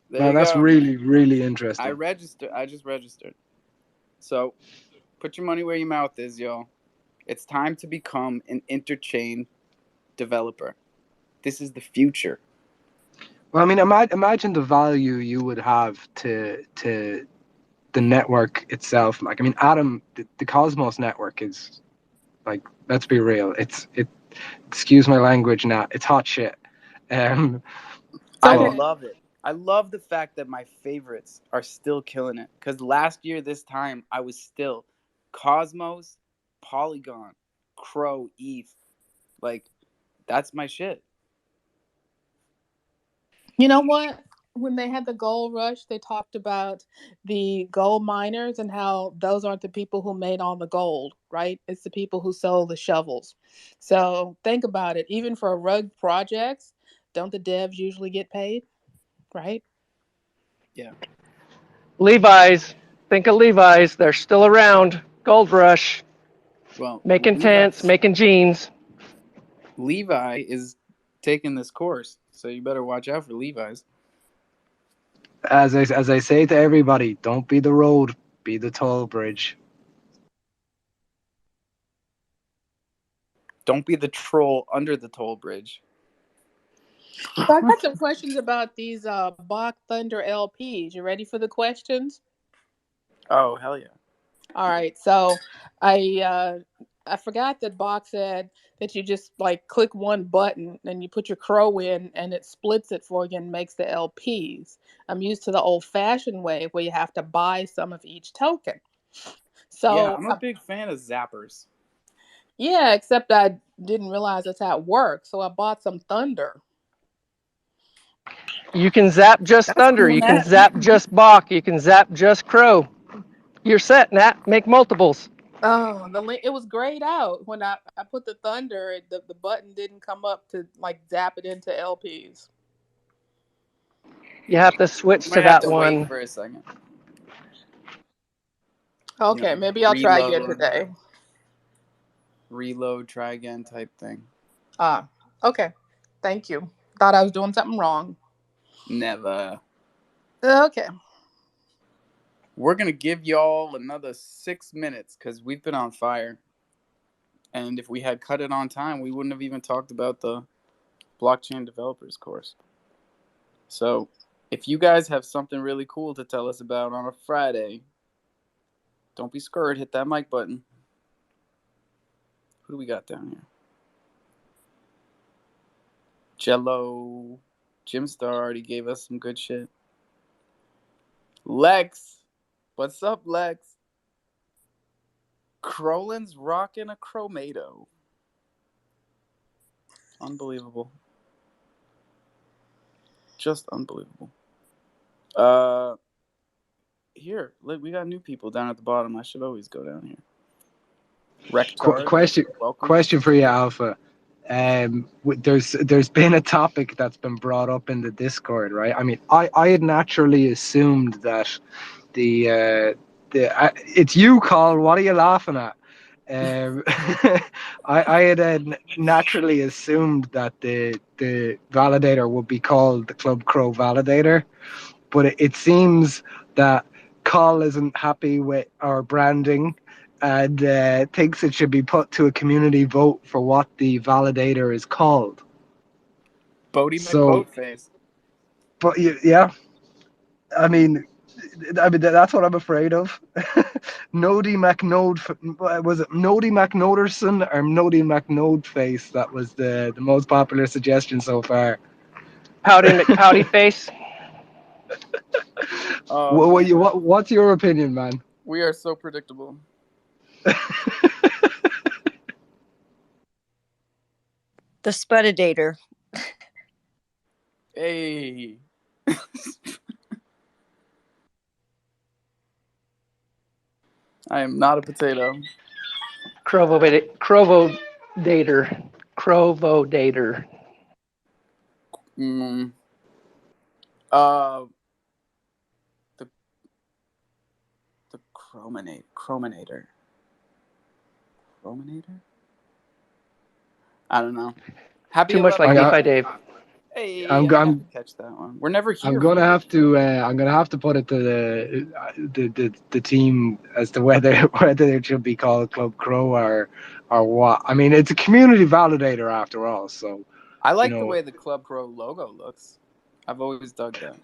There Man, you that's go. really, really interesting. I just registered. So put your money where your mouth is, y'all. It's time to become an interchain developer. This is the future. Well, I mean, imagine the value you would have to the network itself. Like, I mean, Adam, the Cosmos network is like, let's be real. Excuse my language, Nat. It's hot shit. I love it. I love the fact that my favorites are still killing it. Because last year, this time, I was still Cosmos, Polygon, Crow, ETH. Like, that's my shit. You know what? When they had the gold rush, they talked about the gold miners and how those aren't the people who made all the gold, right? It's the people who sold the shovels. So think about it. Even for rug projects, don't the devs usually get paid, right? Yeah. Levi's. Think of Levi's. They're still around. Gold rush. Well, Making tents, making jeans. Levi is taking this course, so you better watch out for Levi's. As I say to everybody, don't be the road, be the toll bridge. Don't be the troll under the toll bridge. So I got some questions about these Bach Thunder LPs. You ready for the questions? Oh, hell yeah. All right. So I forgot that Bach said that you just like click one button and you put your crow in and it splits it for you and makes the LPs. I'm used to the old fashioned way where you have to buy some of each token. So yeah, I'm a big fan of zappers. Yeah, except I didn't realize that's how it works. So I bought some Thunder. You can zap just That's Thunder. cool, You can Nat. zap just Bach. You can zap just Crow. You're set, Nat. Make multiples. Oh, the link, it was grayed out when I put the Thunder. The button didn't come up to like zap it into LPs. You have to switch Might to have that to wait one. for a second. Okay, maybe I'll try again today. Reload, try again type thing. Okay. Thank you. Thought I was doing something wrong. Never. Okay. We're going to give y'all another 6 minutes because we've been on fire. And if we had cut it on time, we wouldn't have even talked about the blockchain developers course. So if you guys have something really cool to tell us about on a Friday, don't be scared. Hit that mic button. Who do we got down here? Jello. Jimstar already gave us some good shit. Lex. What's up, Lex? Crolin's rocking a Chromato. Unbelievable. Just unbelievable. Here, look, we got new people down at the bottom. I should always go down here. Rectard, Question for you, Alpha. There's been a topic that's been brought up in the Discord, right? I mean, I had naturally assumed that it's you, Carl. What are you laughing at? I had naturally assumed that the validator would be called the Club Crow Validator, but it seems that Carl isn't happy with our branding and thinks it should be put to a community vote for what the validator is called. Bodie McBoatface. But yeah, I mean, that's what I'm afraid of. Nody McNode, was it Nody McNoderson or Nody McNodeface? That was the most popular suggestion so far. Pouty McPouty face. What's your opinion, man? We are so predictable. The Spudidator. Hey. I am not a potato. Crovodator. The Chrominator. I don't know. Happy Too much 11. like DeFi Dave. Hey, I have to catch that one. We're never here. I'm gonna have to put it to the team as to whether it should be called Club Cro or what. I mean, it's a community validator after all. So I like the way the Club Cro logo looks. I've always dug that.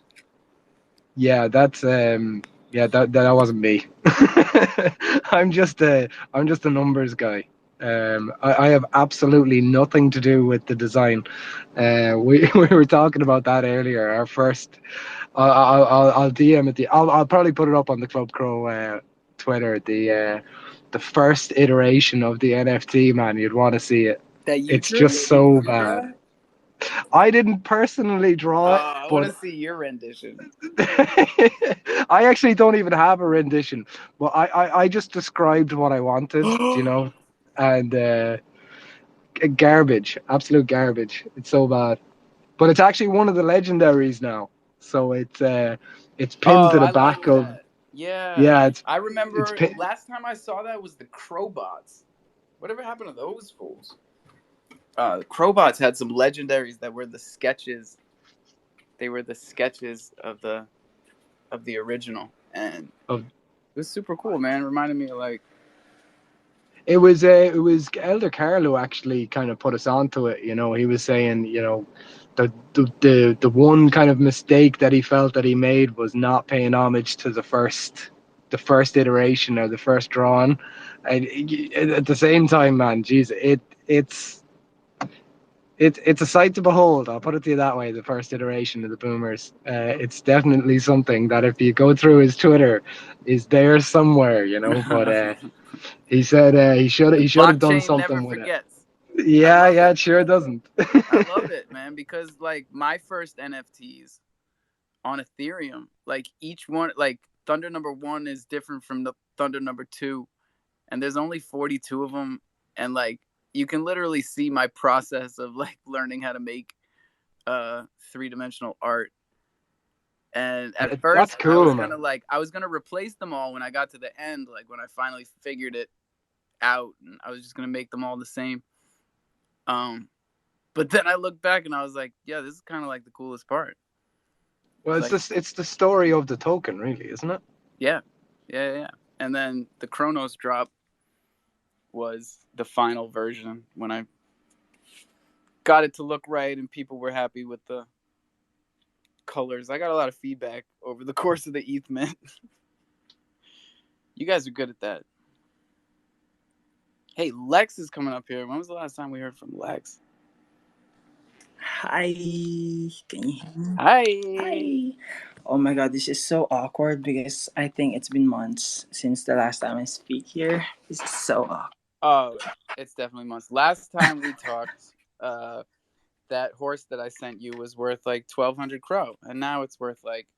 Yeah, that's that wasn't me. I'm just a numbers guy. I have absolutely nothing to do with the design. We were talking about that earlier. Our first, I'll DM it. I'll probably put it up on the Club Cro Twitter. The first iteration of the NFT, man, you'd want to see it. It's just so bad. I didn't personally draw it, I but want to see your rendition. I actually don't even have a rendition, but I just described what I wanted, you know, and garbage, absolute garbage. It's so bad, but it's actually one of the legendaries now, so it's pinned to the back of. That. Yeah. Yeah, I remember last time I saw that was the Crowbots. Whatever happened to those fools? Crowbots had some legendaries that were the sketches. They were the sketches of the original, and it was super cool, man. It reminded me of like. It was Elder Carl who actually kind of put us onto it. You know, he was saying, you know, the one kind of mistake that he felt that he made was not paying homage to the first iteration or the first drawing. And at the same time, man, geez, it's a sight to behold. I'll put it to you that way. The first iteration of the Boomers, it's definitely something that if you go through his Twitter, is there somewhere, you know. But he said he should have done something never with forgets. it. Yeah, it sure doesn't. I love it, man, because like my first NFTs on Ethereum, like each one, like Thunder number 1 is different from the Thunder number 2, and there's only 42 of them, and like you can literally see my process of like learning how to make 3-dimensional art. And at first, that's cool, I was gonna replace them all when I got to the end, like when I finally figured it out, and I was just gonna make them all the same. But then I looked back and I was like, yeah, this is kind of like the coolest part. Well, it's the story of the token, really, isn't it? Yeah. And then the Chronos drop was the final version when I got it to look right and people were happy with the colors. I got a lot of feedback over the course of the ETH mint. You guys are good at that. Hey, Lex is coming up here. When was the last time we heard from Lex? Hi. Can you hear me? Hi. Oh my god, this is so awkward because I think it's been months since the last time I speak here. This is so awkward. Oh, it's definitely months. Last time we talked, that horse that I sent you was worth like 1,200 Cro, and now it's worth like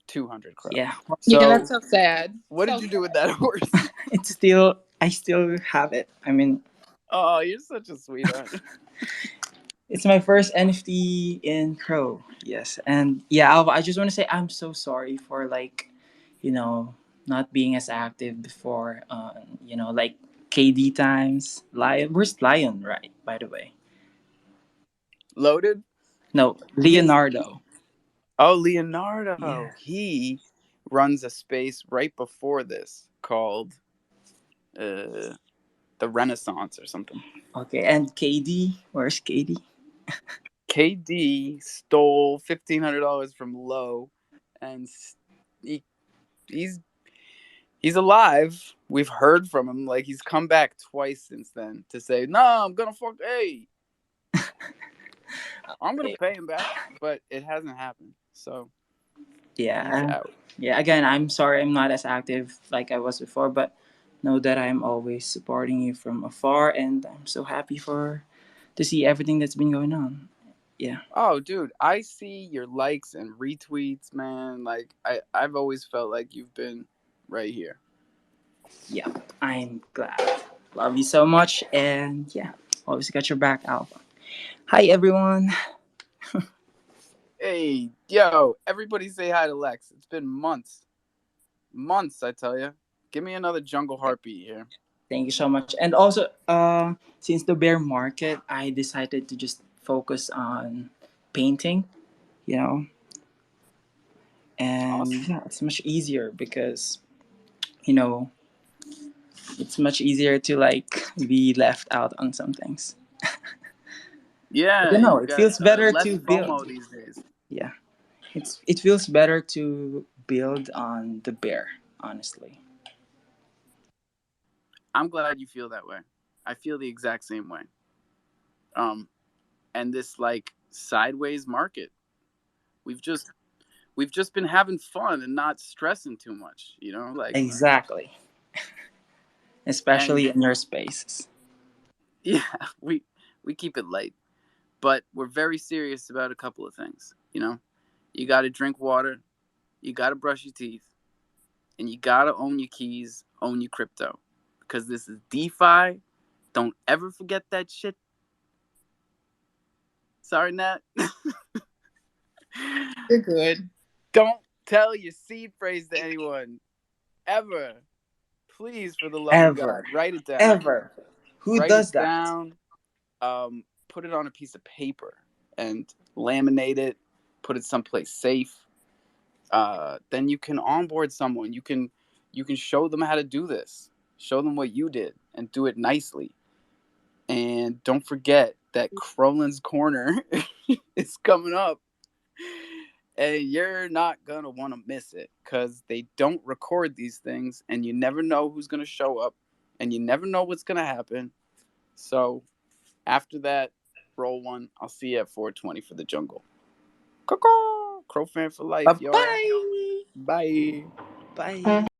200 Cro. Yeah. So, yeah, that's so sad. What did you do with that horse? I still have it. I mean, oh, you're such a sweetheart. It's my first NFT in Crow. Yes, and yeah, Alva, I just want to say I'm so sorry for like, not being as active before. Like KD times. Lion, where's Lion? Right, by the way. Loaded? No, Leonardo. Oh, Leonardo. Yeah. He runs a space right before this called the Renaissance or something. Okay, and KD, where's KD? KD stole $1,500 from Lowe, and he's alive. We've heard from him. Like, he's come back twice since then to say, "No, I'm gonna I'm gonna pay him back," but it hasn't happened. So he's out. Yeah. Again, I'm sorry I'm not as active like I was before, but know that I'm always supporting you from afar, and I'm so happy to see everything that's been going on. Yeah. Oh, dude, I see your likes and retweets, man. Like, I've always felt like you've been right here. Yeah, I'm glad. Love you so much, and yeah, always got your back, Alpha. Hi, everyone. Hey, yo, everybody say hi to Lex. It's been months. Months, I tell you. Give me another jungle heartbeat here. Thank you so much. And also, since the bear market, I decided to just focus on painting, you know, and Awesome. yeah, it's much easier because, you know, it's much easier to like be left out on some things. I Yeah, don't know. you It got feels better less to build. FOMO these days. Yeah, it feels better to build on the bear, honestly. I'm glad you feel that way. I feel the exact same way. And this like sideways market, we've just been having fun and not stressing too much, like. Exactly. Especially And in your spaces. yeah, we keep it light, but we're very serious about a couple of things. You got to drink water, you got to brush your teeth, and you got to own your keys, own your crypto, because this is DeFi. Don't ever forget that shit. Sorry, Nat. You're good. Don't tell your seed phrase to anyone ever. Please, for the love of God, Ever. write it down. Ever. Who Write does it that? down. Put it on a piece of paper and laminate it. Put it someplace safe. Then you can onboard someone. You can show them how to do this. Show them what you did and do it nicely. And don't forget that Crolin's Corner is coming up. And you're not going to want to miss it because they don't record these things and you never know who's going to show up and you never know what's going to happen. So after that, roll one. I'll see you at 420 for the jungle. Crofam for life, y'all. Bye-bye. Bye. Bye.